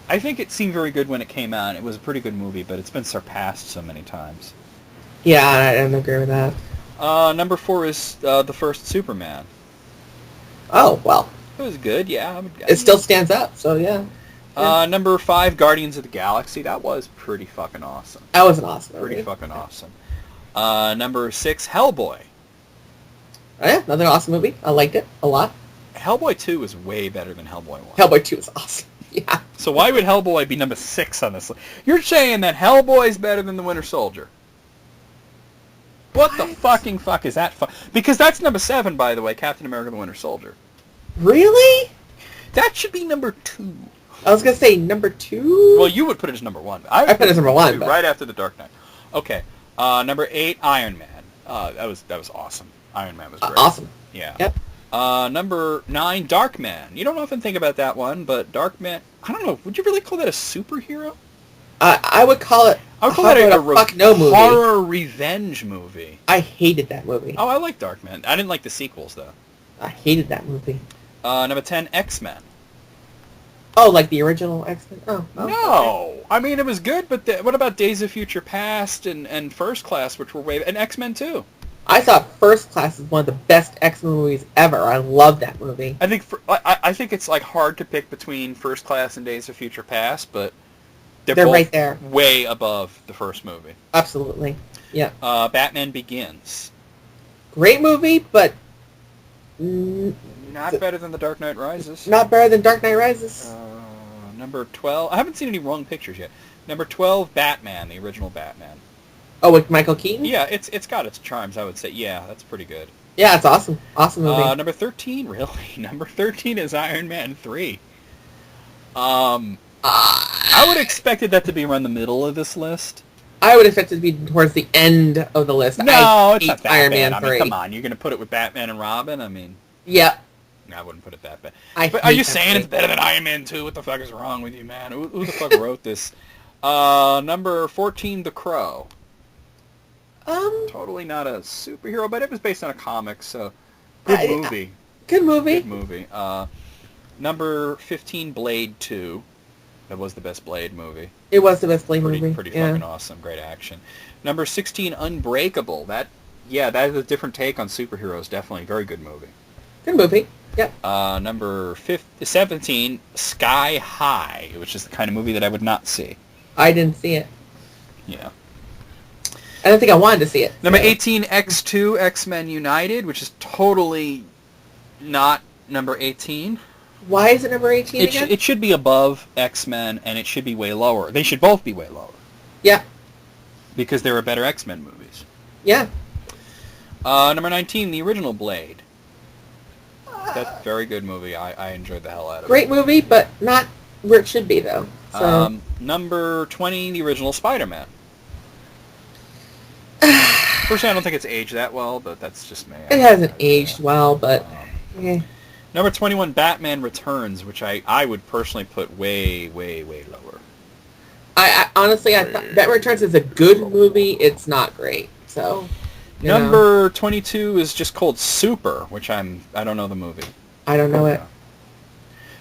[SPEAKER 1] I think it seemed very good when it came out. It was a pretty good movie, but it's been surpassed so many times.
[SPEAKER 2] Yeah, I don't agree with that.
[SPEAKER 1] Number four is the first Superman.
[SPEAKER 2] Oh, well.
[SPEAKER 1] It was good, yeah.
[SPEAKER 2] It still stands up, so yeah.
[SPEAKER 1] Number five, Guardians of the Galaxy. That was pretty fucking awesome.
[SPEAKER 2] That was an awesome movie.
[SPEAKER 1] Pretty fucking awesome. Number six, Hellboy.
[SPEAKER 2] Oh, yeah, another awesome movie. I liked it a lot.
[SPEAKER 1] Hellboy 2 is way better than Hellboy 1.
[SPEAKER 2] Hellboy 2 is awesome. Yeah.
[SPEAKER 1] So why would Hellboy be number 6 on this list? You're saying that Hellboy is better than the Winter Soldier. What the fucking fuck is that? Because that's number 7, by the way, Captain America the Winter Soldier.
[SPEAKER 2] Really?
[SPEAKER 1] That should be number 2.
[SPEAKER 2] I was going to say number 2?
[SPEAKER 1] Well, you would put it as number 1.
[SPEAKER 2] I put it as number 1.
[SPEAKER 1] Right after The Dark Knight. Okay. Number 8, Iron Man. That was awesome. Iron Man was great.
[SPEAKER 2] Awesome.
[SPEAKER 1] Yeah.
[SPEAKER 2] Yep.
[SPEAKER 1] Number 9, Darkman. You don't often think about that one, but Darkman, I don't know, would you really call that a superhero?
[SPEAKER 2] I would call it
[SPEAKER 1] I would call that a
[SPEAKER 2] movie.
[SPEAKER 1] horror revenge movie.
[SPEAKER 2] I hated that movie.
[SPEAKER 1] Oh, I like Darkman. I didn't like the sequels, though.
[SPEAKER 2] I hated that movie.
[SPEAKER 1] Number 10, X-Men.
[SPEAKER 2] Oh, like the original X-Men? Oh,
[SPEAKER 1] no.
[SPEAKER 2] Okay.
[SPEAKER 1] I mean, it was good, but what about Days of Future Past and First Class, which were and X-Men 2?
[SPEAKER 2] I thought First Class is one of the best X-Men movies ever. I love that movie.
[SPEAKER 1] I think it's like hard to pick between First Class and Days of Future Past, but they're both
[SPEAKER 2] right there,
[SPEAKER 1] way above the first movie.
[SPEAKER 2] Absolutely, yeah.
[SPEAKER 1] Batman Begins.
[SPEAKER 2] Great movie, but
[SPEAKER 1] not better than The Dark Knight Rises.
[SPEAKER 2] Not better than Dark Knight Rises.
[SPEAKER 1] Number 12. I haven't seen any wrong pictures yet. Number 12, Batman, the original Batman.
[SPEAKER 2] Oh, with Michael Keaton?
[SPEAKER 1] Yeah, it's got its charms, I would say. Yeah, that's pretty good.
[SPEAKER 2] Yeah, it's awesome. Awesome movie.
[SPEAKER 1] Number 13, really? Number 13 is Iron Man 3. I would have expected that to be around the middle of this list.
[SPEAKER 2] I would expect it to be towards the end of the list.
[SPEAKER 1] No, it's not that
[SPEAKER 2] Iron
[SPEAKER 1] bad.
[SPEAKER 2] Man 3.
[SPEAKER 1] I mean, come on. You're going to put it with Batman and Robin? I mean...
[SPEAKER 2] Yeah.
[SPEAKER 1] I wouldn't put it that bad.
[SPEAKER 2] I
[SPEAKER 1] But are
[SPEAKER 2] hate
[SPEAKER 1] you
[SPEAKER 2] that
[SPEAKER 1] saying
[SPEAKER 2] movie.
[SPEAKER 1] it's better than Iron Man 2? What the fuck is wrong with you, man? Who the fuck wrote this? Number 14, The Crow. Totally not a superhero, but it was based on a comic, so good movie.
[SPEAKER 2] Good movie.
[SPEAKER 1] Good movie. Number 15, Blade 2. That was the best Blade movie.
[SPEAKER 2] It was the best Blade movie.
[SPEAKER 1] Pretty fucking awesome. Great action. Number 16, Unbreakable. That is a different take on superheroes. Definitely. Very good movie.
[SPEAKER 2] Good movie. Yep.
[SPEAKER 1] Number 17, Sky High, which is the kind of movie that I would not see.
[SPEAKER 2] I didn't see it.
[SPEAKER 1] Yeah.
[SPEAKER 2] I don't think I wanted to see it.
[SPEAKER 1] Number 18, X2, X-Men United, which is totally not number 18.
[SPEAKER 2] Why is it number 18 again?
[SPEAKER 1] It should be above X-Men, and it should be way lower. They should both be way lower.
[SPEAKER 2] Yeah.
[SPEAKER 1] Because there are better X-Men movies.
[SPEAKER 2] Yeah.
[SPEAKER 1] Number 19, the original Blade. That's a very good movie. I enjoyed the hell out of it.
[SPEAKER 2] Great movie, but not where it should be, though. So.
[SPEAKER 1] Number 20, the original Spider-Man. Personally, I don't think it's aged that well, but that's just me.
[SPEAKER 2] It hasn't aged well, but...
[SPEAKER 1] Number 21, Batman Returns, which I would personally put way, way, way lower.
[SPEAKER 2] I honestly, I thought Batman Returns is a good movie. It's not great, so...
[SPEAKER 1] Number 22 is just called Super, which I don't know the movie.
[SPEAKER 2] I don't know it.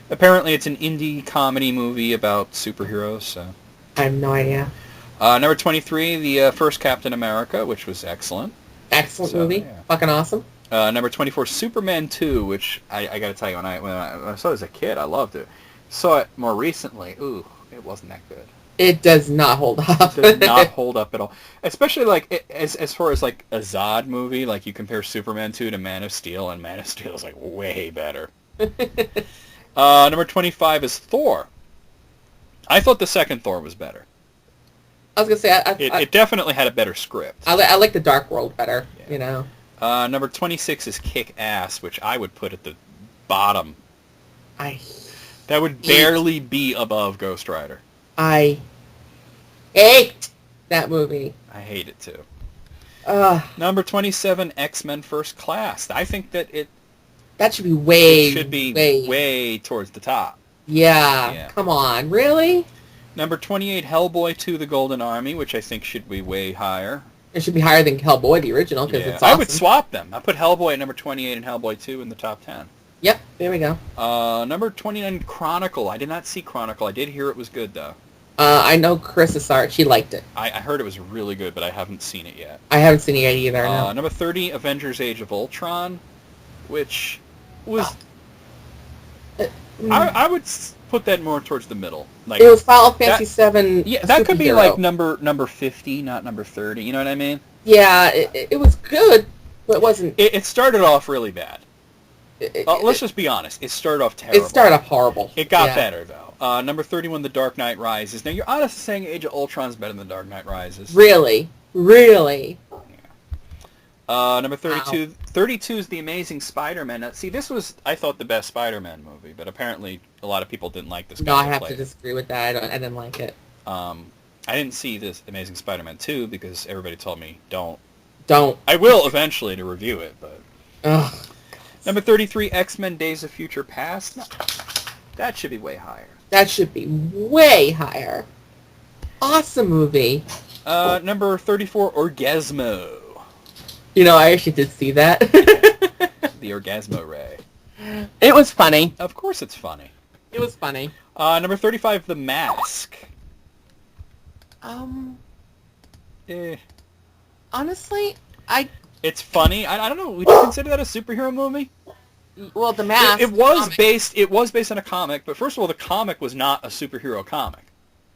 [SPEAKER 1] Apparently it's an indie comedy movie about superheroes, so...
[SPEAKER 2] I have no idea.
[SPEAKER 1] Number 23, the first Captain America, which was excellent.
[SPEAKER 2] Excellent movie. Yeah. Fucking awesome.
[SPEAKER 1] Number 24, Superman 2, which I got to tell you, when I saw it as a kid, I loved it. Saw it more recently. Ooh, it wasn't that good.
[SPEAKER 2] It does not hold up.
[SPEAKER 1] It does not hold up at all. Especially like as far as like a Zod movie, like you compare Superman 2 to Man of Steel, and Man of Steel is like way better. Number 25 is Thor. I thought the second Thor was better.
[SPEAKER 2] I was gonna say
[SPEAKER 1] it definitely had a better script.
[SPEAKER 2] I like the Dark World better. Yeah. You know.
[SPEAKER 1] Number 26 is Kick-Ass, which I would put at the bottom. That would barely be above Ghost Rider.
[SPEAKER 2] I hate that movie.
[SPEAKER 1] I hate it too. Number 27, X-Men First Class. I think that
[SPEAKER 2] that should be
[SPEAKER 1] way towards the top.
[SPEAKER 2] Yeah. Come on, really?
[SPEAKER 1] Number 28, Hellboy 2: The Golden Army, which I think should be way higher.
[SPEAKER 2] It should be higher than Hellboy, the original, because it's awesome.
[SPEAKER 1] I would swap them. I put Hellboy at number 28 and Hellboy 2 in the top 10.
[SPEAKER 2] Yep, there we go.
[SPEAKER 1] Number 29, Chronicle. I did not see Chronicle. I did hear it was good, though.
[SPEAKER 2] I know Carissa saw it. She liked it.
[SPEAKER 1] I heard it was really good, but I haven't seen it yet.
[SPEAKER 2] I haven't seen it yet either, no.
[SPEAKER 1] Number 30, Avengers Age of Ultron, which was... I would put that more towards the middle. Like,
[SPEAKER 2] it was Final Fantasy VII.
[SPEAKER 1] Yeah, that could be like number 50, not number 30. You know what I mean?
[SPEAKER 2] Yeah, it was good, but it wasn't...
[SPEAKER 1] It started off really bad. Let's just be honest. It started off terrible.
[SPEAKER 2] It started off horrible.
[SPEAKER 1] It got better, though. Number 31, The Dark Knight Rises. Now, you're honestly saying Age of Ultron's better than The Dark Knight Rises.
[SPEAKER 2] Really? Really?
[SPEAKER 1] Yeah. Number 32, 32 is The Amazing Spider-Man. Now, see, this was, I thought, the best Spider-Man movie, but apparently a lot of people didn't like this.
[SPEAKER 2] No, I have to disagree with that. I didn't like it.
[SPEAKER 1] I didn't see this Amazing Spider-Man 2 because everybody told me, don't. I will eventually to review it, but...
[SPEAKER 2] Ugh.
[SPEAKER 1] Number 33, X-Men Days of Future Past. That should be way higher.
[SPEAKER 2] That should be way higher. Awesome movie.
[SPEAKER 1] Number 34, Orgasmo.
[SPEAKER 2] You know, I actually did see that.
[SPEAKER 1] The Orgasmo Ray.
[SPEAKER 2] It was funny.
[SPEAKER 1] Of course it's funny.
[SPEAKER 2] It was funny.
[SPEAKER 1] Number 35, The Mask.
[SPEAKER 2] Honestly,
[SPEAKER 1] It's funny. I don't know. Would you consider that a superhero movie?
[SPEAKER 2] Well, The Mask.
[SPEAKER 1] It was based on a comic, but first of all, the comic was not a superhero comic.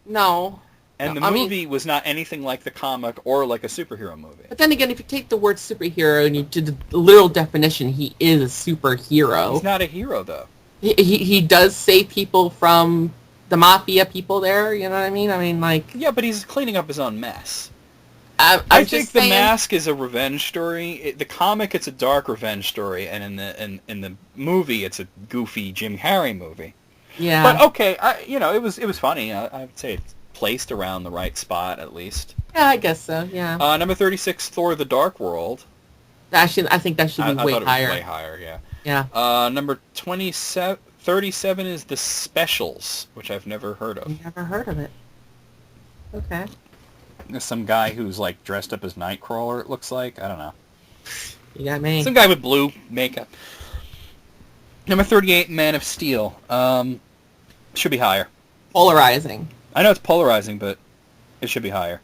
[SPEAKER 2] No.
[SPEAKER 1] And the movie was not anything like the comic or like a superhero movie.
[SPEAKER 2] But then again, if you take the word superhero and you do the literal definition, he is a superhero.
[SPEAKER 1] He's not a hero, though.
[SPEAKER 2] He does save people from the mafia people there, you know what I mean? I mean, like...
[SPEAKER 1] Yeah, but he's cleaning up his own mess. I
[SPEAKER 2] I'm
[SPEAKER 1] think
[SPEAKER 2] just
[SPEAKER 1] The
[SPEAKER 2] saying.
[SPEAKER 1] Mask is a revenge story. The comic, it's a dark revenge story, and in the movie, it's a goofy Jim Carrey movie. But
[SPEAKER 2] Yeah.
[SPEAKER 1] okay, it was funny. I would say it's placed around the right spot at least.
[SPEAKER 2] Yeah, I guess so. Yeah.
[SPEAKER 1] Number 36, Thor: The Dark World.
[SPEAKER 2] I think that should be
[SPEAKER 1] I
[SPEAKER 2] way
[SPEAKER 1] thought it was
[SPEAKER 2] higher.
[SPEAKER 1] way higher. Yeah.
[SPEAKER 2] Yeah.
[SPEAKER 1] Number 37 is The Specials, which I've never heard of.
[SPEAKER 2] Never heard of it. Okay.
[SPEAKER 1] There's some guy who's like dressed up as Nightcrawler. It looks like, I don't know.
[SPEAKER 2] You got me.
[SPEAKER 1] Some guy with blue makeup. Number 38, Man of Steel. Should be higher.
[SPEAKER 2] Polarizing.
[SPEAKER 1] I know it's polarizing, but it should be higher.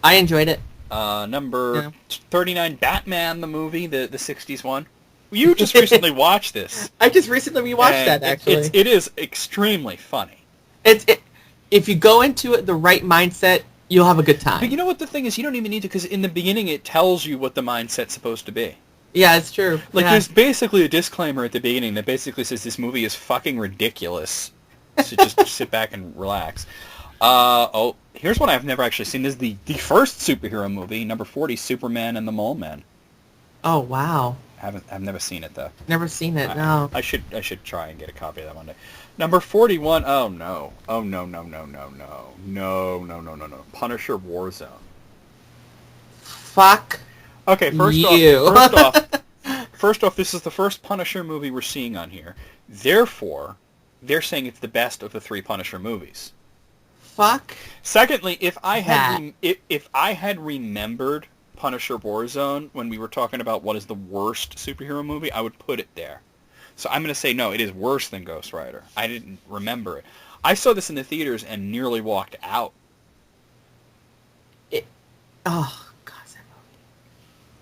[SPEAKER 2] I enjoyed it.
[SPEAKER 1] Number 39, Batman the movie, the 60s one. You just recently watched this.
[SPEAKER 2] I just recently rewatched that, actually.
[SPEAKER 1] It is extremely funny.
[SPEAKER 2] If you go into it the right mindset, you'll have a good time.
[SPEAKER 1] But you know what the thing is? You don't even need to, because in the beginning it tells you what the mindset's supposed to be.
[SPEAKER 2] Yeah, it's true.
[SPEAKER 1] Like,
[SPEAKER 2] yeah.
[SPEAKER 1] there's basically a disclaimer at the beginning that basically says this movie is fucking ridiculous. So just sit back and relax. Here's one I've never actually seen. This is the first superhero movie, number 40, Superman and the Mole Men.
[SPEAKER 2] Oh, wow.
[SPEAKER 1] I've never seen it, though.
[SPEAKER 2] Never seen it, no.
[SPEAKER 1] I should try and get a copy of that one day. Number 41, oh no. Oh, no. No. Punisher Warzone.
[SPEAKER 2] Fuck
[SPEAKER 1] Okay,
[SPEAKER 2] you.
[SPEAKER 1] First off, this is the first Punisher movie we're seeing on here. Therefore, they're saying it's the best of the 3 Punisher movies.
[SPEAKER 2] Fuck.
[SPEAKER 1] Secondly, if I had remembered Punisher Warzone when we were talking about what is the worst superhero movie, I would put it there. So I'm going to say no, it is worse than Ghost Rider. I didn't remember it. I saw this in the theaters and nearly walked out.
[SPEAKER 2] Oh, God, that movie.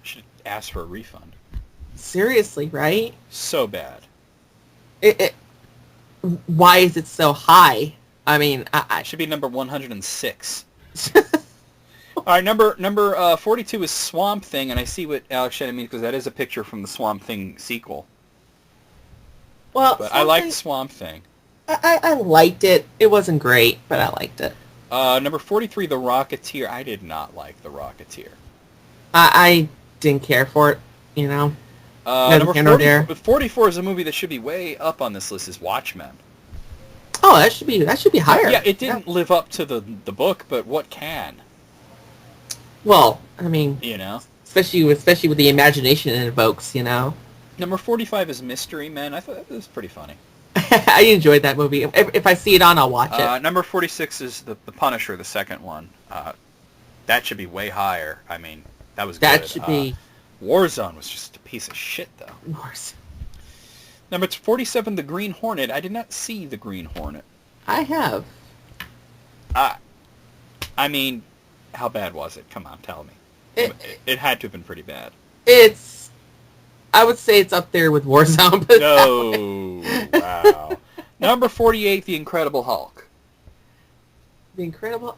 [SPEAKER 1] Should ask for a refund.
[SPEAKER 2] Seriously, right?
[SPEAKER 1] So bad.
[SPEAKER 2] Why is it so high? I mean,
[SPEAKER 1] It should be number 106. All right, number 42 is Swamp Thing, and I see what Alex Shannon means because that is a picture from the Swamp Thing sequel.
[SPEAKER 2] Well,
[SPEAKER 1] But I liked Swamp Thing.
[SPEAKER 2] I liked it. It wasn't great, but I liked it.
[SPEAKER 1] Number 43, The Rocketeer. I did not like The Rocketeer.
[SPEAKER 2] I didn't care for it, you know.
[SPEAKER 1] Number
[SPEAKER 2] here nor there.
[SPEAKER 1] 44 is a movie that should be way up on this list. Is Watchmen.
[SPEAKER 2] Oh, that should be higher.
[SPEAKER 1] Yeah, it didn't live up to the book, but what can?
[SPEAKER 2] Well, I mean,
[SPEAKER 1] You know.
[SPEAKER 2] especially with the imagination it evokes, you know.
[SPEAKER 1] Number 45 is Mystery Men. I thought that was pretty funny.
[SPEAKER 2] I enjoyed that movie. If I see it on, I'll watch it.
[SPEAKER 1] Number 46 is the Punisher, the second one. That should be way higher. I mean, that was good.
[SPEAKER 2] That should be.
[SPEAKER 1] Warzone was just a piece of shit, though.
[SPEAKER 2] Worse.
[SPEAKER 1] Number 47, The Green Hornet. I did not see The Green Hornet.
[SPEAKER 2] I have.
[SPEAKER 1] I mean, how bad was it? Come on, tell me. It had to have been pretty bad.
[SPEAKER 2] I would say it's up there with Warzone. But
[SPEAKER 1] No. Wow. Number 48, The Incredible Hulk.
[SPEAKER 2] The Incredible.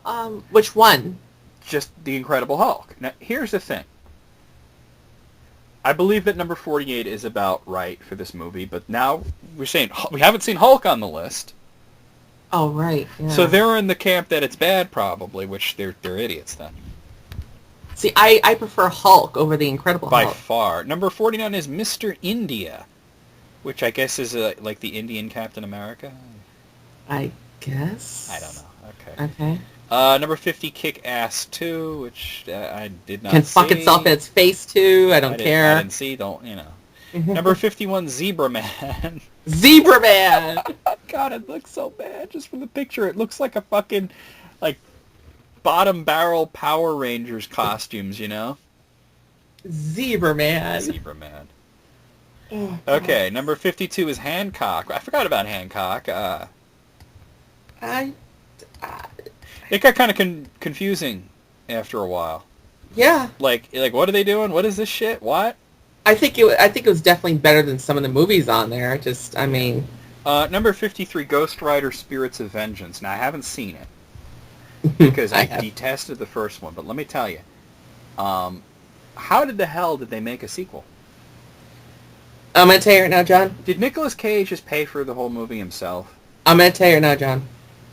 [SPEAKER 2] Which one?
[SPEAKER 1] Just The Incredible Hulk. Now, here's the thing. I believe that number 48 is about right for this movie, but now we're saying we haven't seen Hulk on the list.
[SPEAKER 2] Oh, right. Yeah.
[SPEAKER 1] So they're in the camp that it's bad, probably, which they're idiots then.
[SPEAKER 2] See, I prefer Hulk over the Incredible
[SPEAKER 1] By
[SPEAKER 2] Hulk.
[SPEAKER 1] far. Number 49 is Mr. India, which I guess is like the Indian Captain America.
[SPEAKER 2] I guess.
[SPEAKER 1] I don't know. Okay.
[SPEAKER 2] Okay.
[SPEAKER 1] Number 50, Kick-Ass 2, which I did not
[SPEAKER 2] Can
[SPEAKER 1] see.
[SPEAKER 2] fuck itself in its face, too. I don't care.
[SPEAKER 1] I didn't see, Number 51, Zebra Man.
[SPEAKER 2] Zebra Man!
[SPEAKER 1] God, it looks so bad just from the picture. It looks like a fucking, like, bottom barrel Power Rangers costumes, you know?
[SPEAKER 2] Zebra Man.
[SPEAKER 1] Zebra Man. Okay, number 52 is Hancock. I forgot about Hancock. It got kind of confusing after a while.
[SPEAKER 2] Yeah.
[SPEAKER 1] Like, what are they doing? What is this shit? What?
[SPEAKER 2] I think it was definitely better than some of the movies on there. I mean...
[SPEAKER 1] Number 53, Ghost Rider Spirits of Vengeance. Now, I haven't seen it, because I detested the first one, but let me tell you, how the hell did they make a sequel?
[SPEAKER 2] I'm going to tell you right now, John.
[SPEAKER 1] Did Nicolas Cage just pay for the whole movie himself?
[SPEAKER 2] I'm going to tell you right now, John.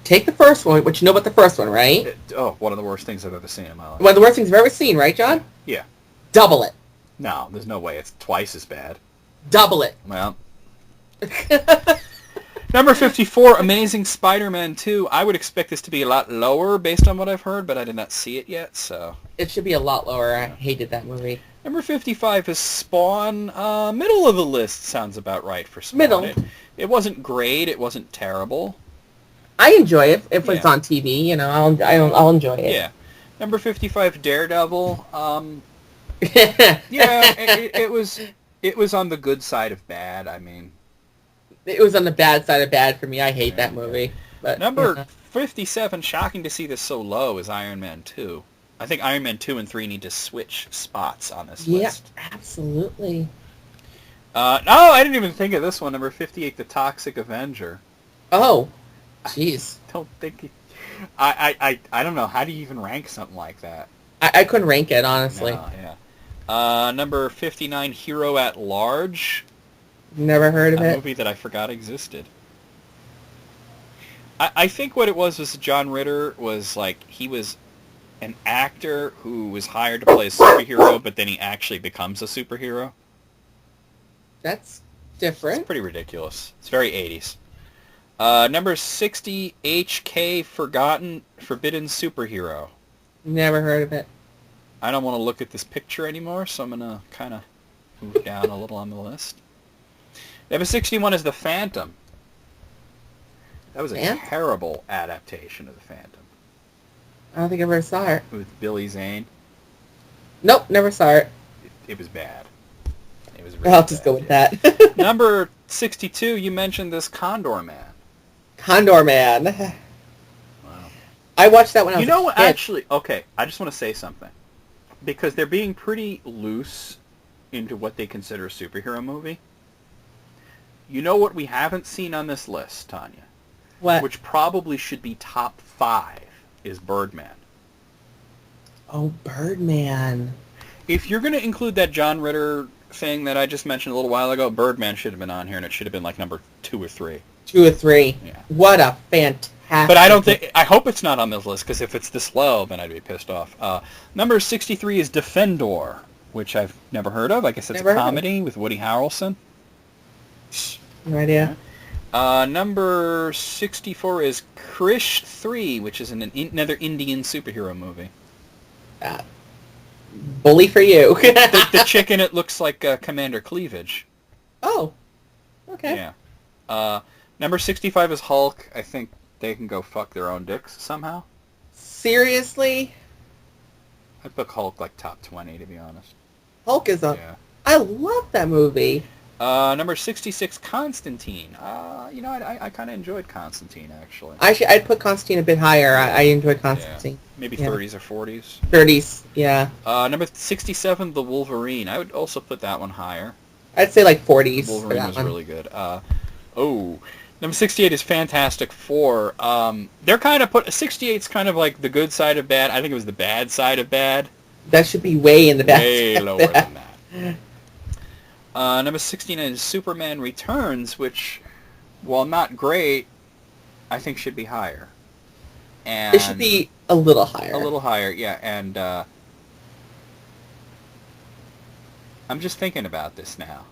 [SPEAKER 2] Take the first one. What you know about the first one, right?
[SPEAKER 1] One of the worst things I've ever seen in my life.
[SPEAKER 2] One of the worst things you've ever seen, right, John?
[SPEAKER 1] Yeah.
[SPEAKER 2] Double it.
[SPEAKER 1] No, there's no way it's twice as bad.
[SPEAKER 2] Double it.
[SPEAKER 1] Well. Number 54, Amazing Spider-Man 2. I would expect this to be a lot lower based on what I've heard, but I did not see it yet, so...
[SPEAKER 2] It should be a lot lower. I hated that movie.
[SPEAKER 1] Number 55 is Spawn. Middle of the list sounds about right for Spawn.
[SPEAKER 2] Middle.
[SPEAKER 1] It wasn't great. It wasn't terrible.
[SPEAKER 2] I enjoy it if it's on TV. You know, I'll enjoy it.
[SPEAKER 1] Yeah. Number 55, Daredevil. It was on the good side of bad. I mean,
[SPEAKER 2] it was on the bad side of bad for me. I hate that movie. But
[SPEAKER 1] number 57, shocking to see this so low, is Iron Man 2. I think Iron Man 2 and 3 need to switch spots on this list.
[SPEAKER 2] Yeah, absolutely.
[SPEAKER 1] No, I didn't even think of this one. Number 58, The Toxic Avenger.
[SPEAKER 2] Oh, jeez.
[SPEAKER 1] Don't think... I don't know. How do you even rank something like that?
[SPEAKER 2] I couldn't rank it, honestly.
[SPEAKER 1] No, yeah. Number 59, Hero at Large.
[SPEAKER 2] Never heard of it.
[SPEAKER 1] A movie that I forgot existed. I think what it was John Ritter was like, he was an actor who was hired to play a superhero, but then he actually becomes a superhero.
[SPEAKER 2] That's different.
[SPEAKER 1] It's pretty ridiculous. It's very 80s. Number 60, HK Forbidden Superhero.
[SPEAKER 2] Never heard of it.
[SPEAKER 1] I don't want to look at this picture anymore, so I'm going to kind of move down a little on the list. Number 61 is The Phantom. That was a terrible adaptation of The Phantom.
[SPEAKER 2] I don't think I ever saw it.
[SPEAKER 1] With Billy Zane.
[SPEAKER 2] Nope, never saw it.
[SPEAKER 1] It was bad. It was really
[SPEAKER 2] I'll just go with that.
[SPEAKER 1] Number 62, you mentioned this Condor Man.
[SPEAKER 2] Condor Man. Wow. I watched that when I was a kid.
[SPEAKER 1] You know what, actually, okay, I just want to say something. Because they're being pretty loose into what they consider a superhero movie. You know what we haven't seen on this list, Tanya?
[SPEAKER 2] What?
[SPEAKER 1] Which probably should be top 5 is Birdman.
[SPEAKER 2] Oh, Birdman.
[SPEAKER 1] If you're going to include that John Ritter thing that I just mentioned a little while ago, Birdman should have been on here, and it should have been like number 2 or 3.
[SPEAKER 2] 2 or 3.
[SPEAKER 1] Yeah.
[SPEAKER 2] What a fantastic...
[SPEAKER 1] But I don't think... I hope it's not on this list, because if it's this low, then I'd be pissed off. Number 63 is Defendor, which I've never heard of. I guess it's a comedy with Woody Harrelson.
[SPEAKER 2] No idea.
[SPEAKER 1] Number 64 is Krish 3, which is another Indian superhero movie.
[SPEAKER 2] Bully for you.
[SPEAKER 1] the chick in it looks like Commander Cleavage.
[SPEAKER 2] Oh. Okay.
[SPEAKER 1] Yeah. Number 65 is Hulk. I think they can go fuck their own dicks somehow.
[SPEAKER 2] Seriously?
[SPEAKER 1] I'd put Hulk like top 20, to be honest.
[SPEAKER 2] Hulk is a... Yeah. I love that movie.
[SPEAKER 1] Number 66, Constantine. You know, I kind of enjoyed Constantine, actually.
[SPEAKER 2] Actually, I'd put Constantine a bit higher. I enjoyed Constantine.
[SPEAKER 1] Yeah. Maybe 30s or 40s.
[SPEAKER 2] 30s, yeah.
[SPEAKER 1] Number 67, The Wolverine. I would also put that one higher.
[SPEAKER 2] I'd say like 40s.
[SPEAKER 1] The Wolverine was really good. Number 68 is Fantastic Four. They're kind of 68's kind of like the good side of bad. I think it was the bad side of bad.
[SPEAKER 2] That should be way in the bad
[SPEAKER 1] way
[SPEAKER 2] side
[SPEAKER 1] lower than that. Number 69 is Superman Returns, which, while not great, I think should be higher. And
[SPEAKER 2] it should be a little higher.
[SPEAKER 1] A little higher, yeah. And I'm just thinking about this now.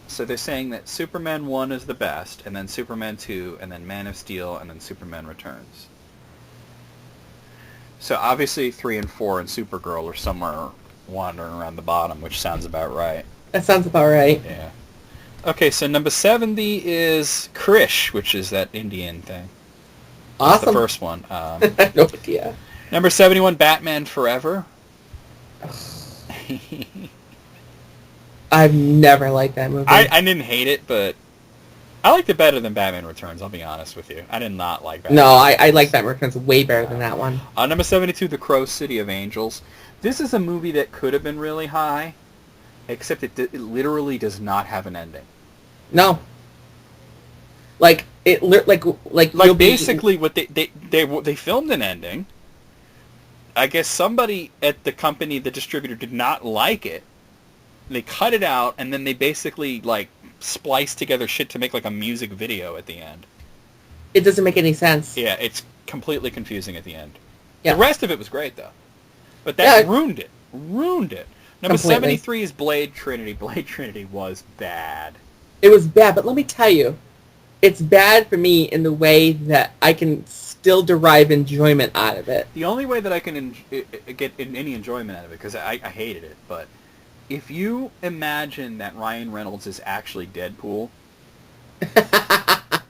[SPEAKER 1] So they're saying that Superman 1 is the best, and then Superman 2, and then Man of Steel, and then Superman Returns. So obviously 3 and 4 and Supergirl are somewhere wandering around the bottom, which sounds about right.
[SPEAKER 2] That sounds about right.
[SPEAKER 1] Yeah. Okay, so number 70 is Krish, which is that Indian thing.
[SPEAKER 2] Awesome.
[SPEAKER 1] That's the first one.
[SPEAKER 2] No idea.
[SPEAKER 1] Number 71, Batman Forever.
[SPEAKER 2] I've never liked that movie.
[SPEAKER 1] I didn't hate it, but I liked it better than Batman Returns, I'll be honest with you. I did not like Batman
[SPEAKER 2] No, I like Batman Returns way better than that one.
[SPEAKER 1] Number 72, The Crow City of Angels. This is a movie that could have been really high, except it literally does not have an ending.
[SPEAKER 2] No. Like
[SPEAKER 1] basically what they filmed an ending. I guess somebody at the company, the distributor, did not like it. They cut it out, and then they basically, like, spliced together shit to make, like, a music video at the end.
[SPEAKER 2] It doesn't make any sense.
[SPEAKER 1] Yeah, it's completely confusing at the end.
[SPEAKER 2] Yeah.
[SPEAKER 1] The rest of it was great, though. But that
[SPEAKER 2] Yeah.
[SPEAKER 1] ruined it. Ruined it. Number
[SPEAKER 2] Completely.
[SPEAKER 1] 73 is Blade Trinity. Blade Trinity was bad.
[SPEAKER 2] It was bad, but let me tell you, it's bad for me in the way that I can still derive enjoyment out of it.
[SPEAKER 1] The only way that I can get any enjoyment out of it, because I hated it, but if you imagine that Ryan Reynolds is actually Deadpool,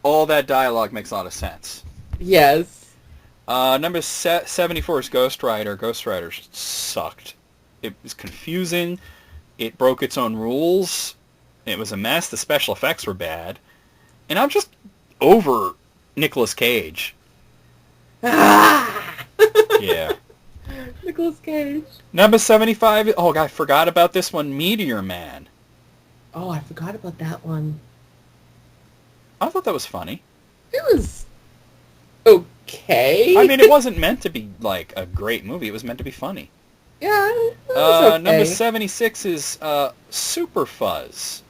[SPEAKER 1] all that dialogue makes a lot of sense.
[SPEAKER 2] Yes.
[SPEAKER 1] Number 74 is Ghost Rider. Ghost Rider sucked. It was confusing. It broke its own rules. It was a mess. The special effects were bad. And I'm just over Nicolas Cage. Yeah.
[SPEAKER 2] Nicolas Cage.
[SPEAKER 1] Number 75. Oh, I forgot about this one. Meteor Man.
[SPEAKER 2] Oh, I forgot about that one.
[SPEAKER 1] I thought that was funny.
[SPEAKER 2] It was okay.
[SPEAKER 1] I mean, it wasn't meant to be like a great movie. It was meant to be funny.
[SPEAKER 2] Yeah, it was okay.
[SPEAKER 1] Number 76 is Super Fuzz.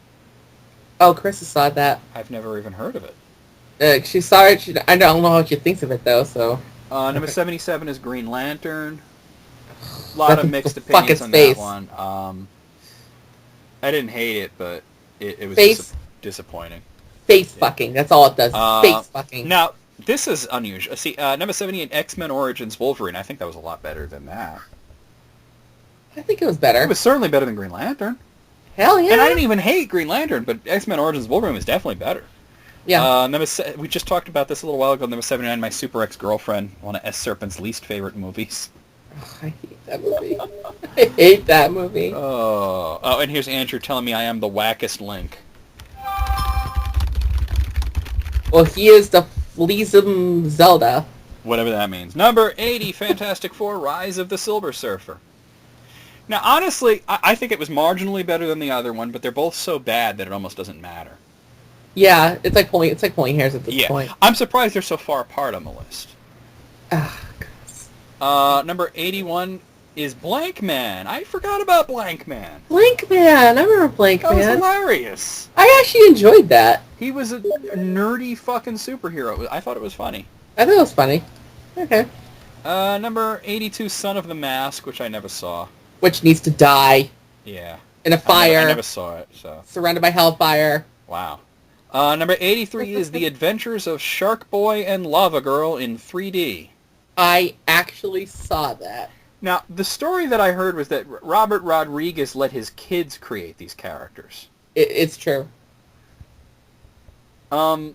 [SPEAKER 2] Oh, Chris saw that.
[SPEAKER 1] I've never even heard of it.
[SPEAKER 2] She saw it. I don't know what she thinks of it, though, so...
[SPEAKER 1] Number 77 is Green Lantern. A lot of mixed
[SPEAKER 2] Fuck
[SPEAKER 1] opinions
[SPEAKER 2] his
[SPEAKER 1] on
[SPEAKER 2] face.
[SPEAKER 1] that one. I didn't hate it, but it was
[SPEAKER 2] Face.
[SPEAKER 1] disappointing.
[SPEAKER 2] Face fucking. That's all it does. Face fucking.
[SPEAKER 1] Now, this is unusual. See, number 78, X-Men Origins Wolverine. I think that was a lot better than that.
[SPEAKER 2] I think it was better.
[SPEAKER 1] It was certainly better than Green Lantern.
[SPEAKER 2] Hell yeah.
[SPEAKER 1] And I didn't even hate Green Lantern, but X-Men Origins Wolverine was definitely better.
[SPEAKER 2] Yeah.
[SPEAKER 1] We just talked about this a little while ago. Number 79, My Super Ex-Girlfriend, one of S. Serpent's least favorite movies.
[SPEAKER 2] Oh, I hate that movie. I hate that movie.
[SPEAKER 1] Oh, and here's Andrew telling me I am the wackest Link.
[SPEAKER 2] Well, he is the Fleasum Zelda.
[SPEAKER 1] Whatever that means. Number 80, Fantastic Four, Rise of the Silver Surfer. Now, honestly, I think it was marginally better than the other one, but they're both so bad that it almost doesn't matter.
[SPEAKER 2] Yeah, it's like pulling hairs at this point.
[SPEAKER 1] I'm surprised they're so far apart on the list.
[SPEAKER 2] God.
[SPEAKER 1] Number 81 is Blank Man. I forgot about Blank Man.
[SPEAKER 2] Blank Man. I remember Blank
[SPEAKER 1] That was
[SPEAKER 2] Man.
[SPEAKER 1] hilarious.
[SPEAKER 2] I actually enjoyed that.
[SPEAKER 1] He was a nerdy fucking superhero. I thought it was funny.
[SPEAKER 2] I thought it was funny. Okay.
[SPEAKER 1] Number 82, Son of the Mask, which I never saw.
[SPEAKER 2] Which needs to die
[SPEAKER 1] Yeah.
[SPEAKER 2] in a fire.
[SPEAKER 1] I never saw it, so.
[SPEAKER 2] Surrounded by hellfire.
[SPEAKER 1] Wow. Number 83 is The Adventures of Shark Boy and Lava Girl in 3D.
[SPEAKER 2] I actually saw that.
[SPEAKER 1] Now, the story that I heard was that Robert Rodriguez let his kids create these characters.
[SPEAKER 2] It's true.
[SPEAKER 1] I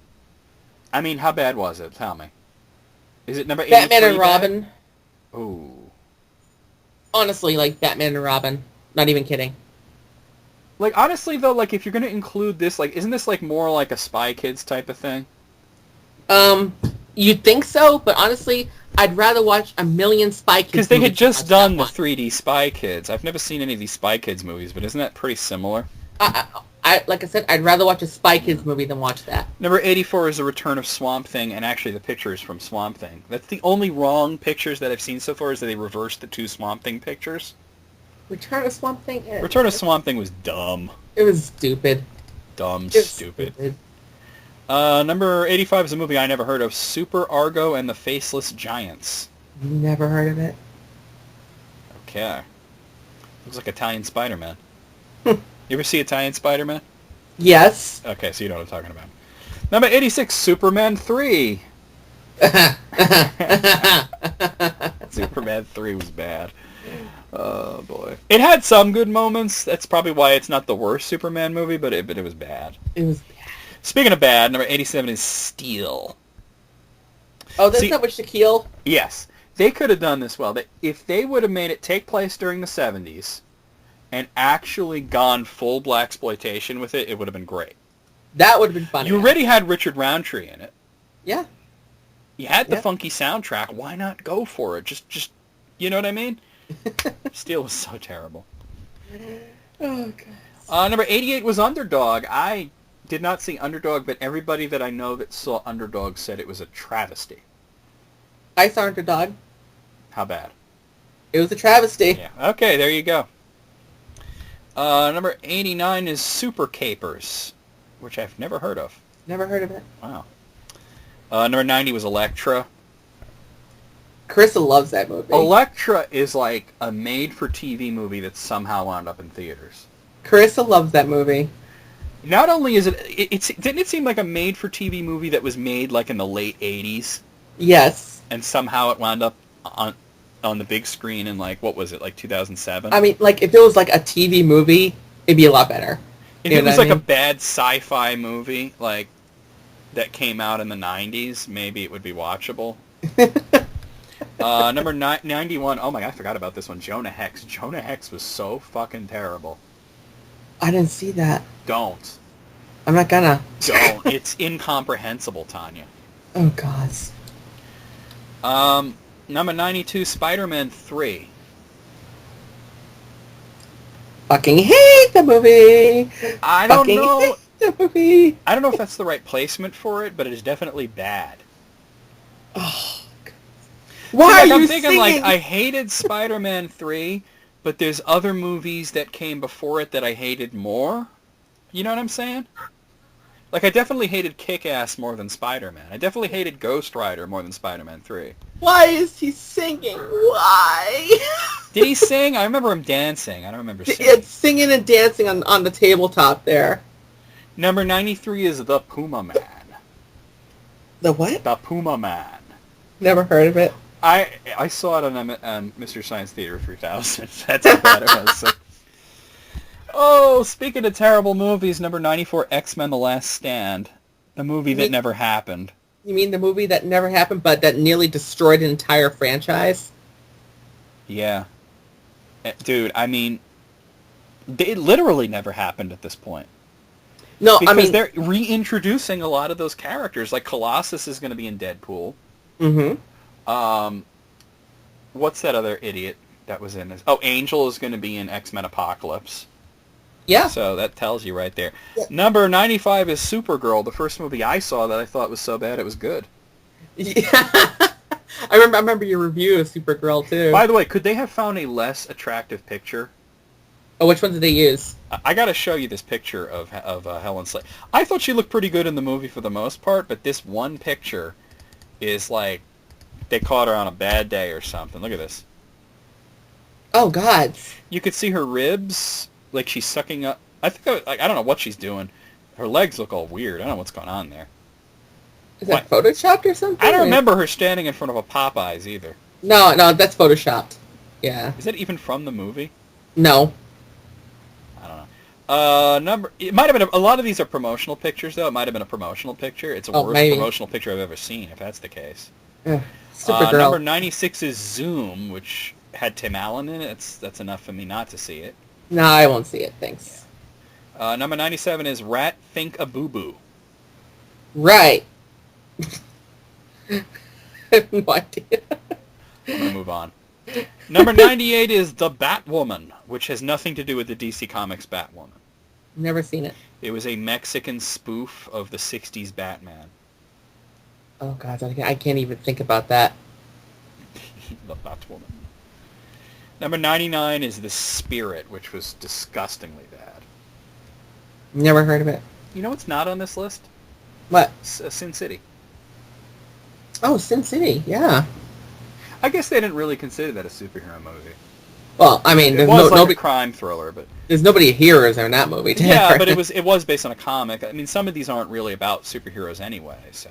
[SPEAKER 1] mean, how bad was it? Tell me. Is it number 83?
[SPEAKER 2] Batman and Robin.
[SPEAKER 1] Ooh.
[SPEAKER 2] Honestly, like Batman and Robin. Not even kidding.
[SPEAKER 1] Like, honestly, though, like, if you're going to include this, like, isn't this, like, more like a Spy Kids type of thing?
[SPEAKER 2] You'd think so, but honestly, I'd rather watch a million Spy Kids
[SPEAKER 1] Because they had
[SPEAKER 2] movies
[SPEAKER 1] just
[SPEAKER 2] than
[SPEAKER 1] done the
[SPEAKER 2] watch that
[SPEAKER 1] 3D Spy Kids. I've never seen any of these Spy Kids movies, but isn't that pretty similar?
[SPEAKER 2] one. Like I said, I'd rather watch a Spy Kids movie than watch that.
[SPEAKER 1] Number 84 is The Return of Swamp Thing, and actually the pictures from Swamp Thing. That's the only wrong pictures that I've seen so far, is that they reversed the two Swamp Thing pictures.
[SPEAKER 2] Return of Swamp Thing?
[SPEAKER 1] Return of Swamp Thing was dumb.
[SPEAKER 2] It was stupid.
[SPEAKER 1] Dumb,
[SPEAKER 2] It was
[SPEAKER 1] stupid. Number 85 is a movie I never heard of, Super Argo and the Faceless Giants.
[SPEAKER 2] Never heard of it.
[SPEAKER 1] Okay. Looks like Italian Spider-Man. You ever see Italian Spider-Man?
[SPEAKER 2] Yes.
[SPEAKER 1] Okay, so you know what I'm talking about. Number 86, Superman 3. Superman 3 was bad. Oh, boy. It had some good moments. That's probably why it's not the worst Superman movie, but it was bad.
[SPEAKER 2] It was bad.
[SPEAKER 1] Speaking of bad, number 87 is Steel.
[SPEAKER 2] Oh, that's not with Shaquille?
[SPEAKER 1] Yes. They could have done this well. If they would have made it take place during the 70s and actually gone full blaxploitation with it, it would have been great.
[SPEAKER 2] That would have been funny.
[SPEAKER 1] You already had Richard Roundtree in it.
[SPEAKER 2] Yeah.
[SPEAKER 1] You had the funky soundtrack. Why not go for it? Just you know what I mean? Steel was so terrible.
[SPEAKER 2] Oh, God.
[SPEAKER 1] Number 88 was Underdog. I did not see Underdog, but everybody that I know that saw Underdog said it was a travesty.
[SPEAKER 2] I saw Underdog.
[SPEAKER 1] How bad?
[SPEAKER 2] It was a travesty.
[SPEAKER 1] Yeah. Okay, there you go. Number 89 is Super Capers, which I've never heard of.
[SPEAKER 2] Never heard of it.
[SPEAKER 1] Wow. Number 90 was Elektra.
[SPEAKER 2] Carissa loves that movie.
[SPEAKER 1] Elektra is like a made-for-TV movie that somehow wound up in theaters.
[SPEAKER 2] Carissa loves that movie.
[SPEAKER 1] Not only is didn't it seem like a made-for-TV movie that was made like in the late 80s?
[SPEAKER 2] Yes.
[SPEAKER 1] And somehow it wound up on the big screen in like, what was it, like 2007?
[SPEAKER 2] I mean, like, if it was like a TV movie, it'd be a lot better.
[SPEAKER 1] If it was like a bad sci-fi movie, like, that came out in the 90s, maybe it would be watchable. Number 91, oh my god, I forgot about this one, Jonah Hex. Jonah Hex was so fucking terrible.
[SPEAKER 2] I didn't see that.
[SPEAKER 1] Don't.
[SPEAKER 2] I'm not gonna.
[SPEAKER 1] Don't. It's incomprehensible, Tanya.
[SPEAKER 2] Oh, God.
[SPEAKER 1] Number 92, Spider-Man 3.
[SPEAKER 2] Fucking hate the movie.
[SPEAKER 1] I don't know.
[SPEAKER 2] Hate the movie.
[SPEAKER 1] I don't know if that's the right placement for it, but it is definitely bad.
[SPEAKER 2] Oh, God. Why are you
[SPEAKER 1] I'm thinking,
[SPEAKER 2] singing?
[SPEAKER 1] like, I hated Spider-Man 3, but there's other movies that came before it that I hated more. You know what I'm saying? Like, I definitely hated Kick-Ass more than Spider-Man. I definitely hated Ghost Rider more than Spider-Man 3.
[SPEAKER 2] Why is he singing? Why?
[SPEAKER 1] Did he sing? I remember him dancing. I don't remember singing.
[SPEAKER 2] It's singing and dancing on the tabletop there.
[SPEAKER 1] Number 93 is The Puma Man.
[SPEAKER 2] The what?
[SPEAKER 1] The Puma Man.
[SPEAKER 2] Never heard of it.
[SPEAKER 1] I saw it on Mr. Science Theater 3000. That's how bad it was. So. Oh, speaking of terrible movies, number 94, X-Men The Last Stand. The movie that never happened.
[SPEAKER 2] You mean the movie that never happened, but that nearly destroyed an entire franchise?
[SPEAKER 1] Yeah. Dude, I mean, it literally never happened at this point.
[SPEAKER 2] No,
[SPEAKER 1] because
[SPEAKER 2] I mean...
[SPEAKER 1] they're reintroducing a lot of those characters. Like, Colossus is going to be in Deadpool.
[SPEAKER 2] Mm-hmm.
[SPEAKER 1] What's that other idiot that was in this? Oh, Angel is going to be in X-Men Apocalypse.
[SPEAKER 2] Yeah.
[SPEAKER 1] So that tells you right there.
[SPEAKER 2] Yeah.
[SPEAKER 1] Number 95 is Supergirl, the first movie I saw that I thought was so bad it was good.
[SPEAKER 2] Yeah. I remember your review of Supergirl, too.
[SPEAKER 1] By the way, could they have found a less attractive picture?
[SPEAKER 2] Oh, which one did they use?
[SPEAKER 1] I got to show you this picture of Helen Slater. I thought she looked pretty good in the movie for the most part, but this one picture is like they caught her on a bad day or something. Look at this.
[SPEAKER 2] Oh, God.
[SPEAKER 1] You could see her ribs, like she's sucking up. I don't know what she's doing. Her legs look all weird. I don't know what's going on there.
[SPEAKER 2] Is that photoshopped or something?
[SPEAKER 1] I don't remember her standing in front of a Popeyes either.
[SPEAKER 2] No, that's photoshopped. Yeah.
[SPEAKER 1] Is that even from the movie?
[SPEAKER 2] No.
[SPEAKER 1] I don't know. It might have been a lot of these are promotional pictures, though. It might have been a promotional picture. It's the worst promotional picture I've ever seen, if that's the case.
[SPEAKER 2] Supergirl.
[SPEAKER 1] Number 96 is Zoom, which had Tim Allen in it. That's enough for me not to see it.
[SPEAKER 2] No, I won't see it. Thanks.
[SPEAKER 1] Yeah. Number 97 is Rat Think a Boo Boo.
[SPEAKER 2] Right. I have no idea.
[SPEAKER 1] I'm going to move on. Number 98 is The Batwoman, which has nothing to do with the DC Comics Batwoman.
[SPEAKER 2] Never seen it.
[SPEAKER 1] It was a Mexican spoof of the 60s Batman.
[SPEAKER 2] Oh, God, I can't even think about that.
[SPEAKER 1] The Batwoman. Number 99 is The Spirit, which was disgustingly bad.
[SPEAKER 2] Never heard of it.
[SPEAKER 1] You know what's not on this list?
[SPEAKER 2] What?
[SPEAKER 1] Sin City.
[SPEAKER 2] Oh, Sin City, yeah.
[SPEAKER 1] I guess they didn't really consider that a superhero movie.
[SPEAKER 2] Well, I mean,
[SPEAKER 1] it was like a crime thriller, but
[SPEAKER 2] there's nobody heroes in that movie.
[SPEAKER 1] Yeah, but it was based on a comic. I mean, some of these aren't really about superheroes anyway. So,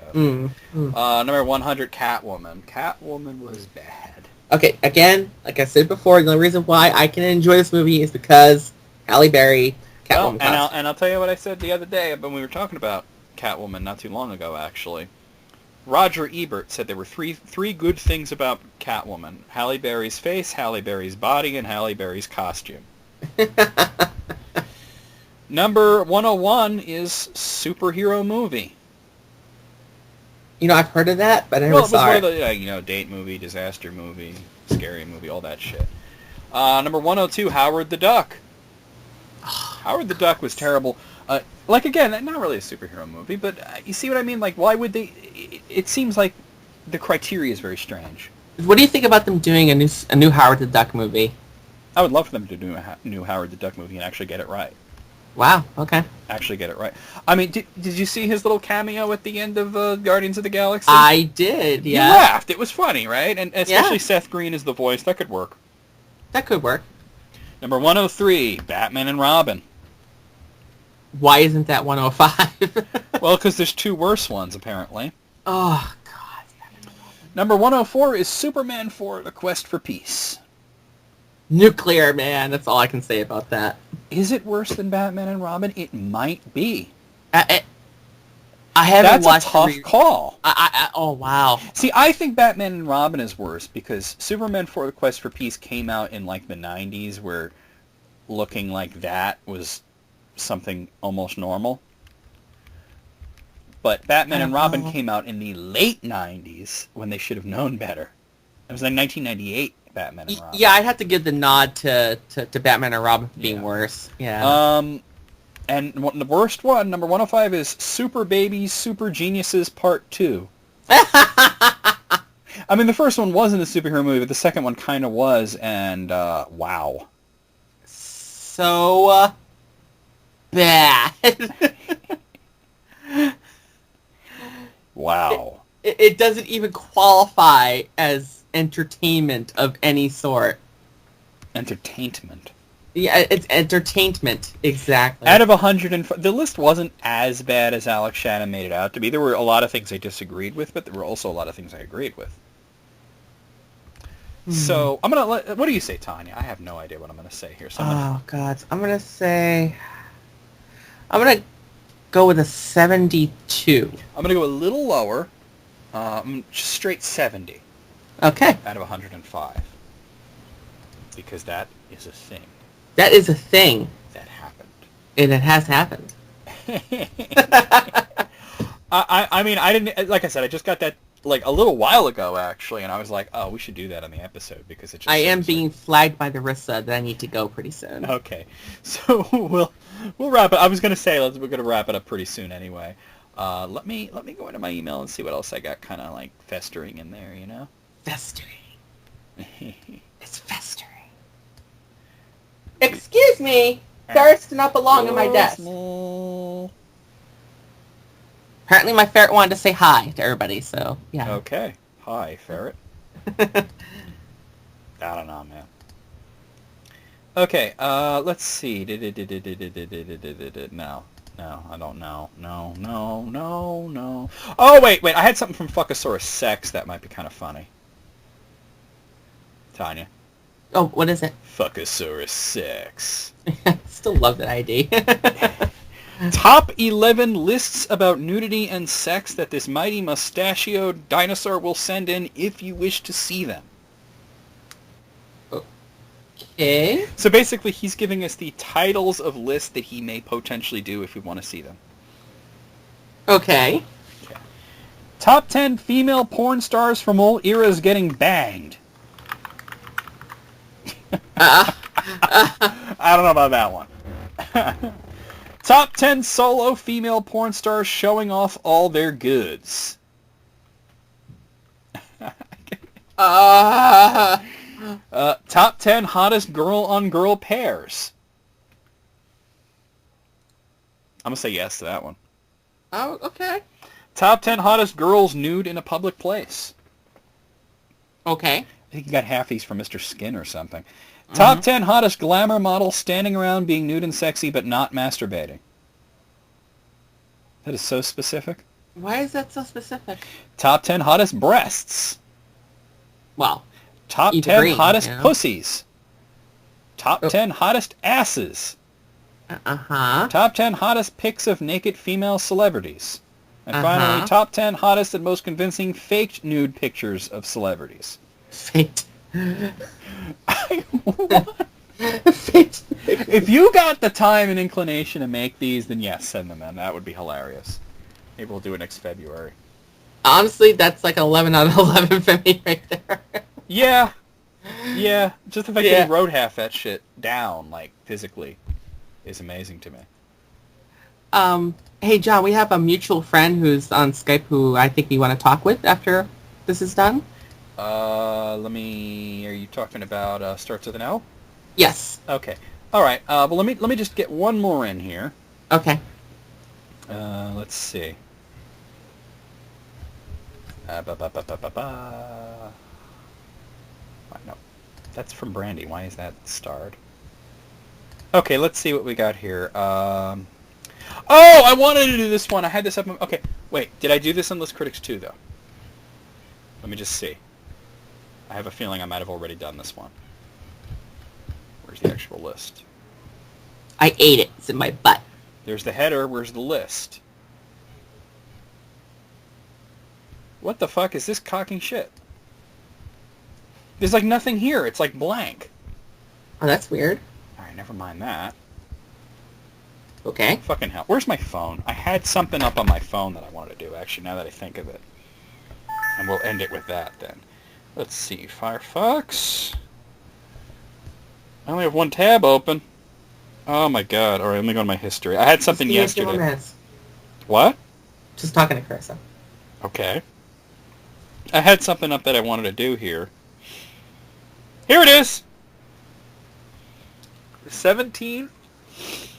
[SPEAKER 1] number 100, Catwoman. Catwoman was bad.
[SPEAKER 2] Okay, again, like I said before, the only reason why I can enjoy this movie is because Halle Berry, Catwoman.
[SPEAKER 1] Well, and I'll tell you what I said the other day when we were talking about Catwoman not too long ago, actually. Roger Ebert said there were three good things about Catwoman: Halle Berry's face, Halle Berry's body, and Halle Berry's costume. Number 101 is superhero movie.
[SPEAKER 2] You know, I've heard of that, but I never saw it.
[SPEAKER 1] It was one of the, date movie, disaster movie, scary movie, all that shit. Number 102, Howard the Duck. Howard the Duck was terrible. Like, again, not really a superhero movie, but you see what I mean? Like, why would they... It seems like the criteria is very strange.
[SPEAKER 2] What do you think about them doing a new Howard the Duck movie?
[SPEAKER 1] I would love for them to do a new Howard the Duck movie and actually get it right.
[SPEAKER 2] Wow. Okay.
[SPEAKER 1] Actually get it right. I mean, did you see his little cameo at the end of Guardians of the Galaxy?
[SPEAKER 2] I did.
[SPEAKER 1] You
[SPEAKER 2] Yeah.
[SPEAKER 1] laughed. It was funny, right? And
[SPEAKER 2] Yeah.
[SPEAKER 1] especially Seth Green is the voice. That could work.
[SPEAKER 2] That could work.
[SPEAKER 1] Number 103, Batman and Robin.
[SPEAKER 2] Why isn't that 105?
[SPEAKER 1] Well, because there's two worse ones, apparently.
[SPEAKER 2] Oh God.
[SPEAKER 1] Number 104 is Superman 4, The Quest for Peace.
[SPEAKER 2] Nuclear Man. That's all I can say about that.
[SPEAKER 1] Is it worse than Batman and Robin? It might be.
[SPEAKER 2] I haven't
[SPEAKER 1] That's
[SPEAKER 2] watched
[SPEAKER 1] a tough call.
[SPEAKER 2] Oh wow.
[SPEAKER 1] See, I think Batman and Robin is worse because Superman 4, The Quest for Peace came out in like the 90s where looking like that was something almost normal. But Batman and Robin came out in the late 90s when they should have known better. It was like 1998, Batman and Robin.
[SPEAKER 2] Yeah, I'd have to give the nod to Batman and Robin being worse. Yeah.
[SPEAKER 1] And the worst one, number 105, is Super Babies, Super Geniuses Part 2. I mean, the first one wasn't a superhero movie, but the second one kind of was, and wow.
[SPEAKER 2] So bad.
[SPEAKER 1] Wow.
[SPEAKER 2] It doesn't even qualify as entertainment of any sort.
[SPEAKER 1] Entertainment.
[SPEAKER 2] Yeah, it's entertainment, exactly.
[SPEAKER 1] Out of 105, the list wasn't as bad as Alex Shannon made it out to be. There were a lot of things I disagreed with, but there were also a lot of things I agreed with. So, I'm going to let... What do you say, Tanya? I have no idea what I'm going to say here. So
[SPEAKER 2] Oh, God. I'm going to go with a 72.
[SPEAKER 1] I'm going to go a little lower. Just straight 70
[SPEAKER 2] Okay.
[SPEAKER 1] out of 105. Because that is a thing.
[SPEAKER 2] That is a thing.
[SPEAKER 1] That happened.
[SPEAKER 2] And it has happened.
[SPEAKER 1] I mean, I didn't... Like I said, I just got that like a little while ago, actually, and I was like, oh, we should do that on the episode because it just...
[SPEAKER 2] I am being flagged by the Rissa that I need to go pretty soon.
[SPEAKER 1] Okay. So we'll wrap it. I was going to say we're going to wrap it up pretty soon anyway. Let me go into my email and see what else I got kind of like festering in there, you know?
[SPEAKER 2] Festering. It's festering. Excuse me. Thirsting up along in my desk. Apparently my ferret wanted to say hi to everybody, so yeah.
[SPEAKER 1] Okay. Hi, ferret. I don't know, man. Okay, let's see. No, I don't know. No. Oh, wait. I had something from Fuckosaurus Sex that might be kind of funny. Tanya.
[SPEAKER 2] Oh, what is it?
[SPEAKER 1] Fuckosaurus Sex.
[SPEAKER 2] Still love that ID.
[SPEAKER 1] Top 11 lists about nudity and sex that this mighty mustachioed dinosaur will send in if you wish to see them.
[SPEAKER 2] Okay.
[SPEAKER 1] So basically, he's giving us the titles of lists that he may potentially do if we want to see them.
[SPEAKER 2] Okay.
[SPEAKER 1] Top 10 female porn stars from all eras getting banged. I don't know about that one. Top 10 solo female porn stars showing off all their goods. Top 10 hottest girl-on-girl pairs. I'm going to say yes to that one.
[SPEAKER 2] Oh, okay.
[SPEAKER 1] Top 10 hottest girls nude in a public place.
[SPEAKER 2] Okay.
[SPEAKER 1] I think you got half these from Mr. Skin or something. Top 10 hottest glamour models standing around being nude and sexy but not masturbating. That is so specific.
[SPEAKER 2] Why is that so specific?
[SPEAKER 1] Top 10 hottest breasts.
[SPEAKER 2] Well,
[SPEAKER 1] Top
[SPEAKER 2] Eva
[SPEAKER 1] 10
[SPEAKER 2] Green,
[SPEAKER 1] hottest
[SPEAKER 2] you know?
[SPEAKER 1] pussies. Top 10 hottest asses.
[SPEAKER 2] Uh-huh.
[SPEAKER 1] Top 10 hottest pics of naked female celebrities. And finally, top 10 hottest and most convincing faked nude pictures of celebrities.
[SPEAKER 2] Faked.
[SPEAKER 1] Faked. If you got the time and inclination to make these, then yes, send them in. That would be hilarious. Maybe we'll do it next February.
[SPEAKER 2] Honestly, that's like 11 out of 11 for me right there.
[SPEAKER 1] Yeah. Just the fact that he wrote half that shit down, like, physically, is amazing to me.
[SPEAKER 2] Hey, John, we have a mutual friend who's on Skype who I think we want to talk with after this is done.
[SPEAKER 1] Are you talking about starts with an L?
[SPEAKER 2] Yes.
[SPEAKER 1] Okay. All right. Well, let me just get one more in here.
[SPEAKER 2] Okay.
[SPEAKER 1] Let's see. Ba, ba, ba, ba, ba, ba. No, that's from Brandy. Why is that starred? Okay, let's see what we got here. Oh, I wanted to do this one. I had this up. Okay, wait. Did I do this on List Critics 2, though? Let me just see. I have a feeling I might have already done this one. Where's the actual list?
[SPEAKER 2] I ate it. It's in my butt.
[SPEAKER 1] There's the header. Where's the list? What the fuck is this cocking shit? There's like nothing here. It's like blank.
[SPEAKER 2] Oh, that's weird.
[SPEAKER 1] Alright, never mind that.
[SPEAKER 2] Okay.
[SPEAKER 1] Fucking hell. Where's my phone? I had something up on my phone that I wanted to do, actually, now that I think of it. And we'll end it with that, then. Let's see. Firefox. I only have one tab open. Oh my god. Alright, let me go to my history. I had something yesterday. What?
[SPEAKER 2] Just talking to Carissa.
[SPEAKER 1] Okay. I had something up that I wanted to do here. Here it is! The 17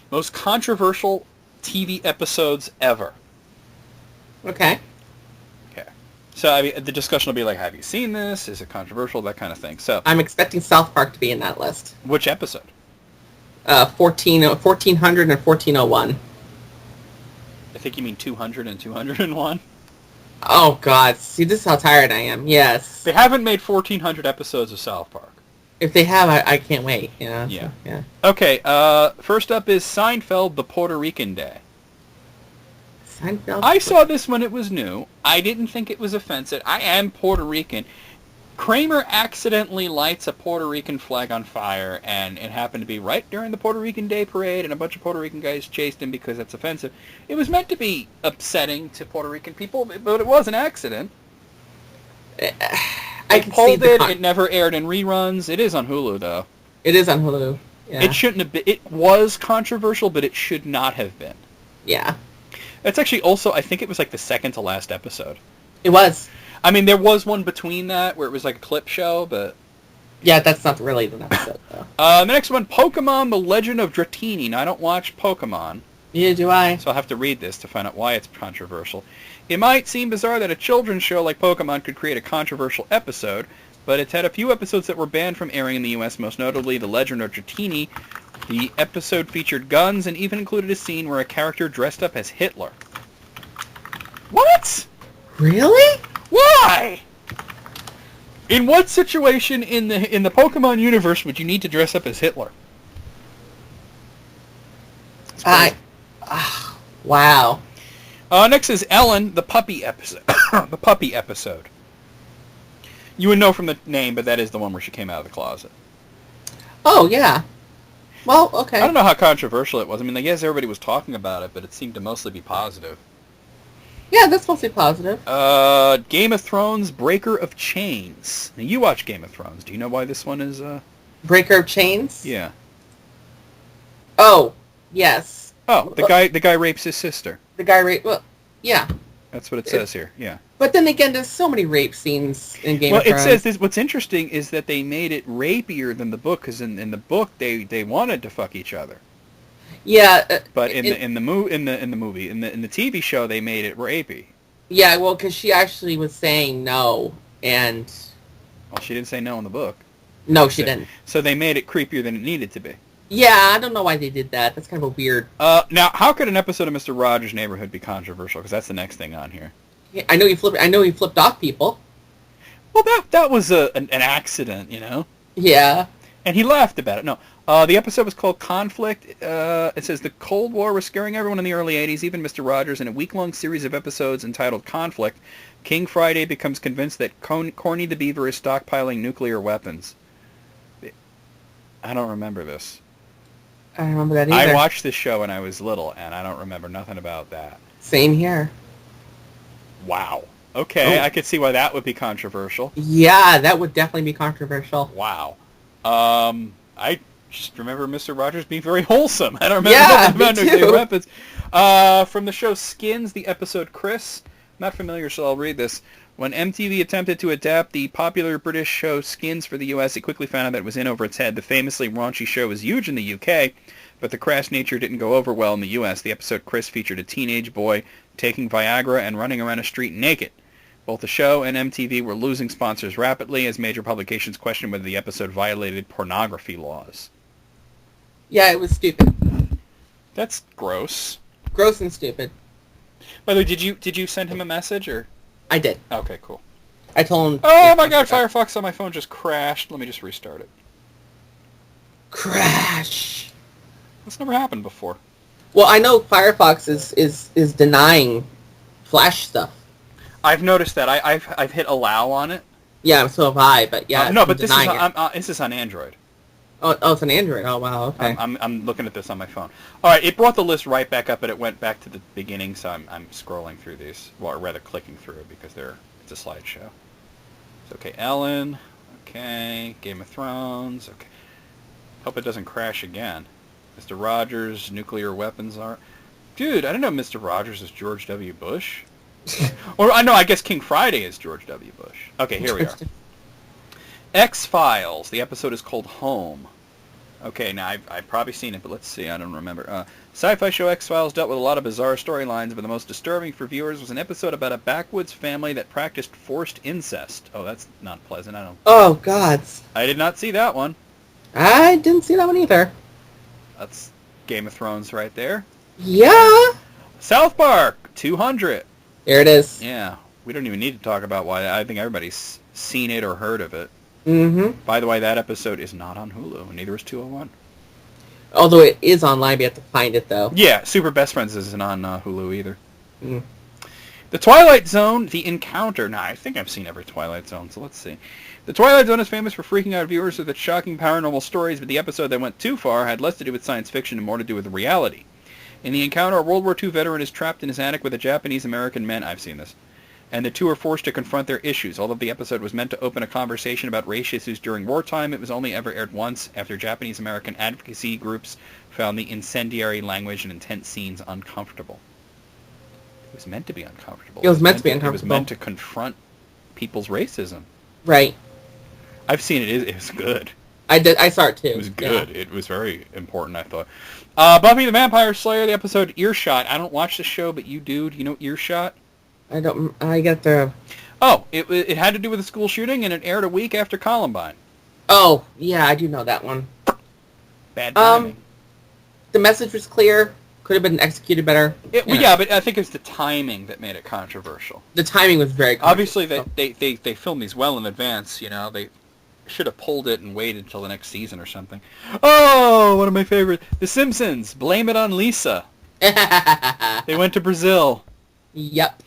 [SPEAKER 1] most controversial TV episodes ever.
[SPEAKER 2] Okay.
[SPEAKER 1] Okay. So, I mean, the discussion will be like, have you seen this? Is it controversial? That kind of thing. So,
[SPEAKER 2] I'm expecting South Park to be in that list.
[SPEAKER 1] which episode?
[SPEAKER 2] 1400 and 1401.
[SPEAKER 1] I think you mean 200 and 201.
[SPEAKER 2] Oh, God. See, this is how tired I am. Yes.
[SPEAKER 1] They haven't made 1,400 episodes of South Park.
[SPEAKER 2] If they have, I can't wait. You know?
[SPEAKER 1] Yeah.
[SPEAKER 2] So, yeah.
[SPEAKER 1] Okay, first up is Seinfeld, The Puerto Rican Day.
[SPEAKER 2] Seinfeld?
[SPEAKER 1] I saw this when it was new. I didn't think it was offensive. I am Puerto Rican. Kramer accidentally lights a Puerto Rican flag on fire, and it happened to be right during the Puerto Rican Day parade, and a bunch of Puerto Rican guys chased him because that's offensive. It was meant to be upsetting to Puerto Rican people, but it was an accident.
[SPEAKER 2] I can see
[SPEAKER 1] pulled it. It never aired in reruns. It is on Hulu, though.
[SPEAKER 2] It is on Hulu. Yeah.
[SPEAKER 1] It shouldn't have been. It was controversial, but it should not have been.
[SPEAKER 2] Yeah.
[SPEAKER 1] It's actually also, I think it was like the second to last episode.
[SPEAKER 2] It was.
[SPEAKER 1] I mean, there was one between that where it was like a clip show, but...
[SPEAKER 2] Yeah, that's not really an episode, though.
[SPEAKER 1] The next one, Pokemon, The Legend of Dratini. Now, I don't watch Pokemon,
[SPEAKER 2] Neither do I.
[SPEAKER 1] so I'll have to read this to find out why it's controversial. It might seem bizarre that a children's show like Pokemon could create a controversial episode, but it's had a few episodes that were banned from airing in the U.S., most notably The Legend of Dratini. The episode featured guns and even included a scene where a character dressed up as Hitler. What?
[SPEAKER 2] Really?
[SPEAKER 1] Why? In what situation in the Pokemon universe would you need to dress up as Hitler?
[SPEAKER 2] Wow.
[SPEAKER 1] Next is Ellen, the puppy episode. The puppy episode. You would know from the name, but that is the one where she came out of the closet.
[SPEAKER 2] Oh, yeah. Well, okay.
[SPEAKER 1] I don't know how controversial it was. I mean, I guess everybody was talking about it, but it seemed to mostly be positive.
[SPEAKER 2] Yeah, that's mostly positive.
[SPEAKER 1] Game of Thrones, Breaker of Chains. Now, you watch Game of Thrones. Do you know why this one is,
[SPEAKER 2] Breaker of Chains?
[SPEAKER 1] Yeah.
[SPEAKER 2] Oh, yes.
[SPEAKER 1] Oh, the guy rapes his sister.
[SPEAKER 2] The guy well, yeah.
[SPEAKER 1] That's what it says here, yeah.
[SPEAKER 2] But then again, there's so many rape scenes in Game of Thrones.
[SPEAKER 1] Well, it says this, what's interesting is that they made it rapier than the book, because in the book, they wanted to fuck each other.
[SPEAKER 2] Yeah,
[SPEAKER 1] but in the TV show, they made it rapey.
[SPEAKER 2] Yeah, well, because she actually was saying no, and
[SPEAKER 1] well, she didn't say no in the book.
[SPEAKER 2] No, she didn't.
[SPEAKER 1] So they made it creepier than it needed to be.
[SPEAKER 2] Yeah, I don't know why they did that. That's kind of a weird.
[SPEAKER 1] Now, how could an episode of Mr. Rogers' Neighborhood be controversial? Because that's the next thing on here.
[SPEAKER 2] Yeah, I know he flipped off people.
[SPEAKER 1] Well, that was an accident, you know.
[SPEAKER 2] Yeah.
[SPEAKER 1] And he laughed about it. No. The episode was called Conflict. It says the Cold War was scaring everyone in the early 80s, even Mr. Rogers. In a week-long series of episodes entitled Conflict, King Friday becomes convinced that Corny the Beaver is stockpiling nuclear weapons. I don't remember this.
[SPEAKER 2] I don't remember that either.
[SPEAKER 1] I watched this show when I was little, and I don't remember nothing about that.
[SPEAKER 2] Same here.
[SPEAKER 1] Wow. Okay,
[SPEAKER 2] Oh.
[SPEAKER 1] I could see why that would be controversial.
[SPEAKER 2] Yeah, that would definitely be controversial.
[SPEAKER 1] Wow. I just remember Mr. Rogers being very wholesome. I don't remember nothing about nuclear weapons. From the show Skins, the episode Chris, not familiar, so I'll read this, When MTV attempted to adapt the popular British show Skins for the US, it quickly found out that it was in over its head. The famously raunchy show was huge in the UK, but the crass nature didn't go over well in the US. The episode Chris featured a teenage boy taking Viagra and running around a street naked. Both the show and MTV were losing sponsors rapidly as major publications questioned whether the episode violated pornography laws.
[SPEAKER 2] Yeah, it was stupid.
[SPEAKER 1] That's gross.
[SPEAKER 2] Gross and stupid.
[SPEAKER 1] By the way, did you send him a message or?
[SPEAKER 2] I did.
[SPEAKER 1] Okay, cool.
[SPEAKER 2] I told him...
[SPEAKER 1] Oh my god, Firefox on my phone just crashed. Let me just restart it.
[SPEAKER 2] Crash!
[SPEAKER 1] That's never happened before.
[SPEAKER 2] Well, I know Firefox is denying Flash stuff.
[SPEAKER 1] I've noticed that. I've hit allow on it.
[SPEAKER 2] Yeah, so have I, but yeah.
[SPEAKER 1] No, but this is on Android.
[SPEAKER 2] Oh, it's an Android. Oh, wow, okay.
[SPEAKER 1] I'm looking at this on my phone. All right, it brought the list right back up, but it went back to the beginning, so I'm scrolling through these, or rather clicking through because it's a slideshow. So, okay, Ellen. Okay, Game of Thrones. Okay. Hope it doesn't crash again. Mr. Rogers, nuclear weapons are... Dude, I didn't know Mr. Rogers is George W. Bush. Or, I guess King Friday is George W. Bush. Okay, here we are. X-Files. The episode is called Home. Okay, now I've probably seen it, but let's see. I don't remember. Sci-fi show X-Files dealt with a lot of bizarre storylines, but the most disturbing for viewers was an episode about a backwoods family that practiced forced incest. Oh, that's not pleasant.
[SPEAKER 2] Oh, gods.
[SPEAKER 1] I did not see that one.
[SPEAKER 2] I didn't see that one either.
[SPEAKER 1] That's Game of Thrones right there.
[SPEAKER 2] Yeah.
[SPEAKER 1] South Park 200.
[SPEAKER 2] There it is.
[SPEAKER 1] Yeah, we don't even need to talk about why. I think everybody's seen it or heard of it.
[SPEAKER 2] Mm-hmm.
[SPEAKER 1] By the way, that episode is not on Hulu, and neither is 201.
[SPEAKER 2] Although it is online, we have to find it, though.
[SPEAKER 1] Yeah, Super Best Friends isn't on Hulu either.
[SPEAKER 2] Mm.
[SPEAKER 1] The Twilight Zone, The Encounter. Now, I think I've seen every Twilight Zone, so let's see. The Twilight Zone is famous for freaking out viewers with its shocking paranormal stories, but the episode that went too far had less to do with science fiction and more to do with reality. In The Encounter, a World War II veteran is trapped in his attic with a Japanese-American man. I've seen this. And the two are forced to confront their issues. Although the episode was meant to open a conversation about race issues during wartime, it was only ever aired once after Japanese-American advocacy groups found the incendiary language and intense scenes uncomfortable. It was meant to be uncomfortable.
[SPEAKER 2] It was meant to be uncomfortable.
[SPEAKER 1] It was meant to confront people's racism.
[SPEAKER 2] Right.
[SPEAKER 1] I've seen it. It was good.
[SPEAKER 2] I saw it too.
[SPEAKER 1] It was good. Yeah. It was very important, I thought. Buffy the Vampire Slayer, the episode Earshot. I don't watch the show, but you do. Do you know Earshot?
[SPEAKER 2] I got the...
[SPEAKER 1] Oh, it had to do with a school shooting, and it aired a week after Columbine.
[SPEAKER 2] Oh, yeah, I do know that one.
[SPEAKER 1] Bad timing.
[SPEAKER 2] The message was clear. Could have been executed better.
[SPEAKER 1] Yeah, but I think it's the timing that made it controversial.
[SPEAKER 2] The timing was very controversial.
[SPEAKER 1] Obviously, they filmed these well in advance, you know. They should have pulled it and waited until the next season or something. Oh, one of my favorite. The Simpsons. Blame it on Lisa. They went to Brazil.
[SPEAKER 2] Yep.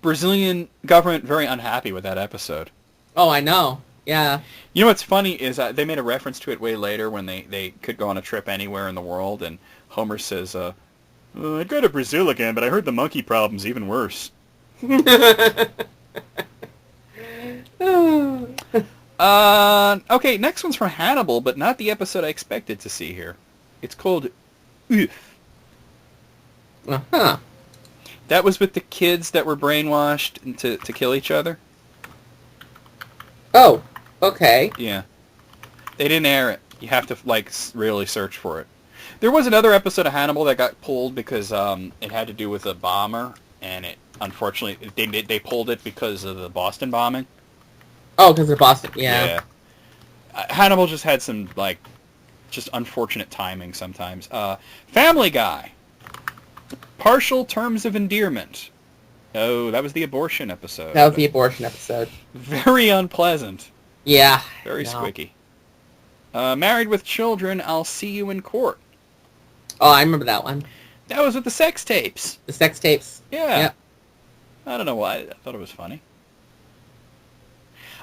[SPEAKER 1] Brazilian government very unhappy with that episode.
[SPEAKER 2] Oh, I know. Yeah.
[SPEAKER 1] You know what's funny is they made a reference to it way later when they could go on a trip anywhere in the world, and Homer says, I'd go to Brazil again, but I heard the monkey problem's even worse. Okay, next one's from Hannibal, but not the episode I expected to see here. It's called Oof.
[SPEAKER 2] Uh-huh.
[SPEAKER 1] That was with the kids that were brainwashed to kill each other.
[SPEAKER 2] Oh, okay.
[SPEAKER 1] Yeah. They didn't air it. You have to, really search for it. There was another episode of Hannibal that got pulled because it had to do with a bomber, and unfortunately, they pulled it because of the Boston bombing.
[SPEAKER 2] Oh, because of Boston, yeah.
[SPEAKER 1] Hannibal just had some, just unfortunate timing sometimes. Family Guy. Partial Terms of Endearment. Oh, that was the abortion episode.
[SPEAKER 2] That was the abortion episode.
[SPEAKER 1] Very unpleasant.
[SPEAKER 2] Yeah.
[SPEAKER 1] Very squicky. Married with Children, I'll See You in Court.
[SPEAKER 2] Oh, I remember that one.
[SPEAKER 1] That was with the sex tapes.
[SPEAKER 2] The sex tapes.
[SPEAKER 1] Yeah.
[SPEAKER 2] Yep.
[SPEAKER 1] I don't know why. I thought it was funny.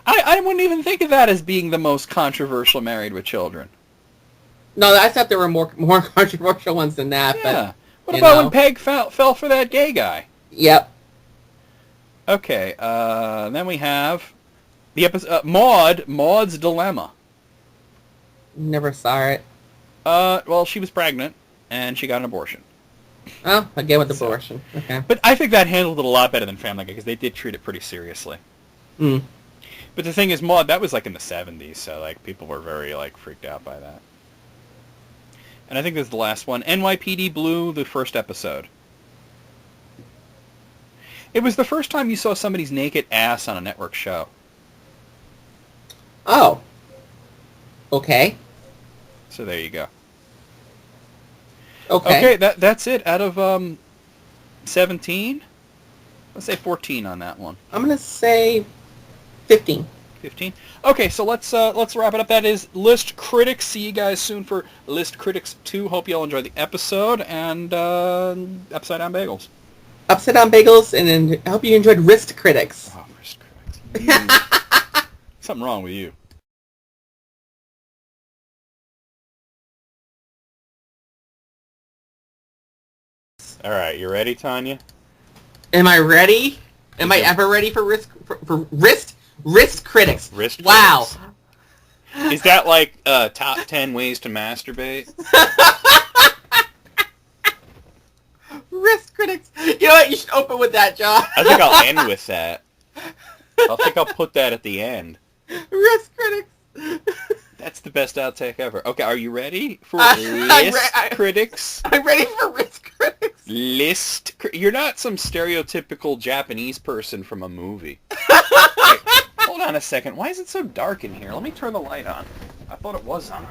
[SPEAKER 1] I wouldn't even think of that as being the most controversial Married with Children.
[SPEAKER 2] No, I thought there were more controversial ones than that.
[SPEAKER 1] Yeah.
[SPEAKER 2] But,
[SPEAKER 1] what about when Peg fell for that gay guy?
[SPEAKER 2] Yep.
[SPEAKER 1] Okay. Then we have the episode Maud's Dilemma.
[SPEAKER 2] Never saw it.
[SPEAKER 1] Well, she was pregnant and she got an abortion.
[SPEAKER 2] Oh, again with the
[SPEAKER 3] So-
[SPEAKER 2] abortion. Okay.
[SPEAKER 3] But I think that handled it a lot better than Family Guy because they did treat it pretty seriously.
[SPEAKER 2] Mm.
[SPEAKER 3] But the thing is, Maude, that was like in the 70s, so like people were very like freaked out by that. And I think this is the last one. NYPD Blue, the first episode. It was the first time you saw somebody's naked ass on a network show.
[SPEAKER 2] Oh. Okay.
[SPEAKER 3] So there you go.
[SPEAKER 2] Okay.
[SPEAKER 3] Okay, that's it. Out of 17, let's say 14 on that one.
[SPEAKER 2] I'm gonna say 15.
[SPEAKER 3] 15. Okay, so let's wrap it up. That is List Critics. See you guys soon for List Critics 2. Hope you all enjoyed the episode and Upside Down Bagels.
[SPEAKER 2] Upside Down Bagels, and I hope you enjoyed Wrist Critics.
[SPEAKER 3] Oh, List Critics. Something wrong with you. All right, you ready, Tanya?
[SPEAKER 2] Am I ready? Am I
[SPEAKER 3] Yeah.
[SPEAKER 2] ever ready for Wrist Critics?
[SPEAKER 3] Wrist
[SPEAKER 2] Wow.
[SPEAKER 3] Critics. Is that like top 10 ways to masturbate?
[SPEAKER 2] Wrist Critics. You know what? You should open with that, John.
[SPEAKER 3] I think I'll end with that. I think I'll put that at the end.
[SPEAKER 2] Wrist Critics.
[SPEAKER 3] That's the best outtake ever. Okay, are you ready for
[SPEAKER 2] I'm
[SPEAKER 3] List
[SPEAKER 2] re-
[SPEAKER 3] Critics?
[SPEAKER 2] I'm ready for Wrist Critics.
[SPEAKER 3] You're not some stereotypical Japanese person from a movie. Wait, hold on a second. Why is it so dark in here? Let me turn the light on. I thought it was on.